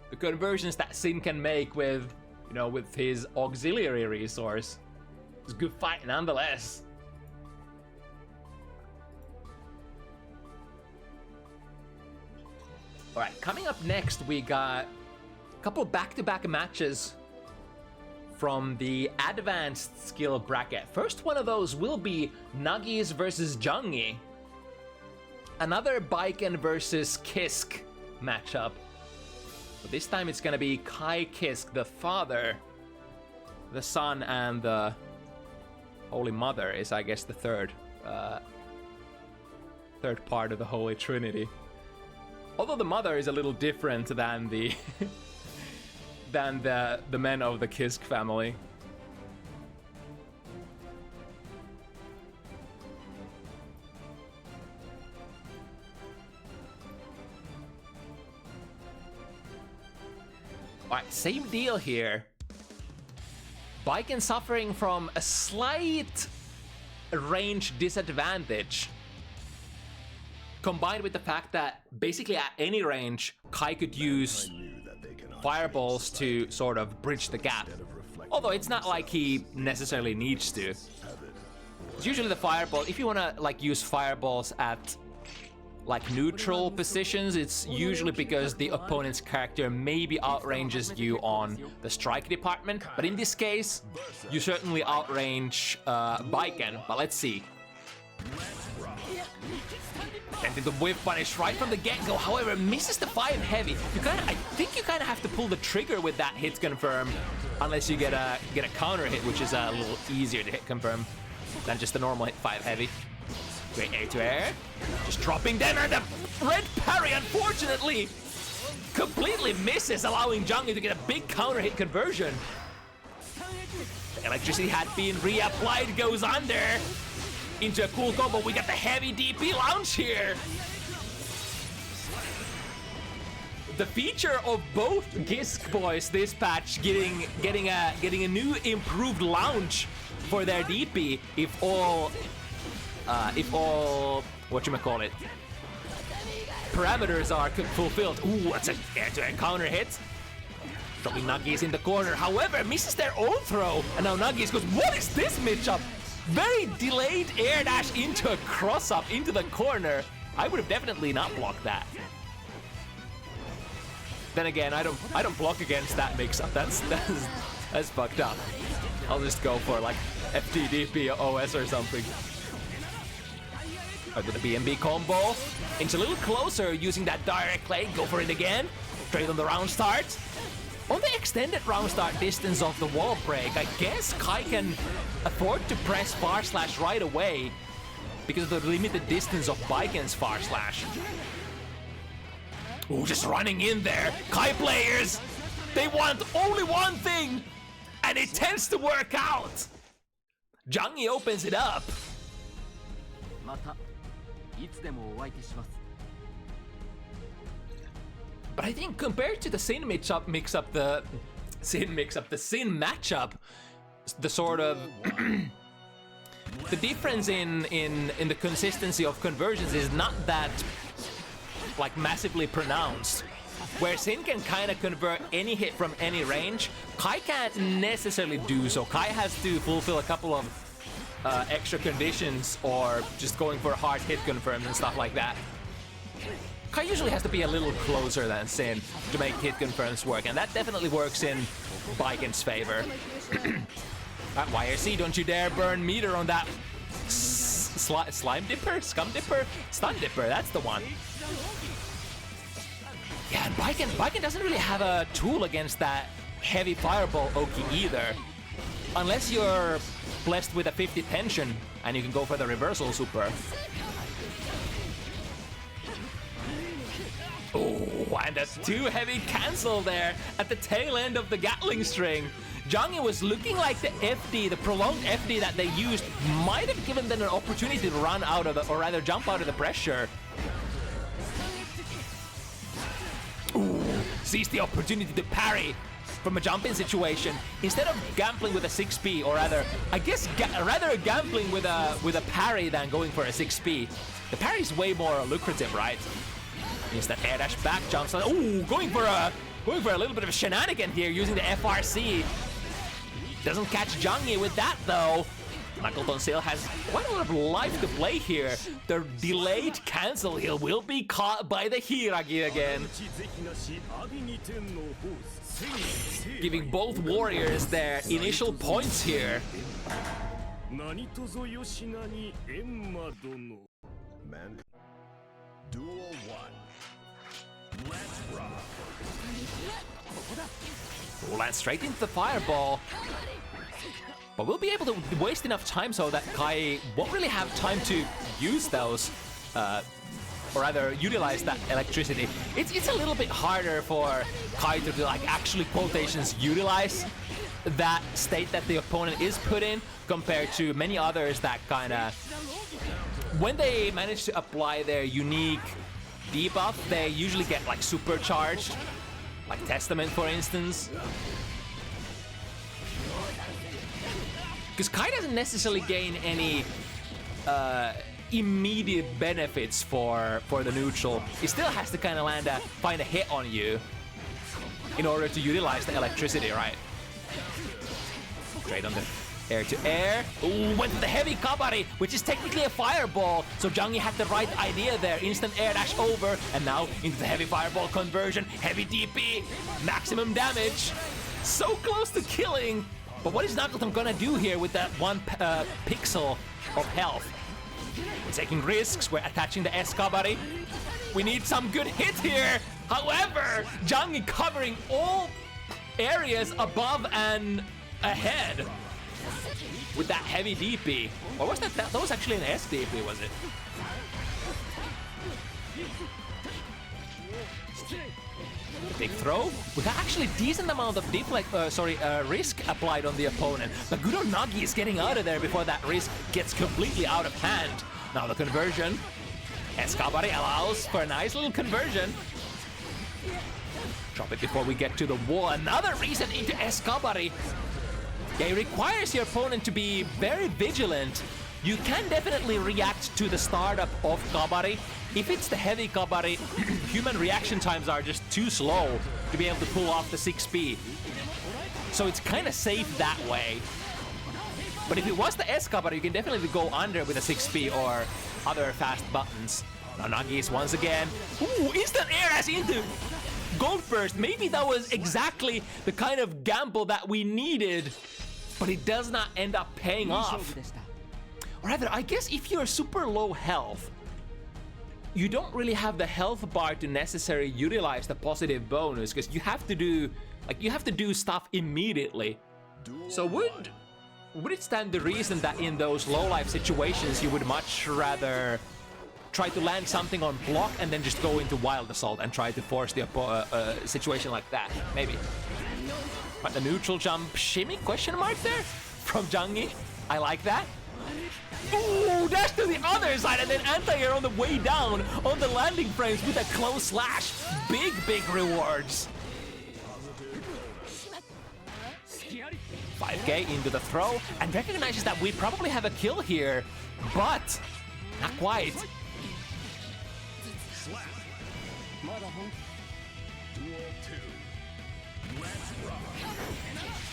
Speaker 2: The conversions that Sin can make with, you know, with his auxiliary resource. It's a good fight nonetheless.
Speaker 1: All right, coming up next, we got a couple of back-to-back matches from the advanced skill bracket. First one of those will be Nuggies versus Jungie. Another Baiken versus Kisk matchup. But this time it's gonna be Kai Kisk, the father, the son, and the Holy Mother is, I guess, the third part of the Holy Trinity. Although the mother is a little different than the than the men of the Kisk family. Alright, same deal here. Baiken suffering from a slight range disadvantage, combined with the fact that basically at any range, Kai could use fireballs to sort of bridge the gap. Although it's not like he necessarily needs to. It's usually the fireball, if you wanna like use fireballs at like neutral positions, it's usually because the opponent's character maybe outranges you on the strike department. But in this case, you certainly outrange Baiken, but let's see. Attempting to whiff punish right from the get-go, however, misses the 5 heavy. I think you kind of have to pull the trigger with that hit confirm, unless you get a counter hit, which is a little easier to hit confirm than just the normal hit 5 heavy. Great air to air, just dropping down, and the red parry, unfortunately, completely misses, allowing Jungie to get a big counter hit conversion. The electricity hat being reapplied goes under. Into a cool combo, we got the heavy DP launch here. The feature of both Kisk boys this patch getting a new improved launch for their DP if all whatchamacallit parameters are fulfilled. Ooh, that's an air-to-air counter hit. Dropping Nuggies in the corner, however, misses their own throw, and now Nuggies goes, what is this matchup? Very delayed air dash into a cross-up into the corner. I would have definitely not blocked that. Then again, I don't block against that mix-up. That's fucked up. I'll just go for like FTDP OS or something. Under the BMB combo. Inch a little closer using that direct leg. Go for it again. Straight on the round start. On the extended round start distance of the wall break, I guess Kai can afford to press far slash right away because of the limited distance of Baiken's far slash. Ooh, just running in there. Kai players, they want only one thing, and it tends to work out. Jungie opens it up. But I think compared to the Sin mix-up, the Sin matchup, the sort of the difference in the consistency of conversions is not that like massively pronounced. Where Sin can kind of convert any hit from any range, Kai can't necessarily do so. Kai has to fulfill a couple of extra conditions or just going for hard hit confirms and stuff like that. Kai usually has to be a little closer than Sin to make hit confirms work, and that definitely works in Baiken's favor. YRC, don't you dare burn meter on that slime dipper? Scum dipper? Stun dipper, that's the one. Yeah, and Baiken doesn't really have a tool against that heavy fireball Oki either. Unless you're blessed with a 50 tension and you can go for the reversal super. Oh, and a 2 heavy cancel there at the tail end of the Gatling string. Jungie was looking like the FD, the prolonged FD that they used, might have given them an opportunity to run out of the, or rather jump out of the pressure. Ooh, sees the opportunity to parry from a jump-in situation. Instead of gambling with a 6P, or rather, I guess rather gambling with a parry than going for a 6P. The parry is way more lucrative, right? Use that air dash back jumps. Ooh, going for a little bit of a shenanigan here using the FRC. Doesn't catch Jungie with that though.
Speaker 2: McNuggleton still has quite a lot of life to play here. The delayed cancel heal will be caught by the Hiragi again. Giving both warriors their initial points here.
Speaker 3: Man. Duel 1. Let's rock.
Speaker 2: We'll land straight into the fireball. But we'll be able to waste enough time so that Kai won't really have time to use those, or rather utilize that electricity. It's a little bit harder for Kai to like actually quotations utilize that state that the opponent is put in compared to many others that kind of, when they manage to apply their unique debuff, they usually get like supercharged, like Testament for instance. Because Kai doesn't necessarily gain any immediate benefits for the neutral. He still has to kind of find a hit on you in order to utilize the electricity, right? Straight on the air to air. Ooh, went for the heavy kabari, which is technically a fireball. So Jungie had the right idea there. Instant air dash over, and now into the heavy fireball conversion. Heavy DP, maximum damage. So close to killing. But what is McNuggleton gonna do here with that one pixel of health? We're taking risks, we're attaching the S-Kabari. We need some good hit here. However, Jungie covering all areas above and ahead with that heavy DP. Or was that? That was actually an SDP, was it? Big throw. We got actually decent amount of risk applied on the opponent. But good on Nagi is getting out of there before that risk gets completely out of hand. Now the conversion. Escabari allows for a nice little conversion. Drop it before we get to the wall. Another reason into Escabari. Yeah, it requires your opponent to be very vigilant. You can definitely react to the startup of Kabari. If it's the heavy Kabari, human reaction times are just too slow to be able to pull off the 6B. So it's kind of safe that way. But if it was the S Kabari, you can definitely go under with a 6B or other fast buttons. Now Nagi's once again. Ooh, instant air as into Gold Burst. Maybe that was exactly the kind of gamble that we needed, but it does not end up paying off. Or rather, I guess if you're super low health, you don't really have the health bar to necessarily utilize the positive bonus because you have to do stuff immediately. So would it stand the reason that in those low life situations you would much rather try to land something on block and then just go into Wild Assault and try to force the situation like that? Maybe. But the neutral jump shimmy question mark there from Jungie. I like that. Ooh, dash to the other side and then anti-air on the way down on the landing frames with a close slash. Big rewards. 5k into the throw and recognizes that we probably have a kill here, but not quite.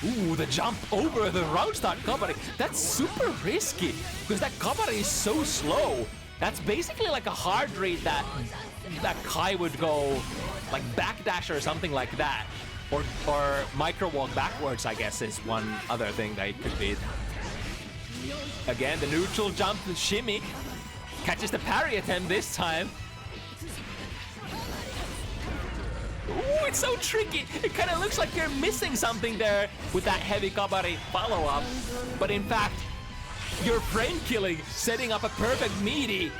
Speaker 2: Ooh, the jump over the round start Kabari. That's super risky because that Kabari is so slow. That's basically like a hard read that Kai would go like backdash or something like that. Or micro walk backwards, I guess, is one other thing that it could be. Again, the neutral jump shimmy catches the parry attempt this time. Ooh, it's so tricky. It kind of looks like you're missing something there with that heavy Kabari follow-up. But in fact, you're frame killing, setting up a perfect meaty.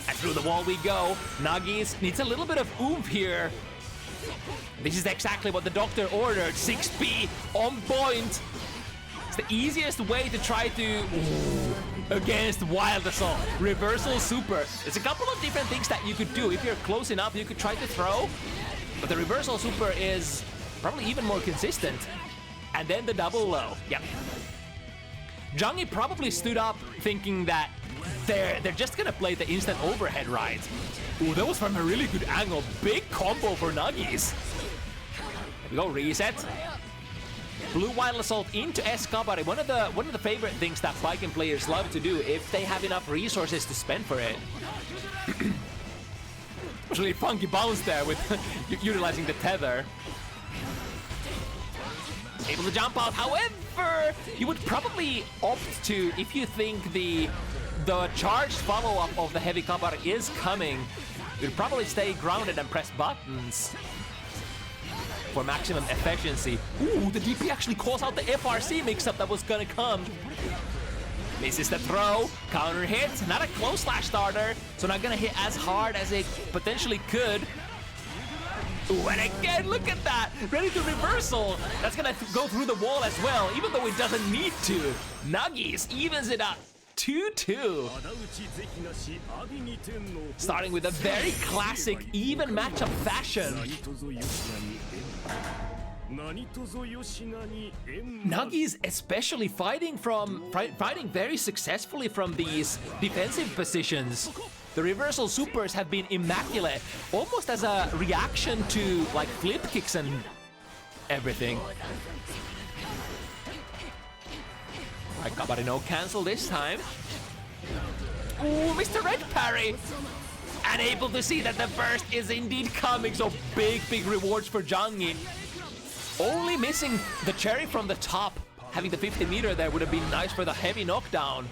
Speaker 2: And through the wall we go. Nagis needs a little bit of oomph here. This is exactly what the doctor ordered. 6B on point. It's the easiest way to try to... Ooh, against Wild Assault. Reversal super. There's a couple of different things that you could do. If you're close enough, you could try to throw. But the reversal super is probably even more consistent. And then the double low. Yep. Jungie probably stood up thinking that they're just gonna play the instant overhead ride. Ooh, that was from a really good angle. Big combo for Nuggies. There we go, reset.
Speaker 1: Blue Wild Assault into Escabari. One of the favorite things that Viking players love to do if they have enough resources to spend for it. Really funky bounce there with utilizing the tether. Able to jump out. However, you would probably opt to, if you think the charged follow-up of the heavy Kabari is coming, you'd probably stay grounded and press buttons for maximum efficiency. Ooh, the DP actually calls out the FRC mix-up that was gonna come. Misses the throw, counter hit, not a close slash starter, so not gonna hit as hard as it potentially could. Ooh, and again, look at that! Ready to reversal! That's gonna go through the wall as well, even though it doesn't need to. Nuggies evens it up. 2-2. Starting with a very classic even matchup fashion. Nuggies especially fighting very successfully from these defensive positions. The reversal supers have been immaculate, almost as a reaction to like flip kicks and everything. Right, Kabari no cancel this time. Ooh, Mr. Red parry! And able to see that the burst is indeed coming, so big rewards for Jungie. Only missing the cherry from the top. Having the 50 meter there would have been nice for the heavy knockdown.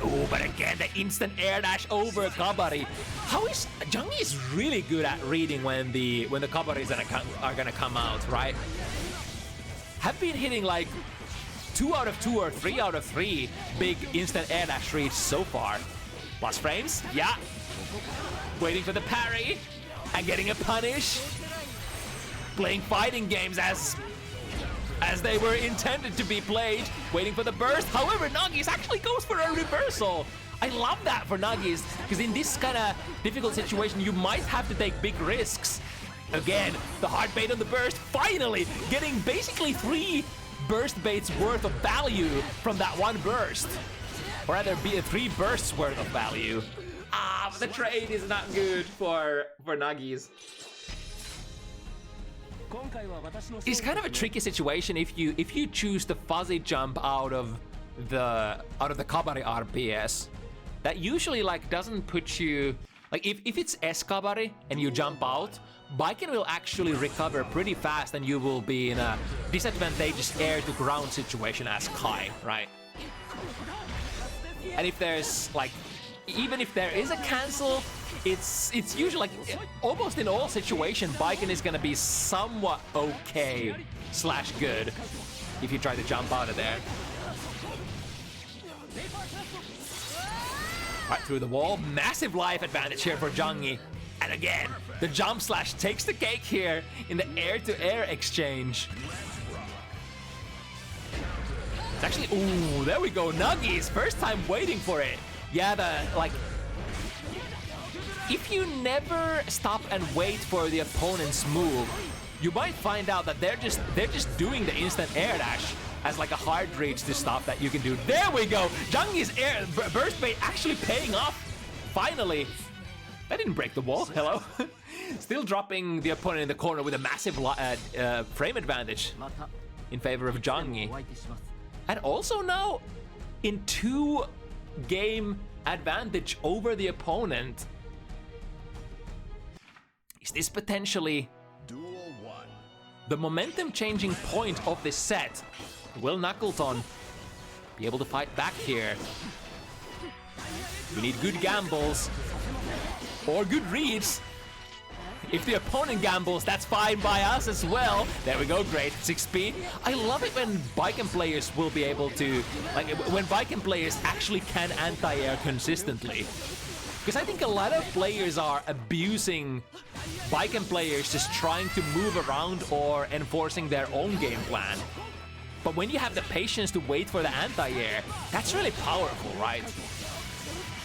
Speaker 1: Ooh, but again, the instant air dash over Kabari. Jungie is really good at reading when the Kabaris are gonna come out, right? Have been hitting like 2 out of 2 or 3 out of 3 big instant air dash reads so far. Plus frames, yeah. Waiting for the parry and getting a punish. Playing fighting games as they were intended to be played. Waiting for the burst. However, Nuggies actually goes for a reversal. I love that for Nuggies, because in this kind of difficult situation, you might have to take big risks. Again, the hard bait on the burst, finally getting basically 3 burst baits worth of value from that one burst. Or rather, be 3 bursts worth of value. Ah, but the trade is not good for Nuggies. It's kind of a tricky situation if you choose the fuzzy jump out of the Kabari RPS. That usually like doesn't put you like if it's S Kabari and you jump out, Biken will actually recover pretty fast and you will be in a disadvantageous air to ground situation as Kai, right? And if there's like, even if there is a cancel, it's usually like almost in all situations, Biken is gonna be somewhat okay / good if you try to jump out of there. Right through the wall, massive life advantage here for Jungie. And again, the jump slash takes the cake here in the air-to-air exchange. It's actually, ooh, there we go, Nuggies, first time waiting for it. Yeah, if you never stop and wait for the opponent's move, you might find out that they're just doing the instant air dash as like a hard reach to stop that you can do. There we go, Jungie's air burst bait actually paying off, finally. That didn't break the wall, hello. Still dropping the opponent in the corner with a massive frame advantage in favor of Jungie. And also now in 2-game advantage over the opponent. Is this potentially the momentum changing point of this set? Will McNuggleton be able to fight back here? We need good gambles or good reads. If the opponent gambles, that's fine by us as well. There we go, great. 6P. I love it when Viking players will be able to, like, when Viking players actually can anti-air consistently. Because I think a lot of players are abusing Viking players just trying to move around or enforcing their own game plan. But when you have the patience to wait for the anti-air, that's really powerful, right?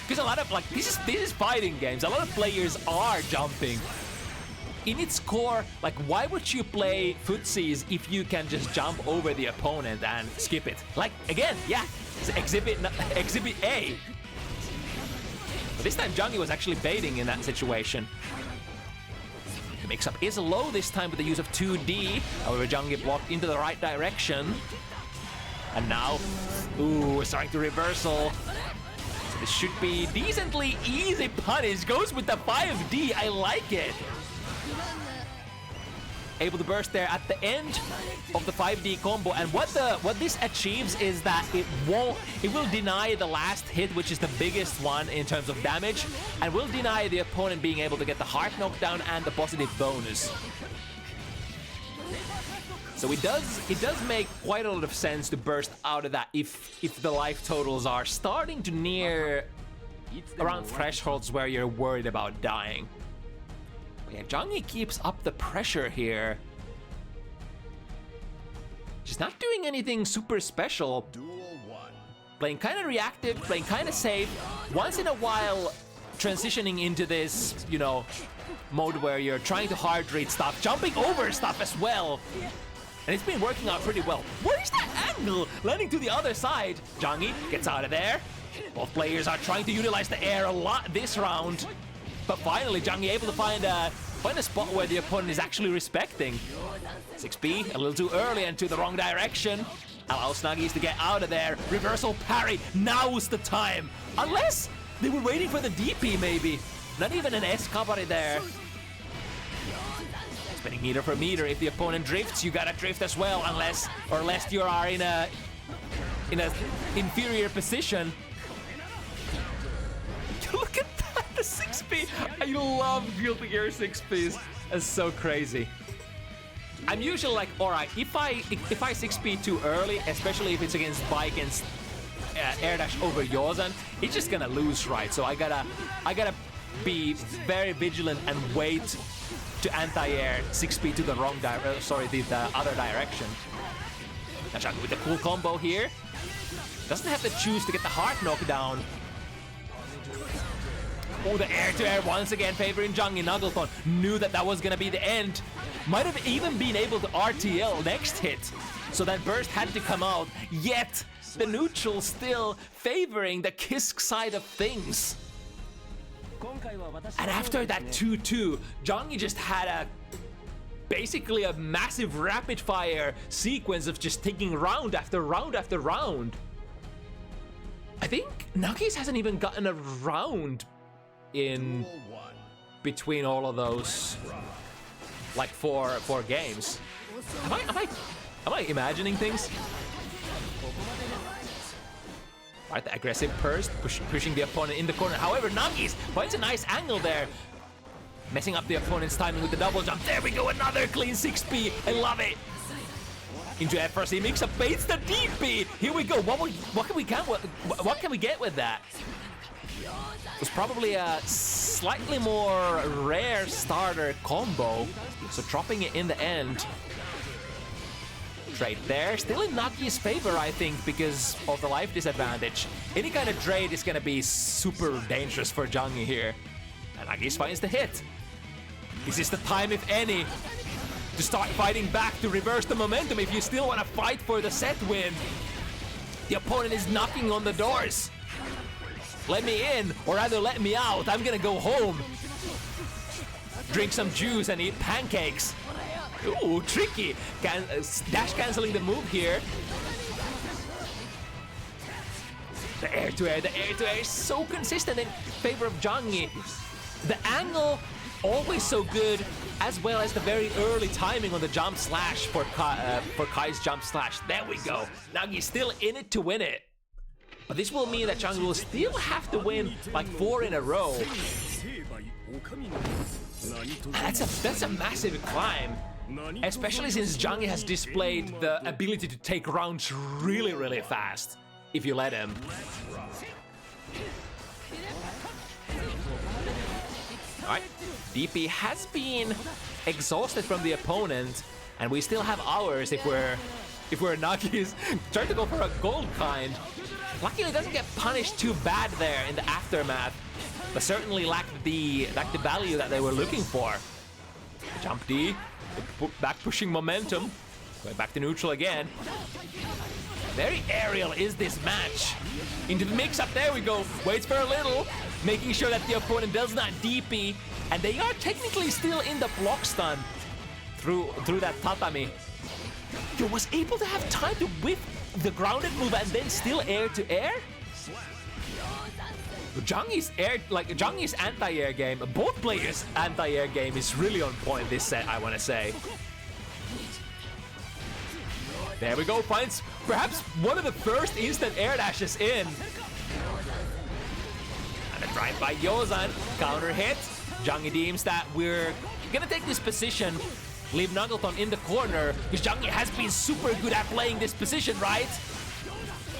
Speaker 1: Because a lot of, like, this is fighting games. A lot of players are jumping. In its core, like, why would you play footsies if you can just jump over the opponent and skip it? Like, again, yeah, it's exhibit A. But this time Jungie was actually baiting in that situation.
Speaker 2: mix-up is low this time with the use of 2D. However, Jungie blocked into the right direction. And now, ooh, we're starting to reversal. So this should be decently easy punish. Goes with the 5D, I like it. Able to burst there at the end of the 5D combo, and what this achieves is that it will deny the last hit, which is the biggest one in terms of damage, and will deny the opponent being able to get the heart knockdown and the positive bonus. So it does make quite a lot of sense to burst out of that if the life totals are starting to near around thresholds where you're worried about dying. Yeah, Jungie keeps up the pressure here. She's not doing anything super special. Playing kind of reactive, playing kind of safe. Once in a while, transitioning into this, you know, mode where you're trying to hard read stuff, jumping over stuff as well. And it's been working out pretty well. What is that angle? Landing to the other side. Jungie gets out of there. Both players are trying to utilize the air a lot this round. But finally, Jungie able to find a spot where the opponent is actually respecting. 6B, a little too early and to the wrong direction. Allows Snuggies to get out of there. Reversal parry, now's the time. Unless they were waiting for the DP maybe. Not even an S-kabari there. Spinning meter for meter. If the opponent drifts, you gotta drift as well, unless you are in a inferior position. Look at that, the 6P. I love Guilty Gear 6Ps. It's so crazy. I'm usually like, all right, if I 6P too early, especially if it's against bike and air dash over Yozan, it's just gonna lose, right? So I gotta be very vigilant and wait to anti-air 6P to the wrong the other direction. Now Jungie with the cool combo here. Doesn't have to choose to get the heart knockdown. Oh, the air-to-air once again favoring Jungie. McNuggleton knew that was gonna be the end. Might have even been able to RTL next hit. So that burst had to come out. Yet, the neutral still favoring the Kisk side of things. And after that 2-2, Jungie just had basically a massive rapid-fire sequence of just taking round after round after round. I think Nuggies hasn't even gotten a round in between all of those, like four games. Am I imagining things? Right, the aggressive burst, pushing the opponent in the corner. However, Nuggies finds a nice angle there, messing up the opponent's timing with the double jump. There we go, another clean 6P. I love it. Into FRC mix-up, baits the DP. Here we go. What can we get with that? It was probably a slightly more rare starter combo, so dropping it in the end. Trade there, still in Nuggies' favor, I think, because of the life disadvantage. Any kind of trade is gonna be super dangerous for Jungie here. And Nuggies finds the hit. This is the time, if any, to start fighting back, to reverse the momentum if you still want to fight for the set win. The opponent is knocking on the doors. Let me in, or rather let me out. I'm gonna go home. Drink some juice and eat pancakes. Ooh, tricky. Dash canceling the move here. The air-to-air is so consistent in favor of Jungie. The angle, always so good, as well as the very early timing on the jump slash for Kai's jump slash. There we go. Nuggie's still in it to win it. But this will mean that Jungie will still have to win like 4 in a row. That's a massive climb. Especially since Jungie has displayed the ability to take rounds really, really fast, if you let him. Alright, DP has been exhausted from the opponent, and we still have ours if we're Nuggies. Trying to go for a gold kind. Luckily, it doesn't get punished too bad there in the aftermath, but certainly lacked the value that they were looking for. Jump D, back pushing momentum. Going back to neutral again. Very aerial is this match. Into the mix-up, there we go. Waits for a little, making sure that the opponent does not DP. And they are technically still in the block stun through that tatami. He was able to have time to whip the grounded move and then still air to air? Junggie's anti-air game, both players' anti-air game is really on point this set, I want to say. There we go, finds perhaps one of the first instant air dashes in. And a drive by Yozan, counter hit. Jungie deems that we're gonna take this position, leave McNuggleton in the corner, because Jungie has been super good at playing this position, right?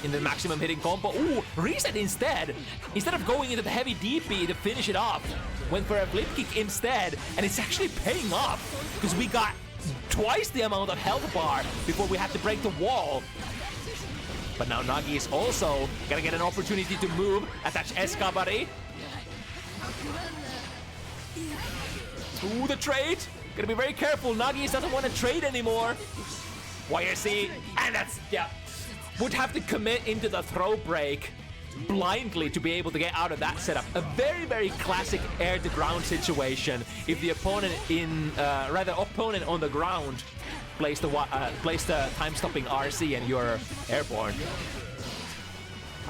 Speaker 2: In the maximum hitting combo. Ooh, reset instead. Instead of going into the heavy DP to finish it off, went for a flip kick instead, and it's actually paying off, because we got twice the amount of health bar before we had to break the wall. But now Nagi is also gonna get an opportunity to move, attach Xperience. Ooh, the trade. Gotta be very careful. Nagi doesn't want to trade anymore. YRC, and that's, yeah. Would have to commit into the throw break blindly to be able to get out of that setup. A very, very classic air to ground situation. If the opponent opponent on the ground plays the time-stopping RC and you're airborne.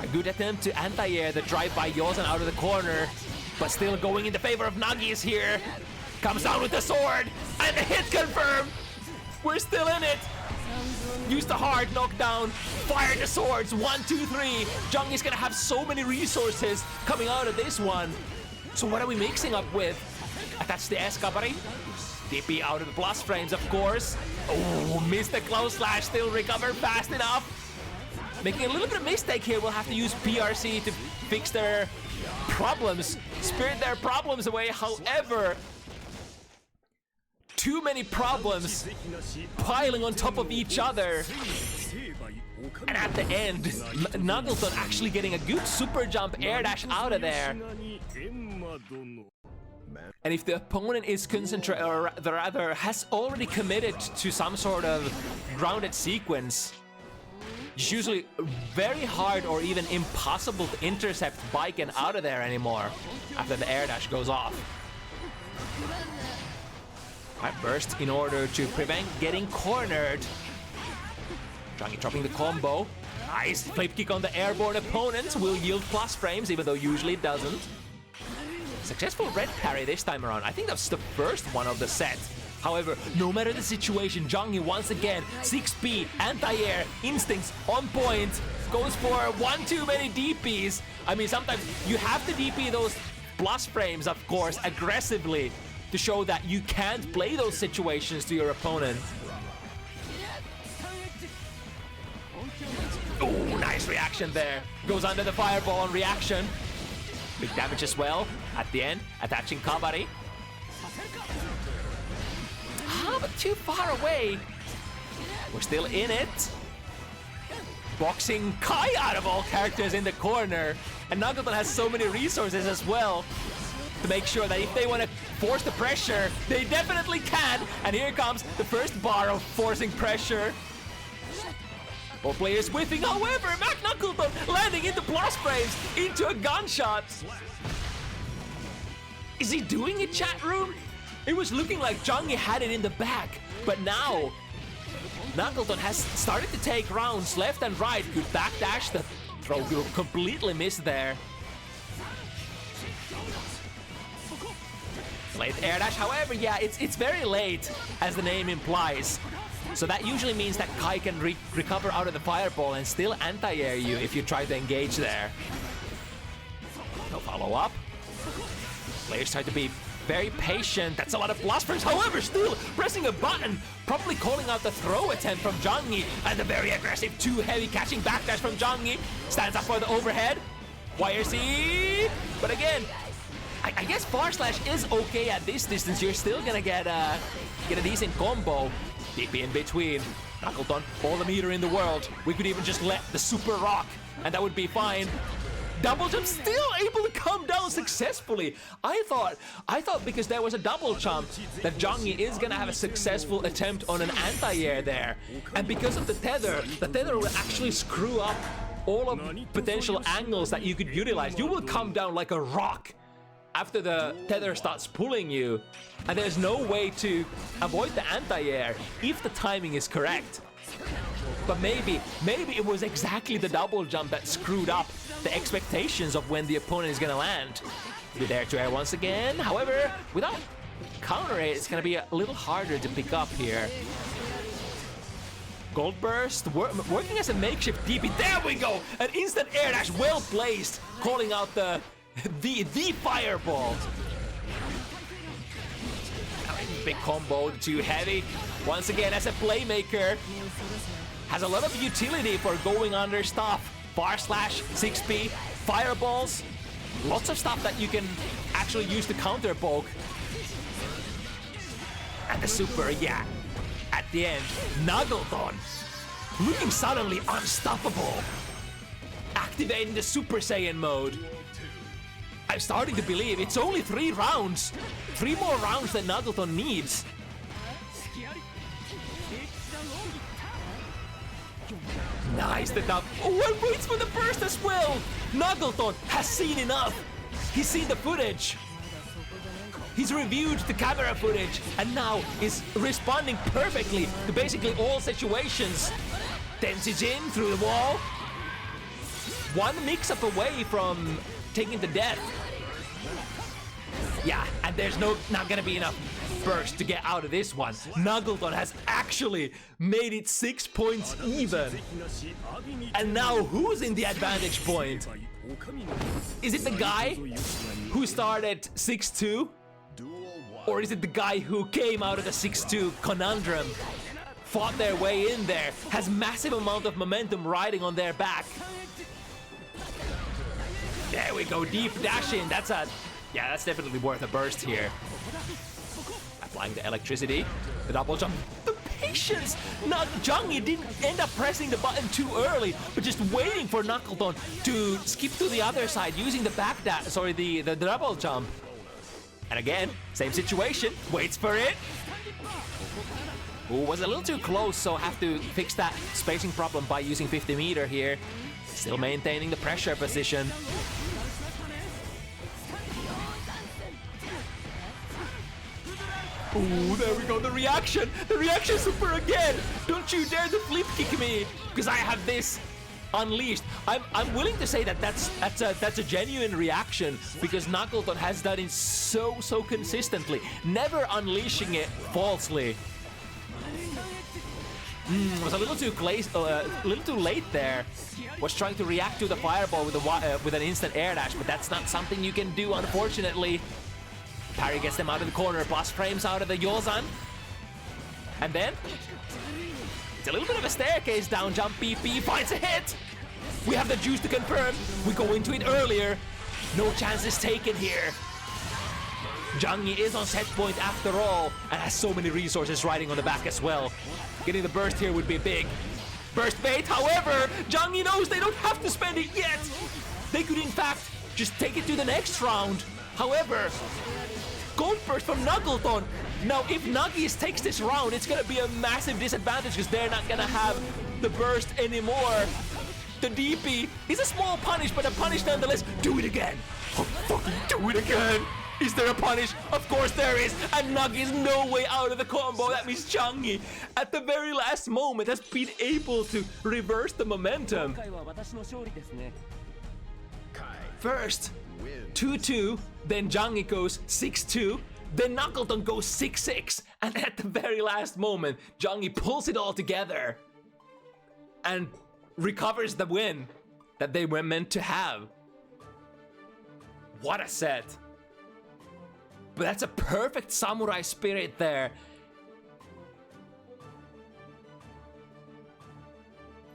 Speaker 2: A good attempt to anti-air the drive by Yozan out of the corner, but still going in the favor of Nagi's here. Comes down with the sword, and the hit confirmed. We're still in it. Use the hard knockdown, fire the swords, 1, 2, 3. Jungie's gonna have so many resources coming out of this one. So what are we mixing up with? Attach the Xperience. DP out of the plus frames, of course. Oh, missed the close slash, still recover fast enough. Making a little bit of mistake here, we'll have to use PRC to fix their problems, spirit their problems away. However, too many problems piling on top of each other. And at the end, McNuggleton actually getting a good super jump air dash out of there. And if the opponent is concentrated, or rather has already committed to some sort of grounded sequence, it's usually very hard or even impossible to intercept Baiken out of there anymore after the air dash goes off. Right, burst in order to prevent getting cornered. Jungie dropping the combo. Nice flip kick on the airborne opponent. Will yield plus frames, even though usually it doesn't. Successful red parry this time around. I think that's the first one of the set. However, no matter the situation, Jungie once again, 6P, anti-air, instincts on point. Goes for one too many DPs. I mean, sometimes you have to DP those plus frames, of course, aggressively, to show that you can't play those situations to your opponent. Oh, nice reaction there. Goes under the fireball on reaction. Big damage as well. At the end, attaching Kabari. Ah, but too far away. We're still in it. Boxing Kai out of all characters in the corner. And McNuggleton has so many resources as well to make sure that if they want to force the pressure, they definitely can. And here comes the first bar of forcing pressure. Both players whiffing, however, McNuggleton landing into plus frames, into a gunshot. Is he doing it, chat room? It was looking like Jungie had it in the back, but now McNuggleton has started to take rounds left and right. Good backdash, the throw completely missed there. Late air dash, however, yeah, it's very late, as the name implies. So that usually means that Kai can recover out of the fireball and still anti-air you if you try to engage there. No follow-up. Players try to be very patient. That's a lot of plus frames. However, still pressing a button, probably calling out the throw attempt from Jungie, and the very aggressive too heavy catching backdash from Jungie. Stands up for the overhead. YRC, but again, I guess far slash is okay at this distance. You're still gonna get a decent combo. DP in between. McNuggleton, all the meter in the world. We could even just let the super rock, and that would be fine.
Speaker 1: Double jump, still able to come down successfully. I thought because there was a double jump that Jungie is gonna have a successful attempt on an anti-air there. And because of the tether will actually screw up all of potential angles that you could utilize. You will come down like a rock after the tether starts pulling you, and there's no way to avoid the anti-air if the timing is correct. But maybe it was exactly the double jump that screwed up the expectations of when the opponent is gonna land. Be there to air once again. However, without counter it, it's gonna be a little harder to pick up here. Gold burst, working as a makeshift DP. There we go! An instant air dash, well placed, calling out the fireball. Big combo, too heavy. Once again, as a playmaker, has a lot of utility for going under stuff. Bar slash, 6P, fireballs, lots of stuff that you can actually use to counter poke. And the super, yeah, at the end, McNuggleton, looking suddenly unstoppable. Activating the Super Saiyan mode. I'm starting to believe it's only 3 rounds. 3 more rounds that McNuggleton needs. Nice, the dub. Oh, and waits for the burst as well. McNuggleton has seen enough. He's seen the footage. He's reviewed the camera footage and now is responding perfectly to basically all situations. Tensijin through the wall. One mix-up away from taking the death. Yeah, and there's not gonna be enough burst to get out of this one. McNuggleton has actually made it 6 points even. And now who's in the advantage point? Is it the guy who started 6-2? Or is it the guy who came out of the 6-2 conundrum, fought their way in there, has massive amount of momentum riding on their back? There we go, deep dash in. That's definitely worth a burst here. Applying the electricity, the double jump, the patience. Not Jungie didn't end up pressing the button too early, but just waiting for McNuggleton to skip to the other side using the back dash. Sorry, the double jump. And again, same situation. Waits for it. Ooh, was a little too close, so have to fix that spacing problem by using 50 meter here. Still maintaining the pressure position. Ooh, there we go, the reaction super again. Don't you dare to flip kick me, because I have this unleashed. I'm willing to say that that's a genuine reaction, because McNuggleton has done it so consistently, never unleashing it falsely. Was a little too late there. Was trying to react to the fireball with an instant air dash, but that's not something you can do, unfortunately. Parry gets them out of the corner, plus frames out of the Yozan. And then it's a little bit of a staircase down jump. BP finds a hit. We have the juice to confirm. We go into it earlier. No chances taken here. Jungie is on set point after all, and has so many resources riding on the back as well. Getting the burst here would be big. Burst bait, however, Jungie knows they don't have to spend it yet. They could in fact just take it to the next round. However, gold burst from McNuggleton. Now, if Nuggies takes this round, it's gonna be a massive disadvantage because they're not gonna have the burst anymore. The DP is a small punish, but a punish nonetheless. Do it again. Oh, fucking do it again. Is there a punish? Of course there is. And Nuggies no way out of the combo. That means Jungie, at the very last moment, has been able to reverse the momentum. First, 2-2, then Jungie goes 6-2, then McNuggleton goes 6-6, and at the very last moment, Jungie pulls it all together and recovers the win that they were meant to have. What a set. But that's a perfect samurai spirit there.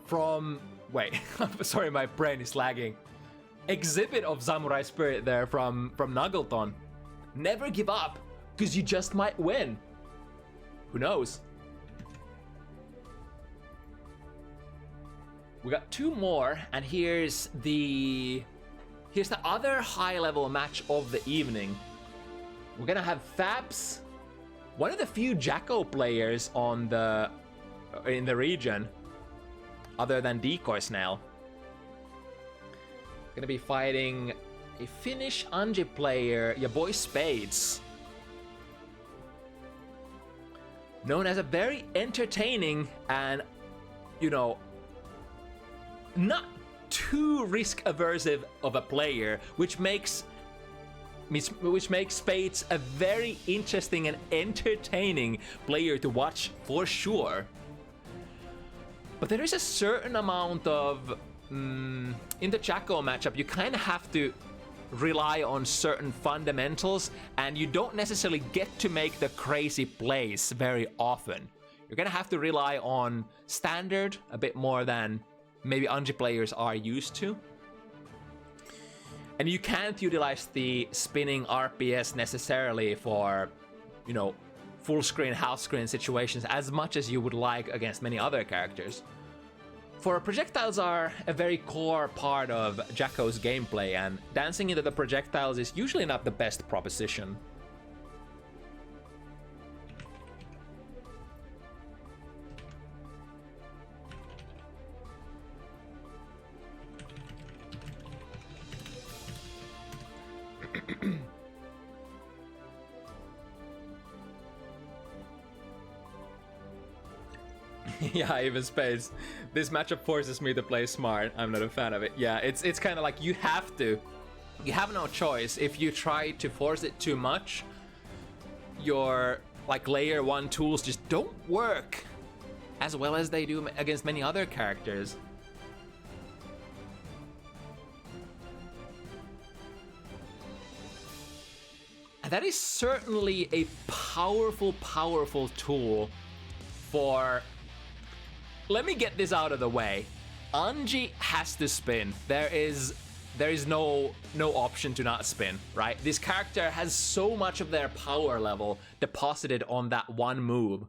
Speaker 1: From... wait, sorry, my brain is lagging. Exhibit of samurai spirit there from McNuggleton. Never give up, because you just might win. Who knows? We got 2 more, and here's the here's the other high-level match of the evening. We're gonna have FABZ, one of the few Jacko players in the region, other than Decoy Snail. Gonna be fighting a Finnish Ungie player, YaBoiSpades, known as a very entertaining and, you know, not too risk-aversive of a player, which makes Spades a very interesting and entertaining player to watch for sure. But there is a certain amount of in the Jacko matchup, you kind of have to rely on certain fundamentals, and you don't necessarily get to make the crazy plays very often. You're gonna have to rely on standard a bit more than maybe Ungie players are used to. And you can't utilize the spinning RPS necessarily for, you know, full screen, half screen situations as much as you would like against many other characters. For projectiles are a very core part of Jacko's gameplay, and dancing into the projectiles is usually not the best proposition. Yeah, even Spades. This matchup forces me to play smart. I'm not a fan of it. Yeah, it's kind of like you have no choice. If you try to force it too much, your like layer 1 tools just don't work as well as they do against many other characters. And that is certainly a powerful tool for... Let me get this out of the way. Ungie has to spin. There is no option to not spin, right? This character has so much of their power level deposited on that one move.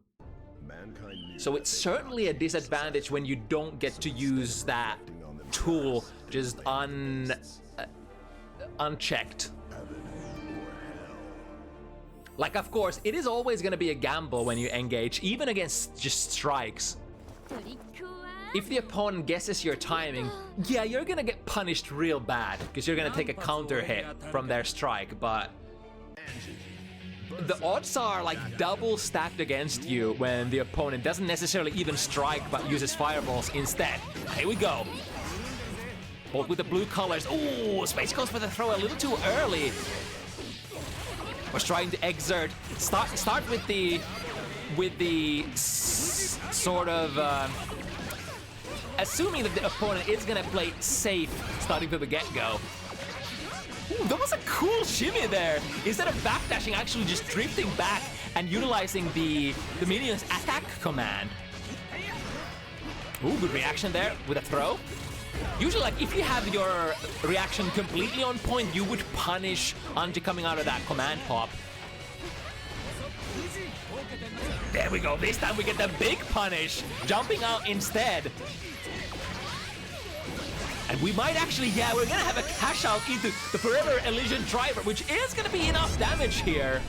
Speaker 1: So it's certainly a disadvantage when you don't get to use that tool just unchecked. Like, of course, it is always going to be a gamble when you engage, even against just strikes. If the opponent guesses your timing, yeah, you're gonna get punished real bad, because you're gonna take a counter hit from their strike, but the odds are like double stacked against you when the opponent doesn't necessarily even strike, but uses fireballs instead. Here we go. Both with the blue colors. Ooh, Space goes for the throw a little too early. Was trying to exert. Start with the sort of assuming that the opponent is gonna play safe starting from the get-go. Ooh, that was a cool shimmy there. Instead of backdashing, actually just drifting back and utilizing the minion's attack command. Ooh, good reaction there with a throw. Usually, like, if you have your reaction completely on point, you would punish Ungie coming out of that command pop. There we go. This time we get the big punish, jumping out instead. And we might actually, yeah, we're gonna have a cash out into the Forever Elysian Driver, which is gonna be enough damage here.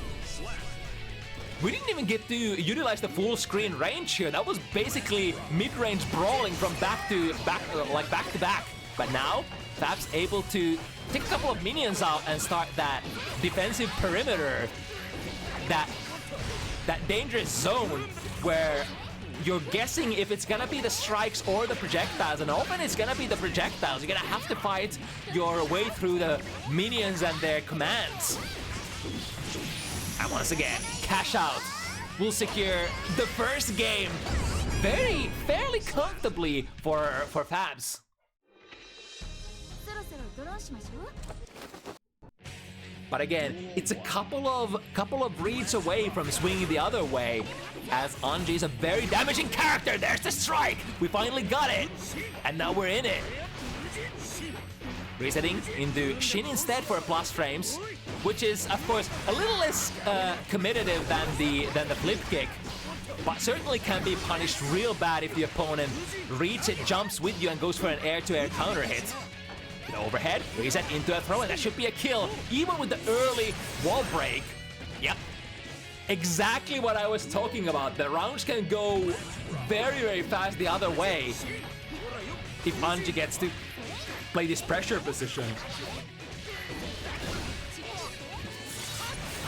Speaker 1: We didn't even get to utilize the full screen range here. That was basically mid-range brawling from back to back. But now, FABZ able to take a couple of minions out and start that defensive perimeter, that dangerous zone where you're guessing if it's gonna be the strikes or the projectiles, and often it's gonna be the projectiles. You're gonna have to fight your way through the minions and their commands. And once again, cash out will secure the first game fairly comfortably for FABZ. But again, it's a couple of reads away from swinging the other way, as Ungie is a very damaging character. There's the strike! We finally got it! And now we're in it. Resetting into Shin instead for plus frames, which is, of course, a little less comitative than the flip kick, but certainly can be punished real bad if the opponent reads it, jumps with you, and goes for an air-to-air counter hit.
Speaker 2: The overhead, reset into a throw, and that should be a kill, even with the early wall break. Yep. Exactly what I was talking about. The rounds can go very, very fast the other way if Ungie gets to play this pressure position.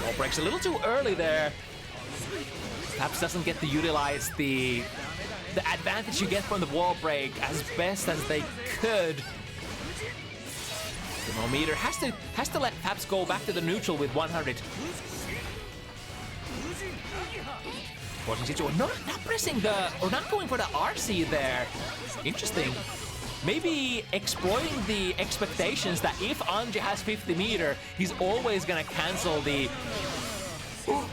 Speaker 2: Wall breaks a little too early there. FABZ doesn't get to utilize the advantage you get from the wall break as best as they could. The meter has to let FABZ go back to the neutral with 100. Forcing situation, not pressing or not going for the RC there. Interesting. Maybe exploiting the expectations that if Ungie has 50 meter, he's always gonna cancel the. Oh.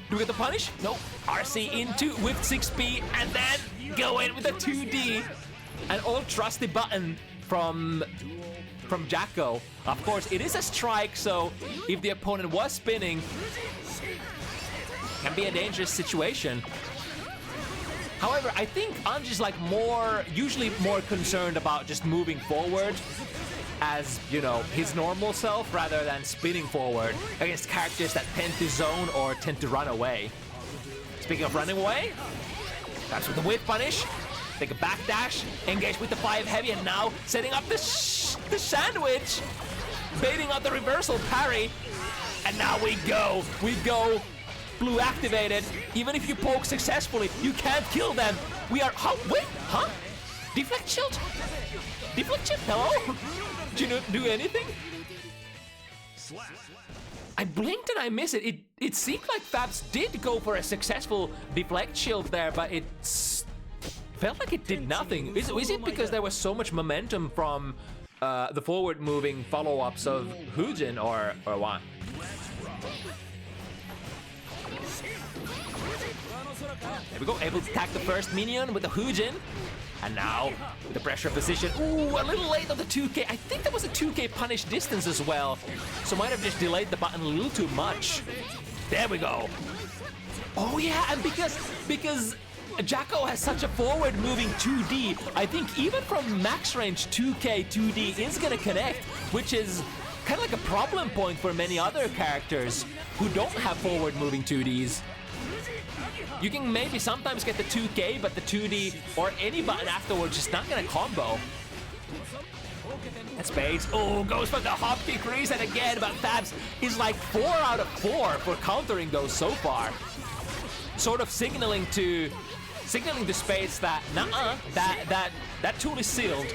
Speaker 2: Do we get the punish? No. RC into with 6B and then go in with a 2D. An old trusty button from Jacko. Of course, it is a strike, so if the opponent was spinning, can be a dangerous situation. However, I think Ungie's like usually more concerned about just moving forward as, you know, his normal self rather than spinning forward against characters that tend to zone or tend to run away. Speaking of running away, that's with the whip punish. Take a backdash, engage with the 5 heavy, and now setting up the sandwich, baiting out the reversal parry, and now we go. Blue activated. Even if you poke successfully, you can't kill them. We are. Wait, huh? Deflect shield? Deflect shield? Hello? Did you do anything? I blinked and I missed it. It seemed like FABZ did go for a successful deflect shield there, but it felt like it did nothing. Is it because there was so much momentum from the forward-moving follow-ups of Hujin, or what? There we go, able to attack the first minion with the Hujin. And now, with the pressure position, ooh, a little late on the 2K. I think there was a 2K punish distance as well. So might have just delayed the button a little too much. There we go. Oh yeah, and because Jacko has such a forward-moving 2D, I think even from max range 2K 2D is gonna connect, which is kind of like a problem point for many other characters who don't have forward-moving 2Ds. You can maybe sometimes get the 2K, but the 2D or any button afterwards is not gonna combo. That's Spades. Oh, goes for the hop kick reset again, but FABZ is like 4 out of 4 for countering those so far. Sort of signaling to Spades that that tool is sealed.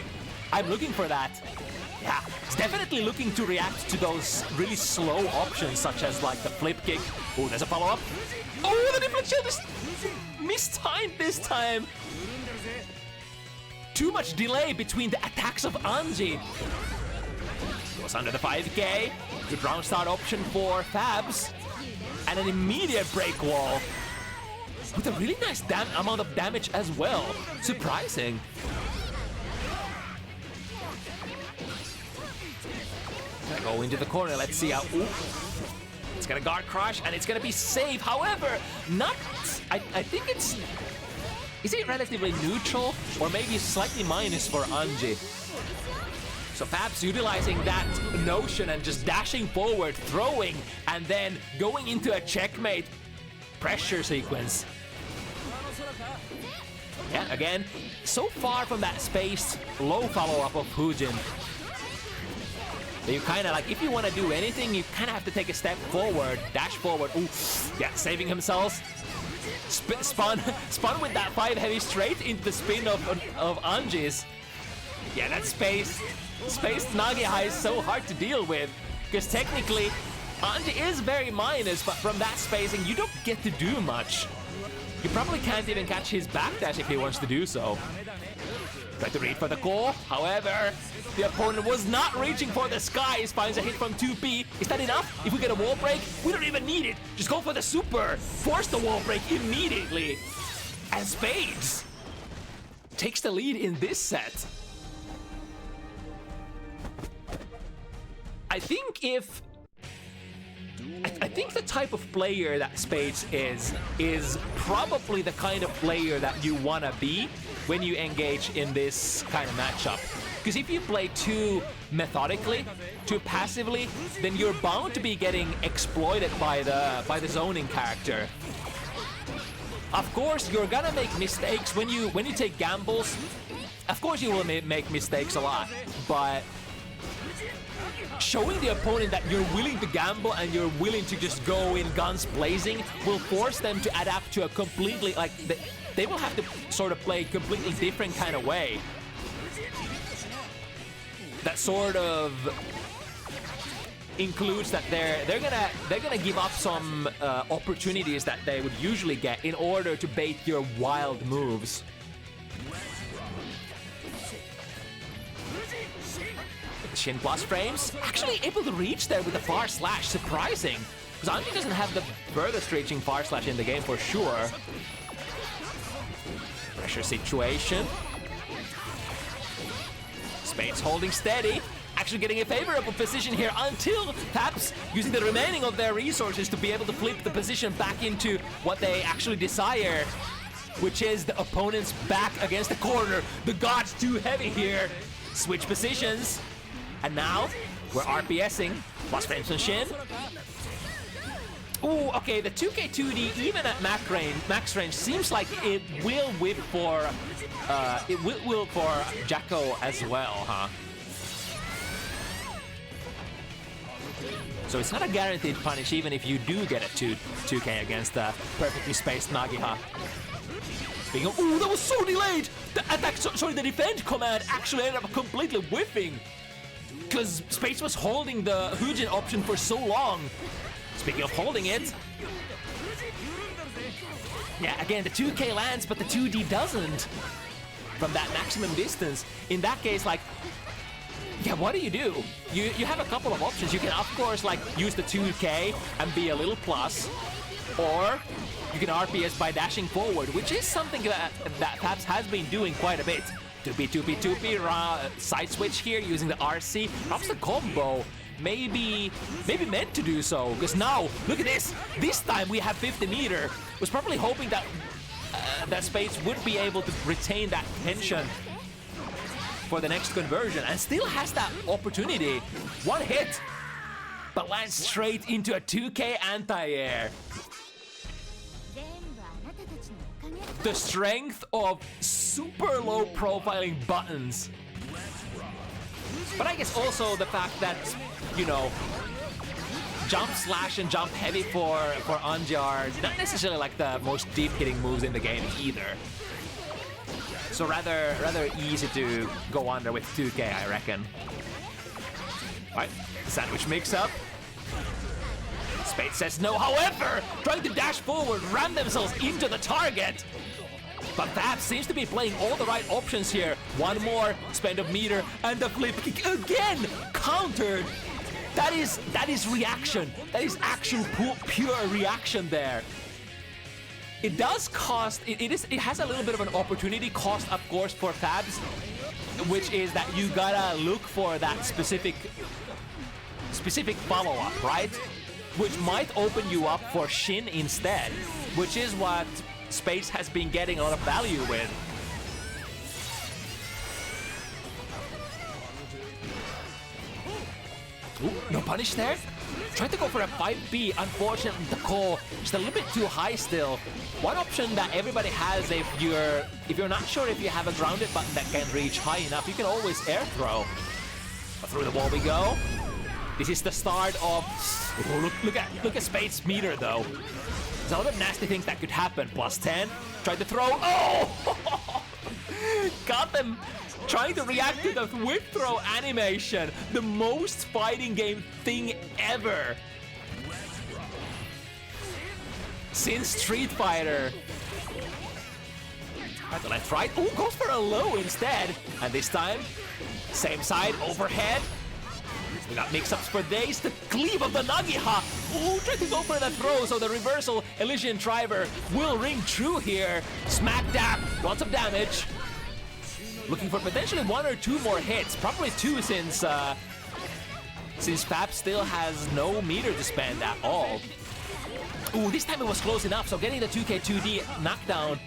Speaker 2: I'm looking for that. Yeah, it's definitely looking to react to those really slow options, such as like the flip kick. Oh, there's a follow-up. Oh, the deflect shield is mistimed this time. Too much delay between the attacks of Ungie. Goes under the 5K. Good round start option for FABZ. And an immediate break wall. With a really nice amount of damage as well. Surprising. Gonna go into the corner. Let's see how. Ooh. It's gonna guard crush and it's gonna be safe. However, not. I think it's. Is it relatively neutral or maybe slightly minus for Ungie? So FABZ utilizing that notion and just dashing forward, throwing, and then going into a checkmate pressure sequence. Yeah, again, so far from that spaced low follow-up of Hujin. You kind of like, if you want to do anything, you kind of have to take a step forward, dash forward. Ooh, yeah, saving himself. Spun with that 5 heavy straight into the spin of Ungie's. Yeah, that spaced Nagi is so hard to deal with, because technically Ungie is very minus, but from that spacing you don't get to do much. You probably can't even catch his backdash if he wants to do so. Try to read for the core, however, the opponent was not reaching for the skies, finds a hit from 2P. Is that enough? If we get a wall break, we don't even need it. Just go for the super. Force the wall break immediately. And Spades takes the lead in this set. I think the type of player that Spades is probably the kind of player that you wanna be when you engage in this kind of matchup. Because if you play too methodically, too passively, then you're bound to be getting exploited by the zoning character. Of course, you're gonna make mistakes when you take gambles. Of course, you will make mistakes a lot, but showing the opponent that you're willing to gamble and you're willing to just go in guns blazing will force them to adapt to a completely, like, they will have to sort of play a completely different kind of way. That sort of includes that they're gonna give up some opportunities that they would usually get in order to bait your wild moves. Shin plus frames, actually able to reach there with the far slash, surprising. Because Jungie doesn't have the furthest reaching far slash in the game for sure. Pressure situation. Spades holding steady, actually getting a favorable position here until FABZ using the remaining of their resources to be able to flip the position back into what they actually desire, which is the opponent's back against the corner. The god's too heavy here. Switch positions. And now, we're RPSing. Plus frames on Shin. Ooh, okay, the 2K2D, even at max range, seems like it will whip for... it will for Jacko as well, huh? So it's not a guaranteed punish even if you do get a 2K against the perfectly spaced Nagi, huh? Speaking of... Ooh, that was so delayed! The attack, sorry, the defend command actually ended up completely whiffing. Because Spades was holding the Hujin option for so long. Speaking of holding it... Yeah, again, the 2K lands, but the 2D doesn't. From that maximum distance. In that case, like... Yeah, what do? You have a couple of options. You can, of course, like, use the 2K and be a little plus. Or you can RPS by dashing forward, which is something that FABZ has been doing quite a bit. 2P, side switch here using the RC. Perhaps the combo maybe meant to do so, because now, look at this. This time we have 50 meter. Was probably hoping that that Spades would be able to retain that tension for the next conversion, and still has that opportunity. One hit, but lands straight into a 2K anti-air. The strength of super low profiling buttons. But I guess also the fact that, you know, jump slash and jump heavy for Ungie are not necessarily like the most deep hitting moves in the game either. So rather easy to go under with 2K, I reckon. Alright, sandwich mix up. Spade says no, however, trying to dash forward, ram themselves into the target. But FABZ seems to be playing all the right options here. One more spend of meter and the flip kick again countered. That is reaction. That is actual pure reaction there. It does cost. It has a little bit of an opportunity cost, of course, for FABZ, which is that you gotta look for that specific follow-up, right? Which might open you up for Shin instead, which is what Spades has been getting a lot of value with. Ooh, no punish there. Tried to go for a 5B. Unfortunately, the call just a little bit too high still. One option that everybody has if you're not sure if you have a grounded button that can reach high enough, you can always air throw. But through the wall we go. This is the start of... Oh, look at Spades' meter though. There's a lot of nasty things that could happen. Plus 10. Tried to throw. Oh! Got them trying to react to the whip throw animation. The most fighting game thing ever. Since Street Fighter. Right to left, right. Oh, goes for a low instead. And this time, same side, overhead. We got mix-ups for days. The cleave of the Nagiha. Ooh, trying to go for the throw, so the reversal Elysian Driver will ring true here. Smack dab, lots of damage. Looking for potentially one or two more hits. Probably two since FABZ still has no meter to spend at all. Ooh, this time it was close enough, so getting the 2K2D knockdown.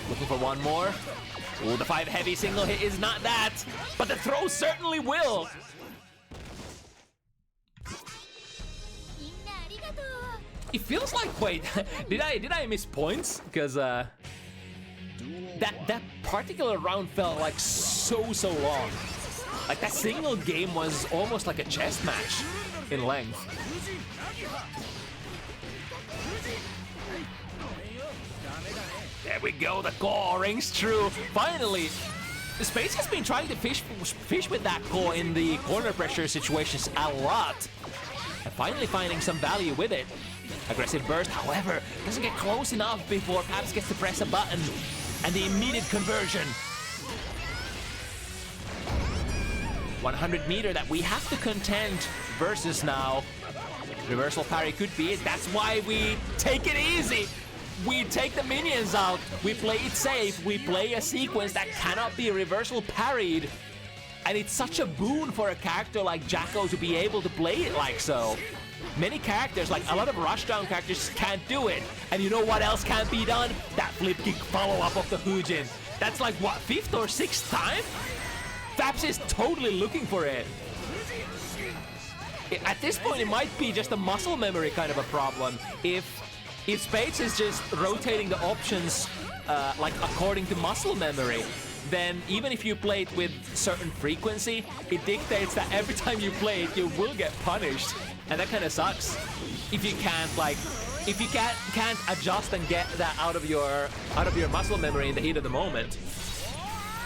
Speaker 2: Looking for one more. Ooh, the 5 heavy single hit is not that, but the throw certainly will. It feels like, wait, did I miss points? Because that particular round felt like so long. Like that single game was almost like a chess match in length. There we go, the core rings true. Finally, Spades has been trying to fish with that core in the corner pressure situations a lot. And finally finding some value with it. Aggressive burst, however, doesn't get close enough before FABZ gets to press a button. And the immediate conversion. 100 meter that we have to contend versus now. Reversal parry could be it. That's why we take it easy. We take the minions out. We play it safe. We play a sequence that cannot be reversal parried. And it's such a boon for a character like Jacko to be able to play it like so. Many characters, like a lot of rushdown characters, can't do it. And you know what else can't be done? That flip kick follow-up of the Hujin. That's like, what, 5th or 6th time? FABZ is totally looking for it. At this point, it might be just a muscle memory kind of a problem. If Spades is just rotating the options like according to muscle memory, then even if you play it with certain frequency, it dictates that every time you play it, you will get punished. And that kind of sucks. If you can't adjust and get that out of your muscle memory in the heat of the moment.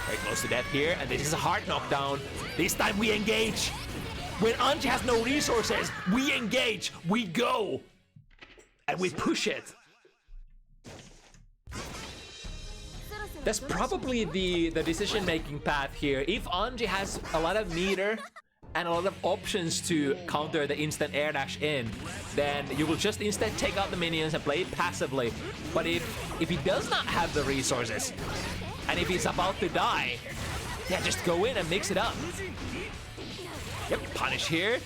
Speaker 2: Very close to death here, and this is a hard knockdown. This time we engage. When Jungie has no resources, we engage, we go, and we push it. That's probably the decision-making path here. If Jungie has a lot of meter and a lot of options to counter the instant air dash in, then you will just instead take out the minions and play it passively. But if he does not have the resources, and if he's about to die, yeah, just go in and mix it up. Yep, punish here.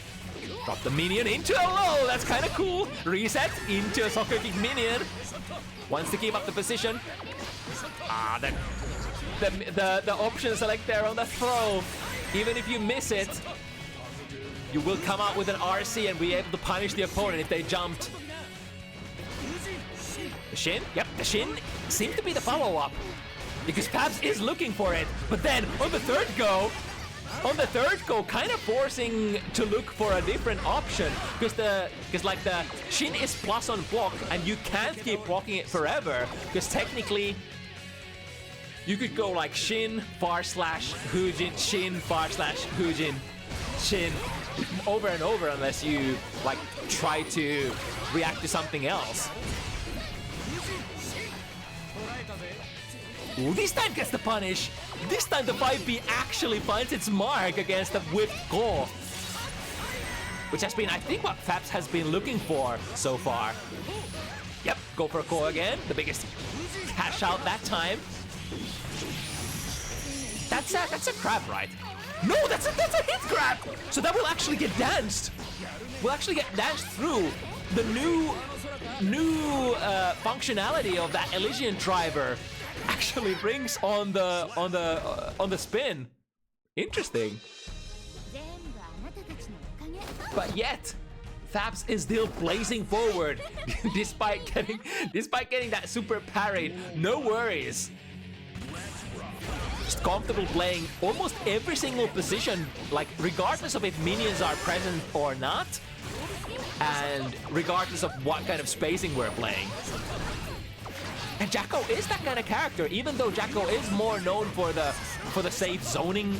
Speaker 2: Drop the minion into a low, that's kind of cool. Reset into a soccer kick minion. Wants to keep up the position. Ah, the option select there on the throw. Even if you miss it, you will come out with an RC and be able to punish the opponent if they jumped. The Shin? Yep, the Shin seems to be the follow-up. Because FABZ is looking for it, but then on the third go, kind of forcing to look for a different option, because like the Shin is plus on block, and you can't keep blocking it forever, because technically you could go like Shin /Hujin, Shin /Hujin, Shin over and over unless you like try to react to something else. Ooh, this time gets the punish. This time the 5B actually finds its mark against the whipped core. Which has been, I think, what FABZ has been looking for so far. Yep, go for a core again. The biggest cash out that time. That's a grab, right? No, that's a hit grab! So that will actually get danced. Will actually get danced through. The new functionality of that Elysian driver actually rings on the spin. Interesting. But yet, FABZ is still blazing forward despite getting that super parried. No worries. Just comfortable playing almost every single position, like regardless of if minions are present or not, and regardless of what kind of spacing we're playing. And Jacko is that kind of character, even though Jacko is more known for the safe zoning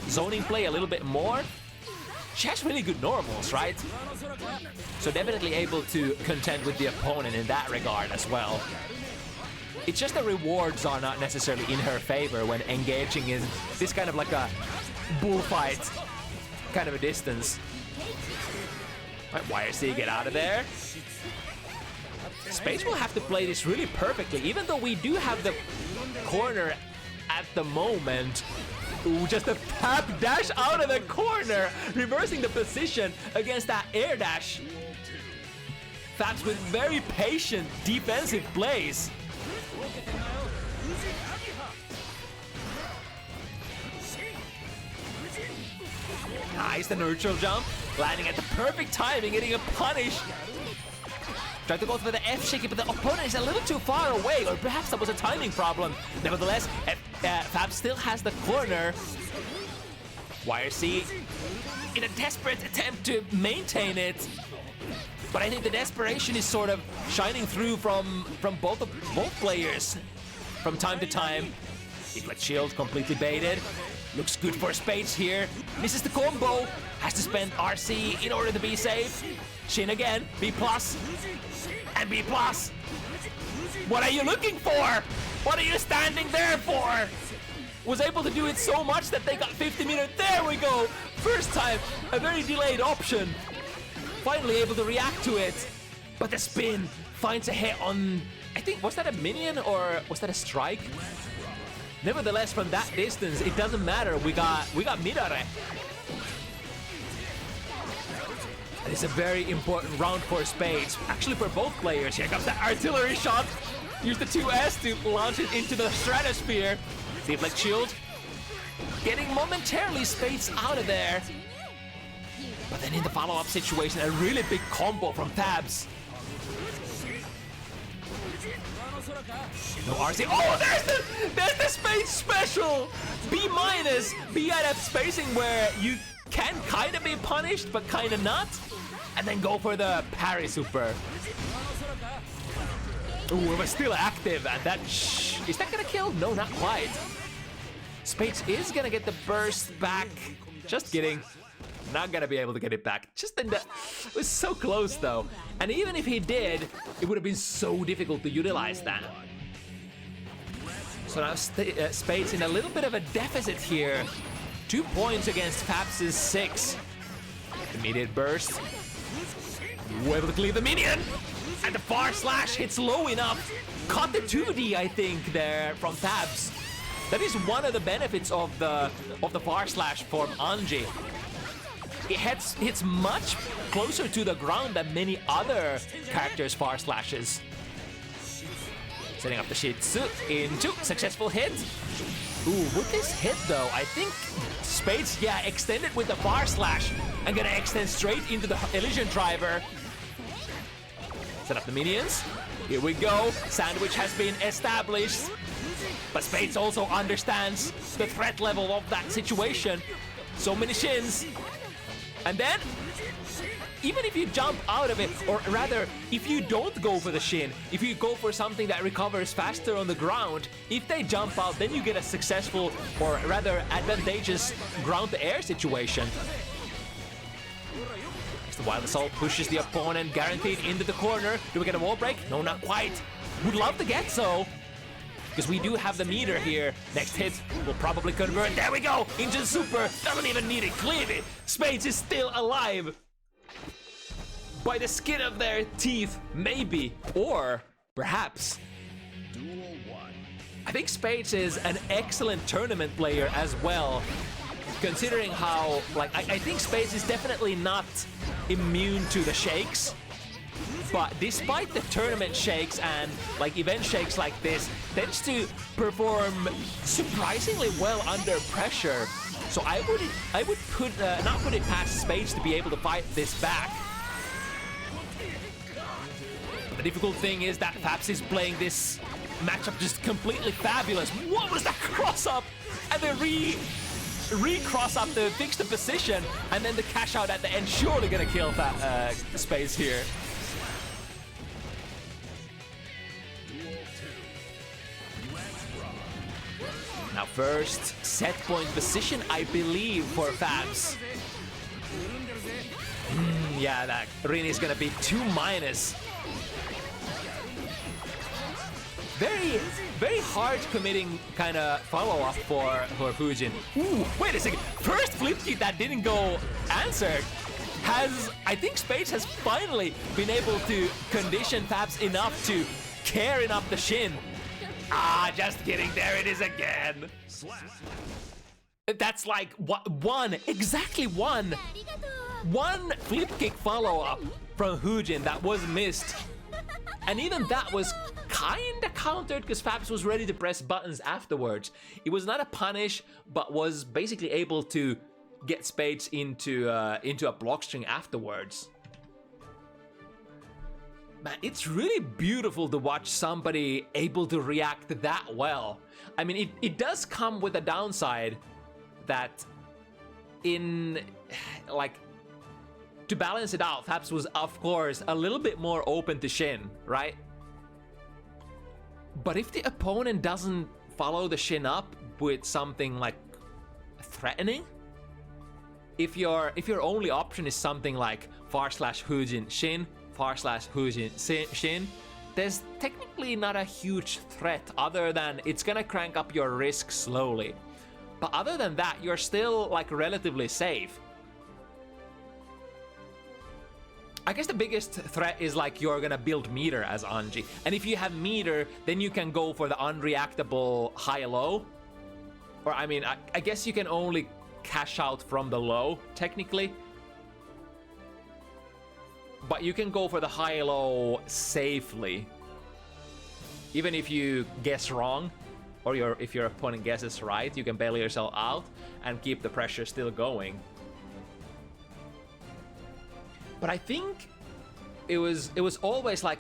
Speaker 2: play a little bit more. She has really good normals, right? So definitely able to contend with the opponent in that regard as well. It's just the rewards are not necessarily in her favor when engaging in this kind of like a bullfight kind of a distance. Right, YRC, get out of there. Spades will have to play this really perfectly, even though we do have the corner at the moment. Ooh, just a tap dash out of the corner, reversing the position against that air dash. FABZ with very patient defensive plays. Nice, the neutral jump. Landing at the perfect timing, getting a punish. Tried to go for the F shaky, but the opponent is a little too far away, or perhaps that was a timing problem. Nevertheless, Fab still has the corner. YRC in a desperate attempt to maintain it. But I think the desperation is sort of shining through from both players from time to time. Deflect shield completely baited. Looks good for Spades here. Misses the combo. Has to spend RC in order to be safe. Shin again. B+. And B+. What are you looking for? What are you standing there for? Was able to do it so much that they got 50 meters. There we go. First time, a very delayed option. Finally able to react to it. But the spin finds a hit on, I think, was that a minion or was that a strike? Nevertheless, from that distance, it doesn't matter. We got Midare. It's a very important round for Spades. Actually, for both players. Here comes the artillery shot. Use the 2S to launch it into the stratosphere. Deflect shield. Getting momentarily Spades out of there. But then in the follow-up situation, a really big combo from FABZ. No RC. Oh, there's the Spades special! B-. Be at a spacing where you can kind of be punished, but kind of not. And then go for the parry super. Ooh, it was still active, and that is that gonna kill? No, not quite. Spades is gonna get the burst back. Just kidding. Not gonna be able to get it back. Just in the... It was so close, though. And even if he did, it would have been so difficult to utilize that. So now Spades in a little bit of a deficit here. 2 points against FABZ's 6. Immediate burst. Able to clear the minion. And the far slash hits low enough. Caught the 2D, I think, there from FABZ. That is one of the benefits of the far slash from Jungie. It hits much closer to the ground than many other characters' far slashes. Setting up the Shitsu into successful hit. Ooh, with this hit though, I think Spades, yeah, extended with the far slash. I'm gonna extend straight into the Elysian driver. Set up the minions. Here we go. Sandwich has been established. But Spades also understands the threat level of that situation. So many shins. And then, even if you jump out of it, or rather, if you don't go for the shin, if you go for something that recovers faster on the ground, if they jump out, then you get a successful, or rather advantageous ground-to-air situation. As the Wild Assault pushes the opponent, guaranteed into the corner. Do we get a wall break? No, not quite. Would love to get so. Because we do have the meter here. Next hit will probably convert. There we go! Into the super. Doesn't even need it. Clearly, Spades is still alive. By the skin of their teeth, maybe. Or perhaps. I think Spades is an excellent tournament player as well. Considering how, like, I think Spades is definitely not immune to the shakes. But despite the tournament shakes and like event shakes like this, tends to perform surprisingly well under pressure. So I would not put it past Spades to be able to fight this back. The difficult thing is that FABZ is playing this matchup just completely fabulous. What was that cross up? And then re-cross up to fix the position, and then the cash out at the end. Surely gonna kill Spades here. Now first set point position, I believe, for FABZ. Yeah, that Rin is gonna be 2-. Very hard committing kind of follow-up for Fujin. Ooh, wait a second. First flip kick that didn't go answered. I think Spades has finally been able to condition FABZ enough to carry up the shin. Ah, just kidding. There it is again. That's like exactly one flip kick follow-up from Fujin that was missed. And even that was kinda countered because FABZ was ready to press buttons afterwards. It was not a punish, but was basically able to
Speaker 1: get spades into a block string afterwards. Man, it's really beautiful to watch somebody able to react that well. I mean, it does come with a downside that in, like, to balance it out, FABZ was, of course, a little bit more open to Shin, right? But if the opponent doesn't follow the Shin up with something like threatening, if your only option is something like /Hujin Shin, /Hujin Shin, there's technically not a huge threat other than it's gonna crank up your risk slowly. But other than that, you're still like relatively safe. I guess the biggest threat is like you're gonna build meter as Anji. And if you have meter, then you can go for the unreactable high-low. Or I mean, I guess you can only cash out from the low, technically. But you can go for the high-low safely. Even if you guess wrong, or if your opponent guesses right, you can bail yourself out and keep the pressure still going. But I think it was always like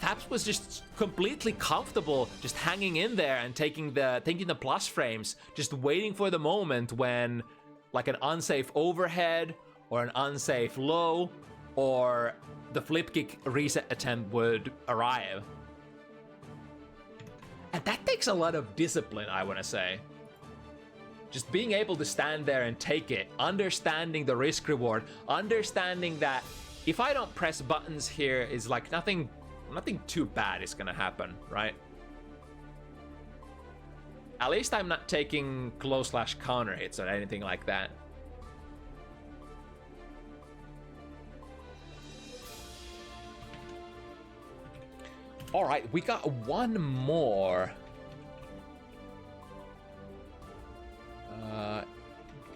Speaker 1: FABZ was just completely comfortable just hanging in there and taking the plus frames, just waiting for the moment when like an unsafe overhead or an unsafe low or the flip kick reset attempt would arrive. And that takes a lot of discipline, I want to say. Just being able to stand there and take it, understanding the risk reward, understanding that if I don't press buttons here, is like nothing too bad is gonna happen, right? At least I'm not taking close / counter hits or anything like that. All right, we got one more.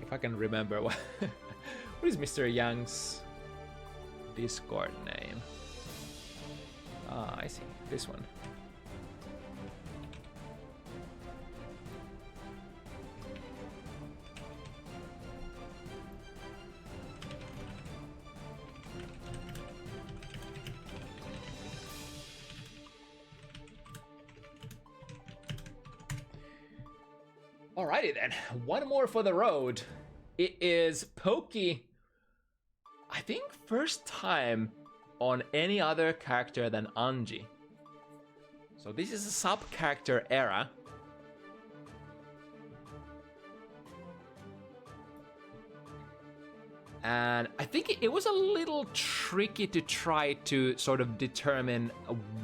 Speaker 1: If I can remember what is Mr. Young's Discord name? Ah, I see. This one. Alrighty then, one more for the road. It is Pokey, I think first time on any other character than Anji. So this is a sub-character era. And I think it was a little tricky to try to sort of determine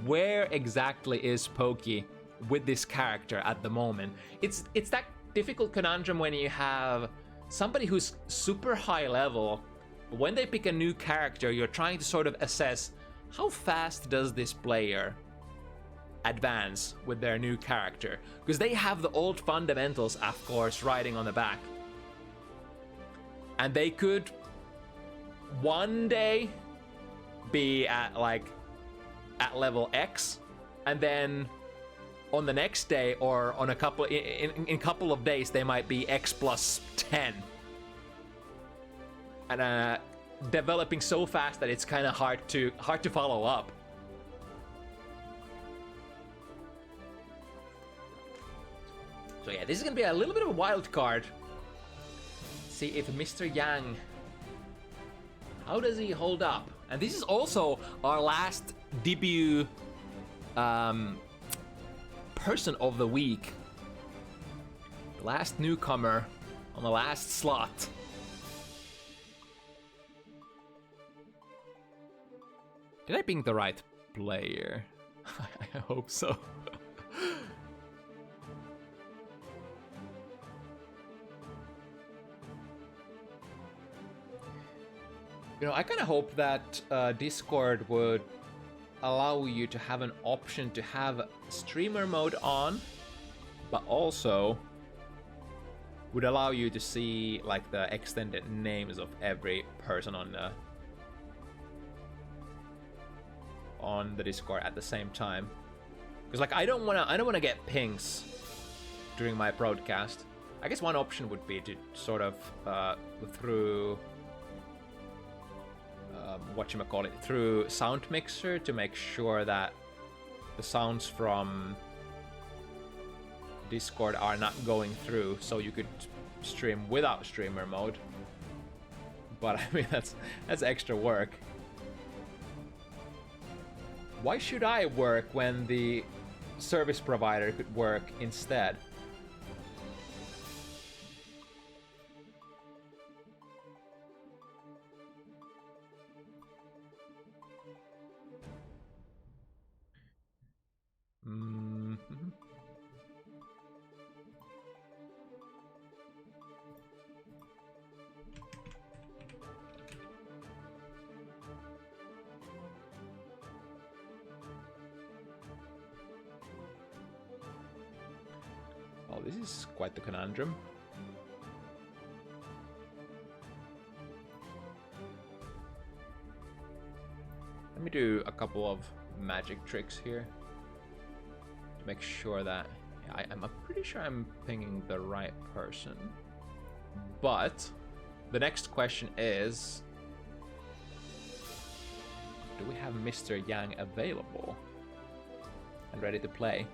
Speaker 1: where exactly is Pokey with this character at the moment. It's that difficult conundrum when you have somebody who's super high level. When they pick a new character, you're trying to sort of assess how fast does this player advance with their new character, because they have the old fundamentals, of course, riding on the back. And they could one day be at level X, and then on the next day or on a couple of days they might be X plus 10, and developing so fast that it's kind of hard to follow up. So yeah, this is gonna be a little bit of a wild card. See if Mr. Yang, how does he hold up? And this is also our last debut person of the week. The last newcomer on the last slot. Did I ping the right player? I hope so. You know, I kind of hope that Discord would allow you to have an option to have streamer mode on, but also would allow you to see like the extended names of every person on the Discord at the same time. Because like I don't wanna get pings during my broadcast. I guess one option would be to sort of through whatchamacallit, through sound mixer to make sure that the sounds from Discord are not going through, so you could stream without streamer mode. But I mean, that's extra work. Why should I work when the service provider could work instead? Oh, this is quite the conundrum. Let me do a couple of magic tricks here to make sure that I'm pretty sure I'm pinging the right person. But the next question is, do we have Mr. Yang available and ready to play?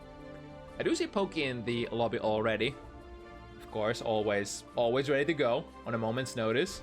Speaker 1: I do see Pokey in the lobby already. Of course, always ready to go on a moment's notice.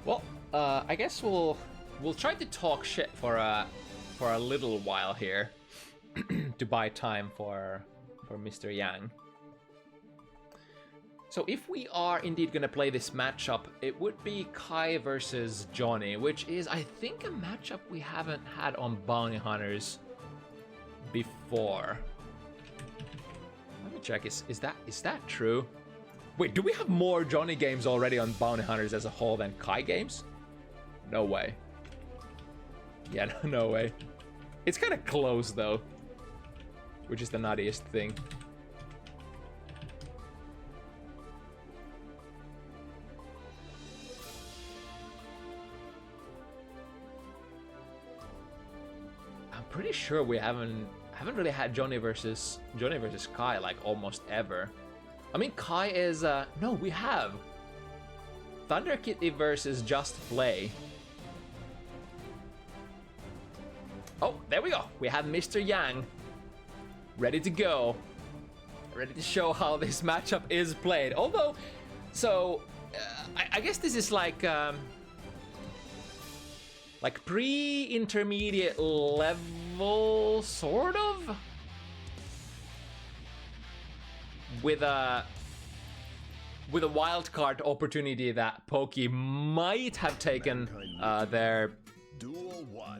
Speaker 1: Well, I guess we'll try to talk shit for a little while here to buy time for Mr. Yang. So if we are indeed gonna play this matchup, it would be Kai versus Johnny, which is, I think, a matchup we haven't had on Bounty Hunters before. Let me check. Is that true? Wait, do we have more Johnny games already on Bounty Hunters as a whole than Kai games? No way. Yeah, no way. It's kind of close though, which is the nuttiest thing. I'm pretty sure we haven't really had Johnny versus Kai like almost ever. I mean, Kai is, no, we have. Thunder Kitty versus Just Play. Oh, there we go. We have Mr. Yang ready to go. Ready to show how this matchup is played. Although, so, I guess this is like pre-intermediate level, sort of? With a wildcard opportunity that Pokey might have taken their,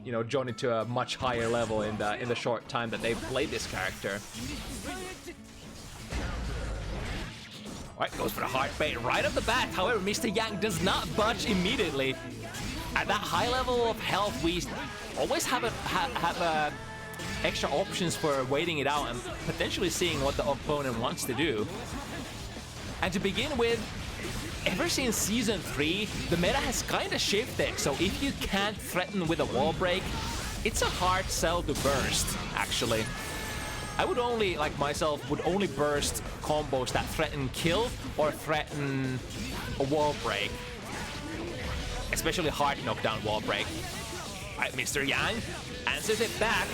Speaker 1: you know, Johnny to a much higher level in the short time that they've played this character. Alright, goes for the heart bait right off the bat. However, Mr. Yang does not budge immediately. At that high level of health, we always have extra options for waiting it out and potentially seeing what the opponent wants to do. And to begin with, ever since Season 3, the meta has kind of shifted, so if you can't threaten with a wall break, it's a hard sell to burst, actually. I would only, like myself, would only burst combos that threaten kill or threaten a wall break. Especially hard knockdown wall break. Alright, Mr. Yang answers it back.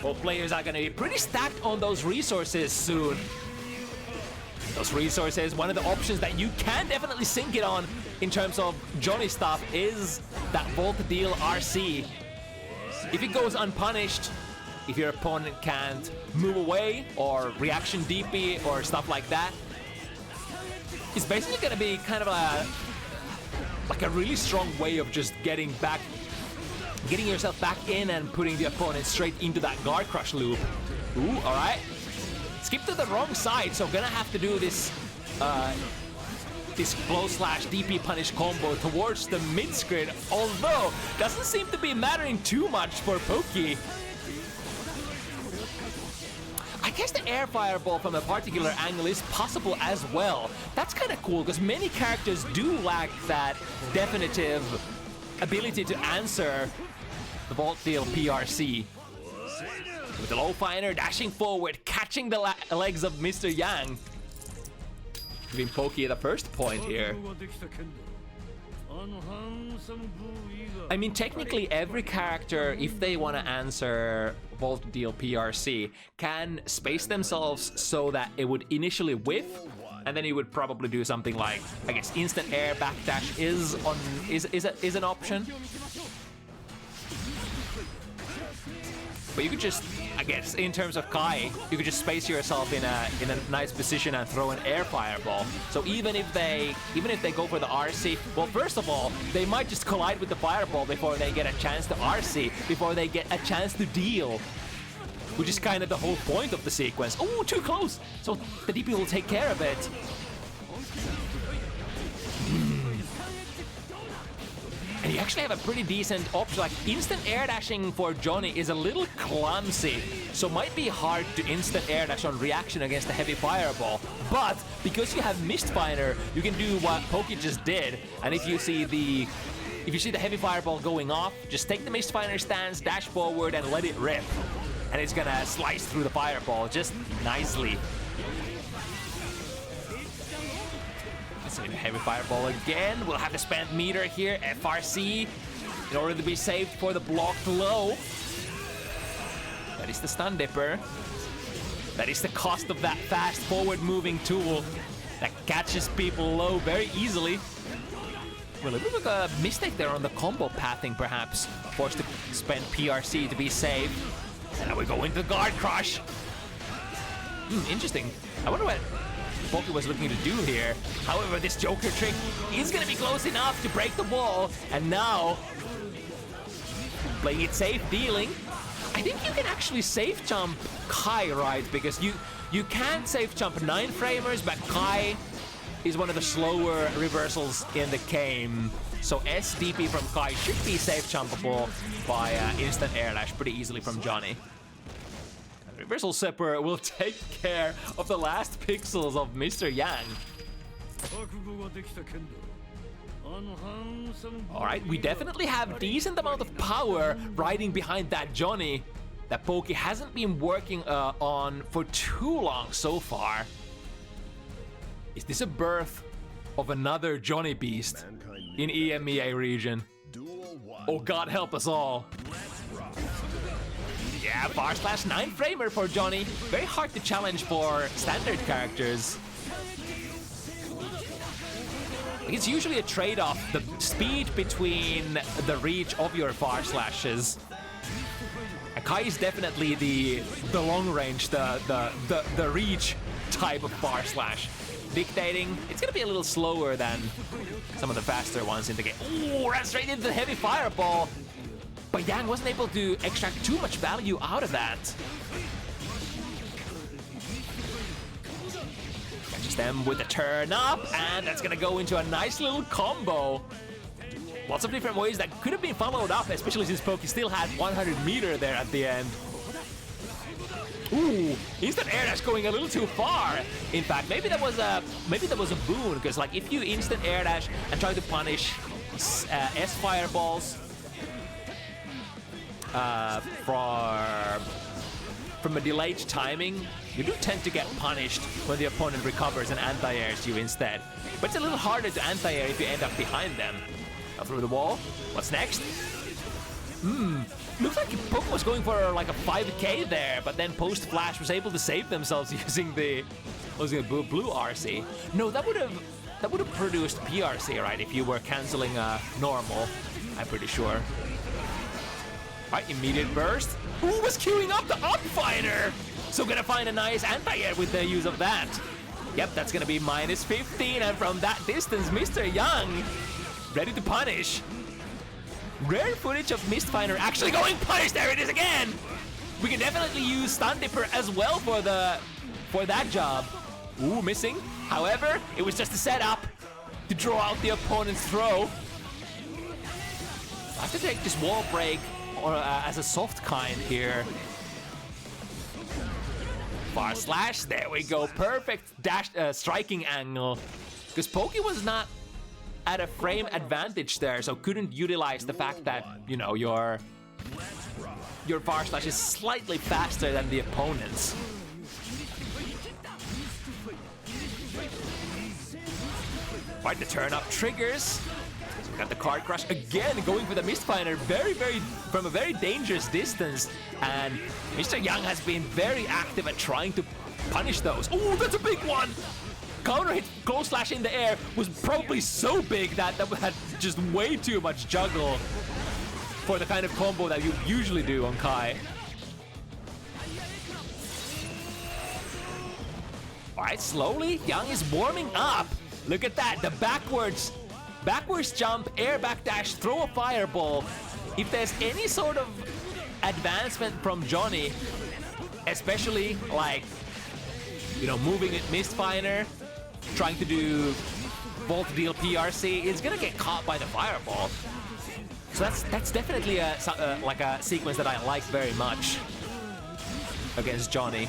Speaker 1: Both players are gonna be pretty stacked on those resources soon. Those resources, one of the options that you can definitely sink it on in terms of Johnny stuff is that Volt Deal RC. If it goes unpunished, if your opponent can't move away or reaction DP or stuff like that, it's basically gonna be kind of a really strong way of just getting yourself back in and putting the opponent straight into that guard crush loop. Ooh, alright.
Speaker 2: skipped to the wrong side, so gonna have to do this this blow slash DP punish combo towards the mid screen, although doesn't seem to be mattering too much for Poki. I guess the air fireball from a particular angle is possible as well. That's kind of cool because many characters do lack that definitive ability to answer the Volt Deal PRC. With the low finer dashing forward, catching the legs of Mr. Yang. Giving Poki the first point here. I mean, technically every character, if they want to answer Volt Deal PRC, can space themselves so that it would initially whiff, and then you would probably do something like, I guess, instant air backdash is an option. But you could just, I guess, in terms of Kai, you could just space yourself in a nice position and throw an air fireball. So even if they go for the RC, well, first of all, they might just collide with the fireball before they get a chance to RC, before they get a chance to deal, which is kind of the whole point of the sequence. Oh, too close! So the DP will take care of it. And you actually have a pretty decent option. Like, instant air dashing for Johnny is a little clumsy, so might be hard to instant air dash on reaction against the heavy fireball. But because you have Mistfinder, you can do what Poki just did. And if you see the heavy fireball going off, just take the Mistfinder stance, dash forward, and let it rip. And it's gonna slice through the fireball just nicely. So in heavy fireball again, we'll have to spend meter here, FRC, in order to be saved for the blocked low. That is the stun dipper. That is the cost of that fast forward moving tool that catches people low very easily. Well, a little bit of a mistake there on the combo pathing perhaps. Forced to spend PRC to be safe. And now we go into the guard crush. Interesting. I wonder what Poki was looking to do here. However, this Joker trick is going to be close enough to break the wall. And now, playing it safe, dealing. I think you can actually safe jump Kai, right? Because you can safe jump 9-framers, but Kai is one of the slower reversals in the game. So SDP from Kai should be safe jumpable by instant air dash pretty easily from Johnny. Reversal Zipper will take care of the last pixels of Mr. Yang. Alright, we definitely have decent amount of power riding behind that Johnny that Poki hasn't been working on for too long so far. Is this a birth of another Johnny Beast in EMEA region? Oh, God help us all. Yeah, bar slash 9-framer for Johnny. Very hard to challenge for standard characters. It's usually a trade-off, the speed between the reach of your bar slashes. And Kai is definitely the long range, the reach type of bar slash. Dictating, it's gonna be a little slower than some of the faster ones in the game. Ooh, ran straight into the heavy fireball. But Yang wasn't able to extract too much value out of that. Catches them with the turn up, and that's gonna go into a nice little combo. Lots of different ways that could have been followed up, especially since Poki still had 100 meter there at the end. Ooh, instant air dash going a little too far. In fact, maybe that was a boon, because like if you instant air dash and try to punish S fireballs from a delayed timing, you do tend to get punished when the opponent recovers and anti-airs you instead. But it's a little harder to anti-air if you end up behind them. Now through the wall. What's next? Looks like Poke was going for like a 5k there, but then post-flash was able to save themselves using the blue RC. No, that would have produced PRC, right? If you were canceling normal, I'm pretty sure. Right, immediate burst. Who was queuing up the up fighter? So gonna find a nice anti-air with the use of that. Yep, that's gonna be minus 15, and from that distance, Mr. Yang ready to punish. Rare footage of Mistfinder actually going punish. There it is again. We can definitely use Stun Dipper as well for for that job. Ooh, missing. However, it was just a setup to draw out the opponent's throw. I have to take this wall break or as a soft kind here. Far slash, there we go. Perfect dash striking angle. Because Poke was not at a frame advantage there, so couldn't utilize the fact that, you know, your far slash is slightly faster than the opponent's. Right, the turn up triggers. We got the card crush again, going for the Mistfinder from a very dangerous distance. And Mr. Young has been very active at trying to punish those. Oh, that's a big one! Counter hit close slash in the air was probably so big that had just way too much juggle for the kind of combo that you usually do on Kai. Alright, slowly, Young is warming up. Look at that, the backwards jump, air backdash, throw a fireball. If there's any sort of advancement from Johnny, especially like, you know, moving it Mistfinder, trying to do Volt Deal PRC, it's gonna get caught by the fireball. So that's definitely like a sequence that I like very much against Johnny.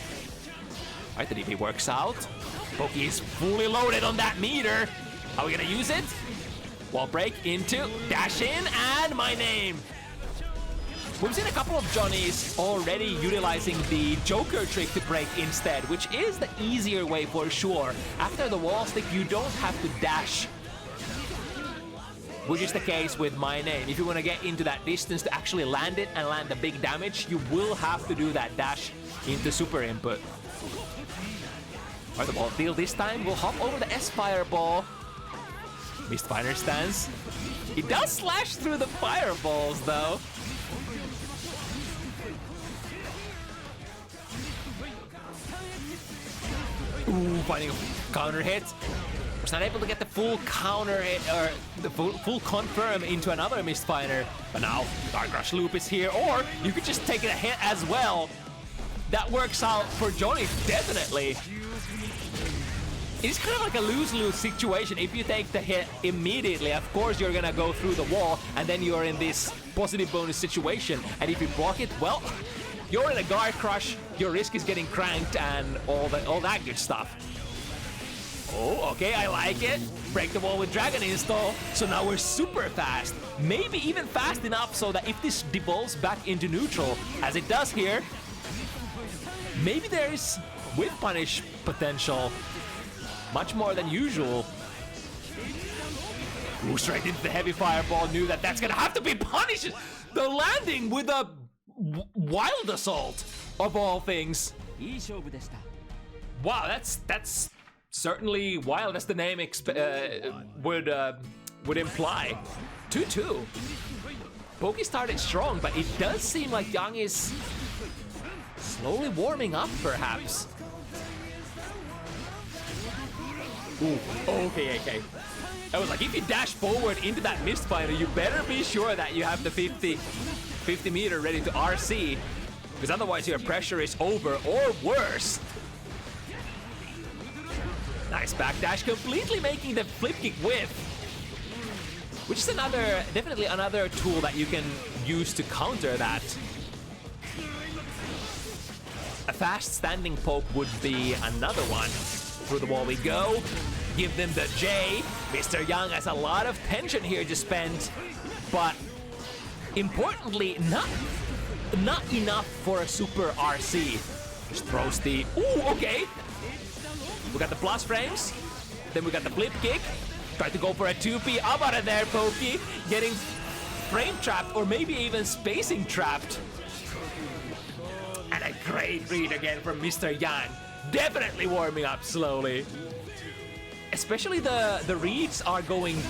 Speaker 2: Alright, the DP works out. Pokey is fully loaded on that meter. Are we gonna use it? Wall break into dash in and my name. We've seen a couple of Johnnies already utilizing the Joker trick to break instead, which is the easier way for sure. After the wall stick, you don't have to dash, which is the case with my name. If you want to get into that distance to actually land it and land the big damage, you will have to do that dash into super input. Alright, the ball deal this time. We'll hop over the S-Fireball. Mistfinder stance. It does slash through the fireballs though. Ooh, finding a counter hit. Was not able to get the full counter hit or the full confirm into another Mistfinder. But now Dark Rush Loop is here, or you could just take a hit as well. That works out for Johnny, definitely. It's kind of like a lose-lose situation. If you take the hit immediately, of course you're gonna go through the wall, and then you're in this positive bonus situation. And if you block it, well, you're in a guard crush, your risk is getting cranked, and all that good stuff. Oh, okay, I like it. Break the wall with Dragon Install. So now we're super fast. Maybe even fast enough so that if this devolves back into neutral, as it does here, maybe there is whip punish potential. Much more than usual. Ooh, straight into the heavy fireball. Knew that that's gonna have to be punished. The landing with a wild assault of all things. Wow, that's certainly wild as the name would imply. 2-2. Pokey started strong, but it does seem like Young is slowly warming up, perhaps. Ooh, okay. I was like, if you dash forward into that Mistfinder, you better be sure that you have the 50 meter ready to RC, because otherwise your pressure is over or worse. Nice backdash, completely making the flip kick whiff, which is definitely another tool that you can use to counter that. A fast standing poke would be another one. Through the wall we go. Give them the J. Mr. Young has a lot of tension here to spend, but importantly, not enough for a super RC. Just throws the... Ooh, okay. We got the plus frames. Then we got the flip kick. Try to go for a 2P. Up out of there, Pokey. Getting frame trapped, or maybe even spacing trapped. And a great read again from Mr. Young. Definitely warming up slowly. Especially the reads are going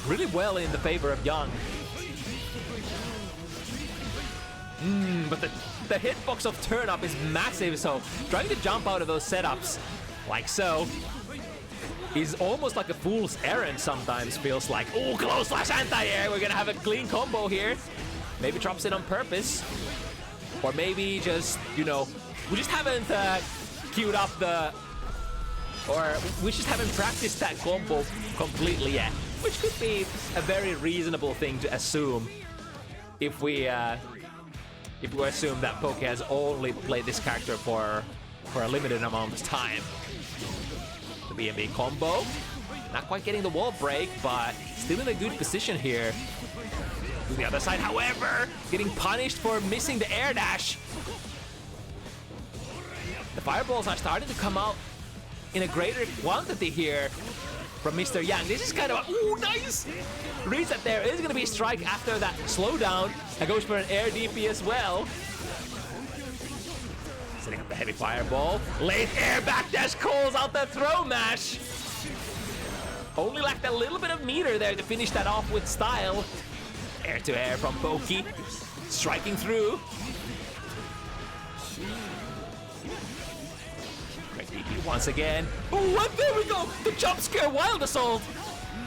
Speaker 2: really well in the favor of Young. But the hitbox of turn up is massive, so trying to jump out of those setups like so is almost like a fool's errand sometimes, feels like. Oh, close slash anti-air. We're gonna have a clean combo here. Maybe drops it on purpose. Or maybe just, you know, we just haven't
Speaker 1: queued up the... Or we just haven't practiced that combo completely yet, which could be a very reasonable thing to assume if we assume that Poke has only played this character for a limited amount of time. The BMB combo, not quite getting the wall break, but still in a good position here. To the other side, however, getting punished for missing the air dash. The fireballs are starting to come out in a greater quantity here from Mr. Yang. This is kind of a, ooh, nice! Reads that there is gonna be a strike after that slowdown. That goes for an air DP as well. Setting up the heavy fireball. Late air backdash calls out the throw mash. Only lacked a little bit of meter there to finish that off with style. Air to air from Pokey. Striking through. Great DP once again. Oh, and there we go! The jump scare Wild Assault!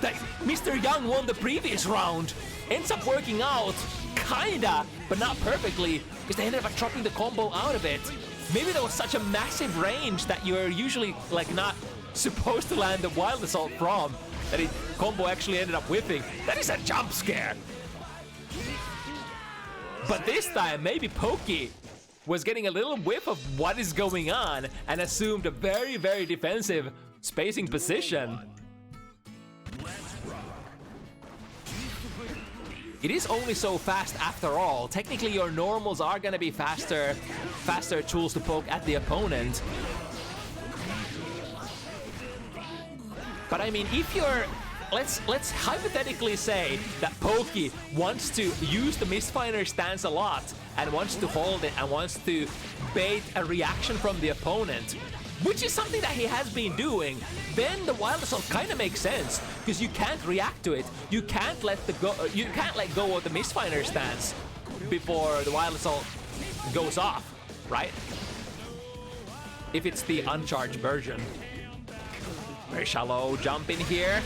Speaker 1: That Mr. Young won the previous round. Ends up working out, kinda, but not perfectly, because they ended up dropping the combo out of it. Maybe there was such a massive range that you're usually like not supposed to land the Wild Assault from, that it combo actually ended up whiffing. That is a jump scare. But this time, maybe Pokey was getting a little whiff of what is going on and assumed a very, very defensive spacing position. It is only so fast after all. Technically, your normals are gonna be faster tools to poke at the opponent. But I mean, if you're... Let's hypothetically say that Pokey wants to use the Mistfinder stance a lot and wants to hold it and wants to bait a reaction from the opponent, which is something that he has been doing. Then the Wild Assault kind of makes sense because you can't react to it. You can't let go of the Mistfinder stance before the Wild Assault goes off, right? If it's the uncharged version. Very shallow jump in here,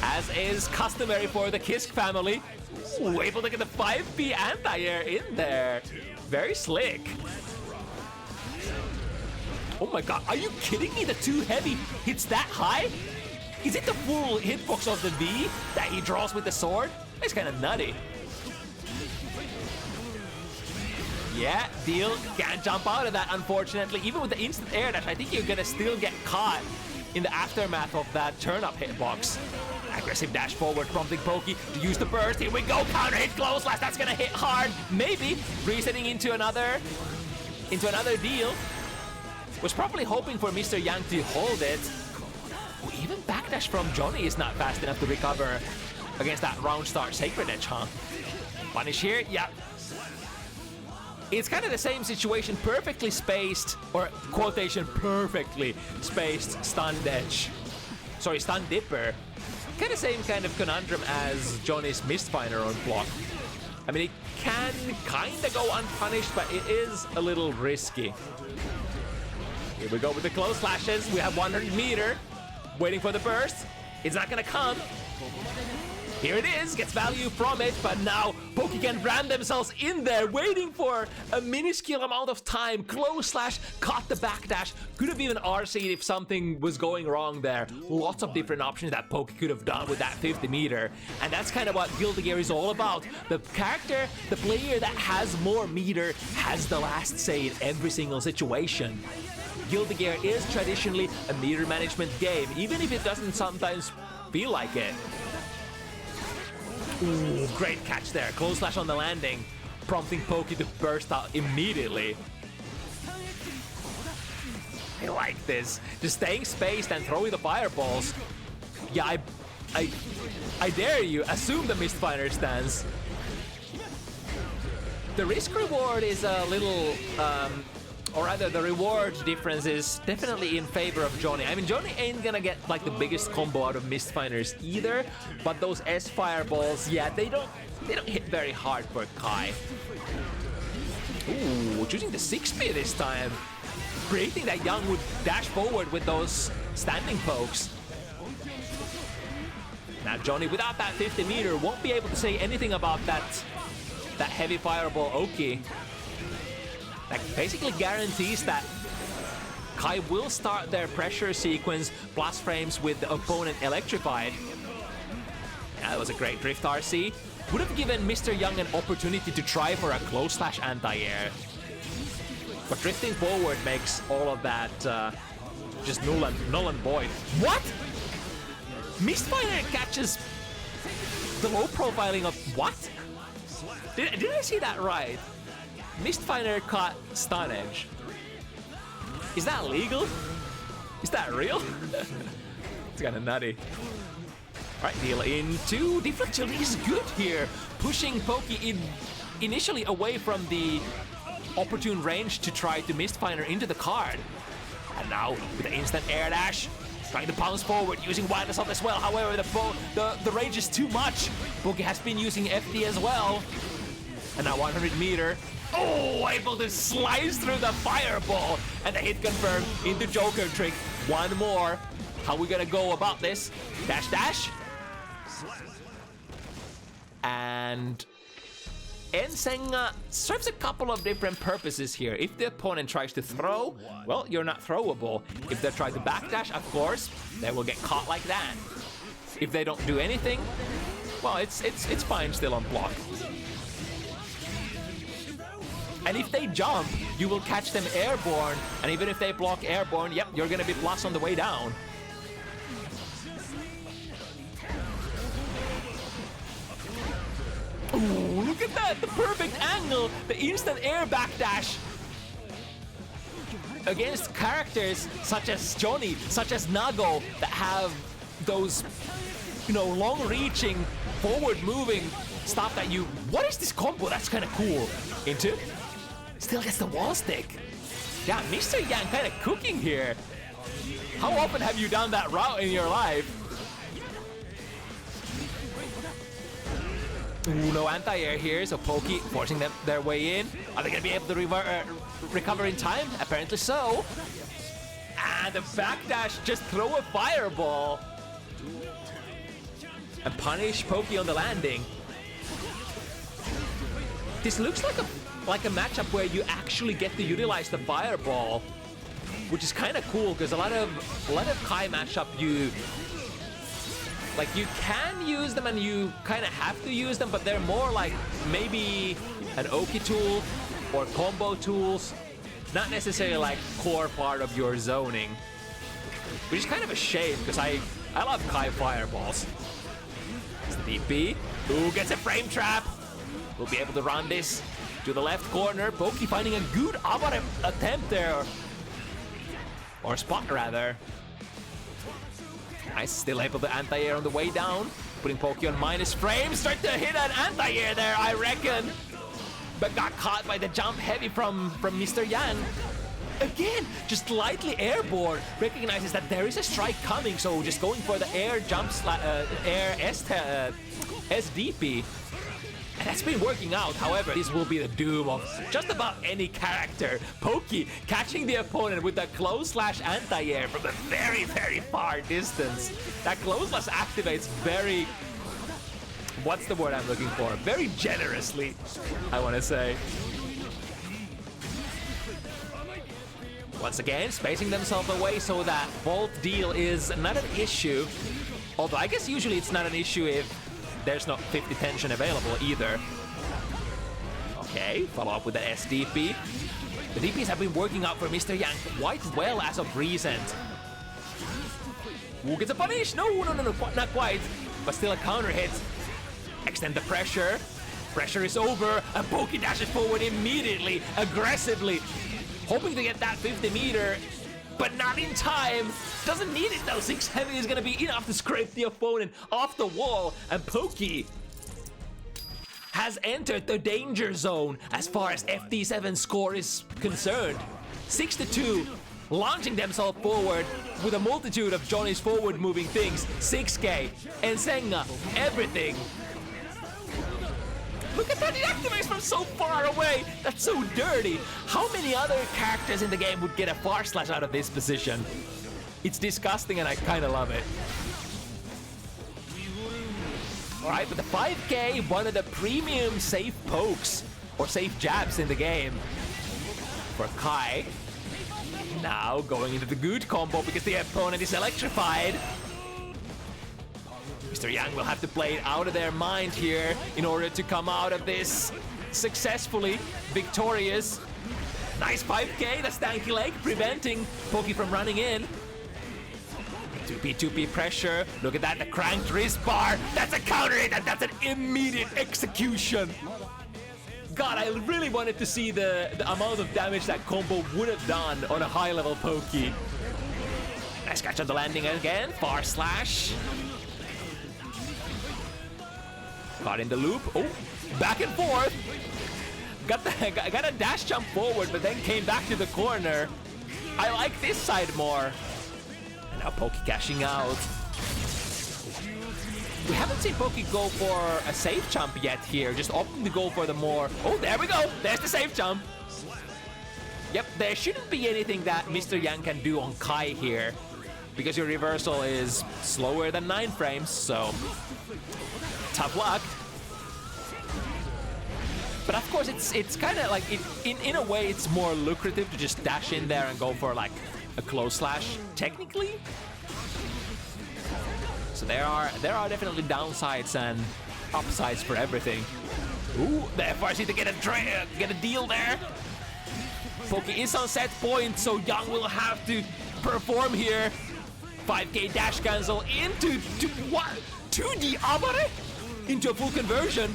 Speaker 1: as is customary for the Kisk family. Ooh, able to get the 5P anti-air in there. Very slick. Oh my god, are you kidding me? The 2 heavy hits that high? Is it the full hitbox of the V that he draws with the sword? It's kind of nutty. Yeah, deal. Can't jump out of that, unfortunately. Even with the instant air dash, I think you're gonna still get caught in the aftermath of that turn-up hitbox. Aggressive dash forward, prompting Pokey to use the burst. Here we go, counter hit close slash. That's gonna hit hard. Maybe resetting into another deal. Was probably hoping for Mr. Yang to hold it. Oh, even backdash from Johnny is not fast enough to recover against that round start Sacred Edge, huh? Punish here, yeah. It's kind of the same situation, perfectly spaced, or quotation, perfectly spaced stunned edge. Sorry, stun dipper. Kind of same kind of conundrum as Johnny's Mistfinder on block. I mean, it can kind of go unpunished, but it is a little risky. Here we go with the close slashes. We have 100 meter. Waiting for the burst. It's not gonna come. Here it is, gets value from it, but now Pokey can ram themselves in there, waiting for a minuscule amount of time. Close slash, caught the backdash, could have even RC'd if something was going wrong there. Lots of different options that Pokey could have done with that 50 meter. And that's kind of what Guilty Gear is all about. The character, the player that has more meter has the last say in every single situation. Guilty Gear is traditionally a meter management game, even if it doesn't sometimes feel like it. Ooh, great catch there. Close slash on the landing, prompting Pokey to burst out immediately. I like this. Just staying spaced and throwing the fireballs. Yeah, I dare you, assume the Mistfinder stance. The risk reward is a little, or rather the reward difference is definitely in favor of Johnny. I mean, Johnny ain't gonna get like the biggest combo out of Mistfinders either, but those S fireballs, yeah, they don't hit very hard for Kai. Ooh, choosing the 6P this time. Predicting that Young would dash forward with those standing pokes. Now Johnny, without that 50 meter, won't be able to say anything about that heavy fireball Oki. That basically guarantees that
Speaker 2: Kai will start their pressure sequence plus frames with the opponent electrified. Yeah, that was a great drift RC. Would have given Mr. Young an opportunity to try for a close slash anti-air. But drifting forward makes all of that just null and void. What? Mistfire catches the low profiling of what? Did I see that right? Mistfire caught stun edge. Is that legal? Is that real? It's kind of nutty. Alright, deal into deflect shield is good here, pushing Pokey in initially away from the opportune range to try to Mistfinder into the card. And now with the instant air dash, trying to bounce forward using Wild Assault as well. However, the range is too much. Pokey has been using FD as well. And now 100 meter. Oh, able to slice through the fireball. And the hit confirmed into Joker trick. One more. How we gonna go about this? Dash, dash. And Ensenga serves a couple of different purposes here. If the opponent tries to throw, well, you're not throwable. If they try to backdash, of course, they will get caught like that. If they don't do anything, well, it's fine still on block. And if they jump, you will catch them airborne. And even if they block airborne, yep, you're gonna be plus on the way down. Ooh, look at that, the perfect angle, the instant air backdash. Against characters such as Johnny, such as Nago, that have those, you know, long-reaching, forward-moving stuff that you... What is this combo? That's kind of cool. Into? Still gets the wall stick. Yeah, Mr. Yang kind of cooking here. How often have you done that route in your life? Ooh, no anti-air here, so Pokey forcing them their way in. Are they gonna be able to recover in time? Apparently so. And the backdash, just throw a fireball. And punish Pokey on the landing. This looks like a matchup where you actually get to utilize the fireball, which is kind of cool because a lot of Kai matchup you can use them and you kind of have to use them, but they're more like maybe an Oki tool or combo tools, not necessarily like core part of your zoning, which is kind of a shame because I love Kai fireballs. It's the DP. Ooh, gets a frame trap. We'll be able to run this to the left corner. Pokey finding a good attempt there. Or spot, rather. Nice, still able to anti-air on the way down. Putting Pokey on minus frames. Start to hit an anti-air there, I reckon. But got caught by the jump heavy from Mr. Yan. Again, just lightly airborne. Recognizes that there is a strike coming, so just going for the air jump, air SDP. And that's been working out. However, this will be the doom of just about any character. Pokey catching the opponent with a close slash anti-air from a very, very far distance. That close slash activates very... What's the word I'm looking for? Very generously, I want to say. Once again, spacing themselves away so that Volt deal is not an issue. Although I guess usually it's not an issue if there's not 50 tension available either. Okay, follow up with the SDP. The DPs have been working out for Mr. Yang quite well as of recent. Who gets a punish? No, not quite. But still a counter hit. Extend the pressure. Pressure is over. And Pokey dashes forward immediately, aggressively. Hoping to get that 50 meter. But not in time. Doesn't need it though. 6 heavy is gonna be enough to scrape the opponent off the wall. And Pokey has entered the danger zone as far as FT7 score is concerned. 6-2, launching themselves forward with a multitude of Johnny's forward moving things. 6K, Ensenga, everything. Look at that, it activates from so far away. That's so dirty. How many other characters in the game would get a far slash out of this position? It's disgusting and I kind of love it. All right, but the 5K, one of the premium safe pokes or safe jabs in the game for Kai. now going into the good combo because the opponent is electrified. Mr. Yang will have to play it out of their mind here in order to come out of this successfully victorious. Nice 5k, the stanky leg preventing Poki from running in. 2p pressure, look at that, the cranked wrist bar, that's a counter hit and that's an immediate execution. God, I really wanted to see the amount of damage that combo would have done on a high level Poki. Nice catch on the landing again, far slash. Caught in the loop, oh, back and forth. Got a dash jump forward, but then came back to the corner. I like this side more. And now Poki cashing out. We haven't seen Poki go for a safe jump yet here, just opting to go for the more... Oh, there we go! There's the safe jump! Yep, there shouldn't be anything that Mr. Yang can do on Kai here, because your reversal is slower than 9 frames, so... tough luck. But of course, it's kind of like, in a way, it's more lucrative to just dash in there and go for like a close slash, technically. So there are definitely downsides and upsides for everything. Ooh, the FRC to get a deal there. Poki is on set point, so Young will have to perform here. 5k dash cancel into what? 2D Abare? Into a full conversion.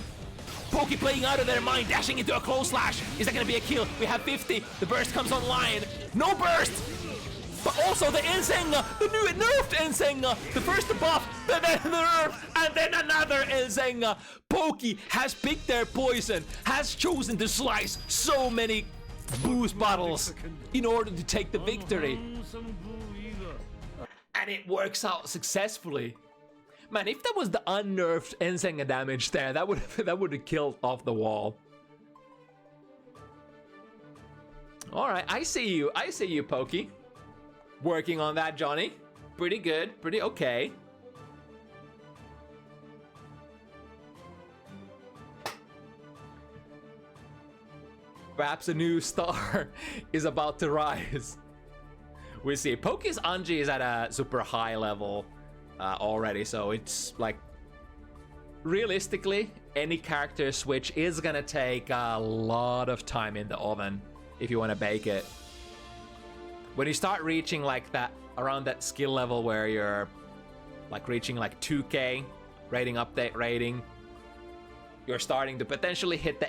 Speaker 2: Poki playing out of their mind, dashing into a close slash. Is that gonna be a kill? We have 50. The burst comes online. No burst! But also the Ensenga, the new nerfed Ensenga. The first buff, then the nerf, and then another Ensenga. Poki has picked their poison, has chosen to slice so many boost bottles in order to take the victory. And it works out successfully. Man, if that was the unnerved Ensenga damage there, that would have killed off the wall. All right, I see you, Poki. Working on that, Johnny. Pretty good, pretty okay. Perhaps a new star is about to rise. We see. Poki's Anji is at a super high level already, so it's like realistically any character switch is gonna take a lot of time in the oven if you want to bake it. When you start reaching like that, around that skill level where you're like reaching like 2k rating update rating, you're starting to potentially hit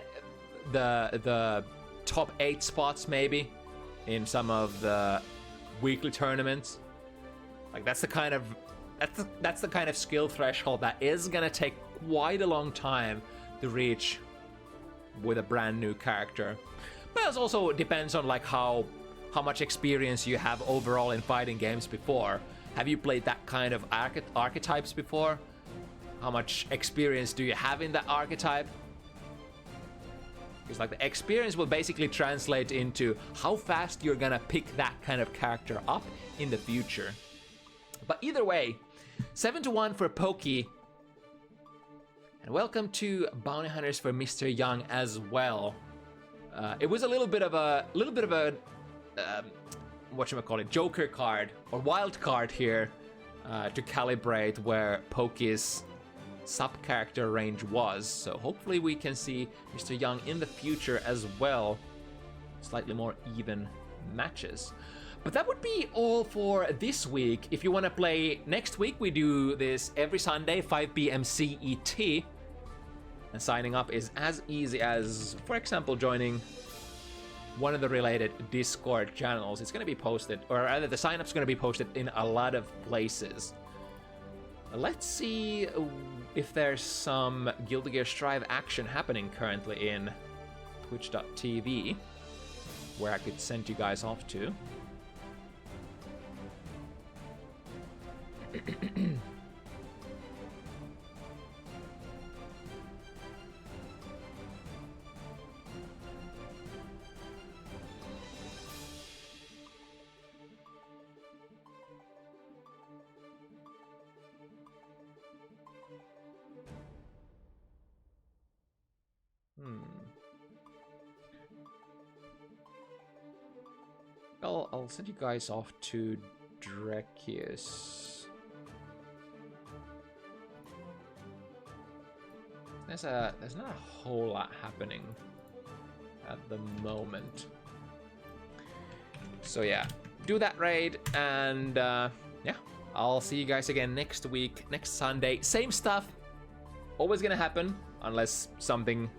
Speaker 2: the top 8 spots maybe in some of the weekly tournaments. Like that's the kind of skill threshold that is gonna take quite a long time to reach with a brand new character. But it also depends on like how much experience you have overall in fighting games before. Have you played that kind of archetypes before? How much experience do you have in that archetype? Because like the experience will basically translate into how fast you're gonna pick that kind of character up in the future. But either way, 7-1 for Poki. And welcome to Bounty Hunters for Mr. Young as well. It was a little bit of a whatchamacallit, Joker card or wild card here to calibrate where Poki's sub-character range was. So hopefully we can see Mr. Young in the future as well. Slightly more even matches. But that would be all for this week. If you want to play next week, we do this every Sunday, 5 p.m. CET. And signing up is as easy as, for example, joining one of the related Discord channels. It's going to be posted, or rather the sign-up's going to be posted in a lot of places. Let's see if there's some Guilty Gear Strive action happening currently in twitch.tv, where I could send you guys off to.
Speaker 1: I'll send you guys off to Drekius. There's not a whole lot happening at the moment. So yeah, do that raid, and yeah, I'll see you guys again next week, next Sunday. Same stuff, always gonna happen unless something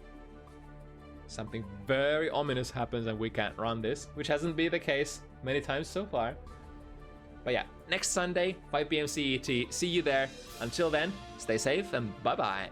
Speaker 1: very ominous happens and we can't run this, which hasn't been the case many times so far. But yeah, next Sunday, 5 p.m. CET. See you there. Until then, stay safe and bye-bye.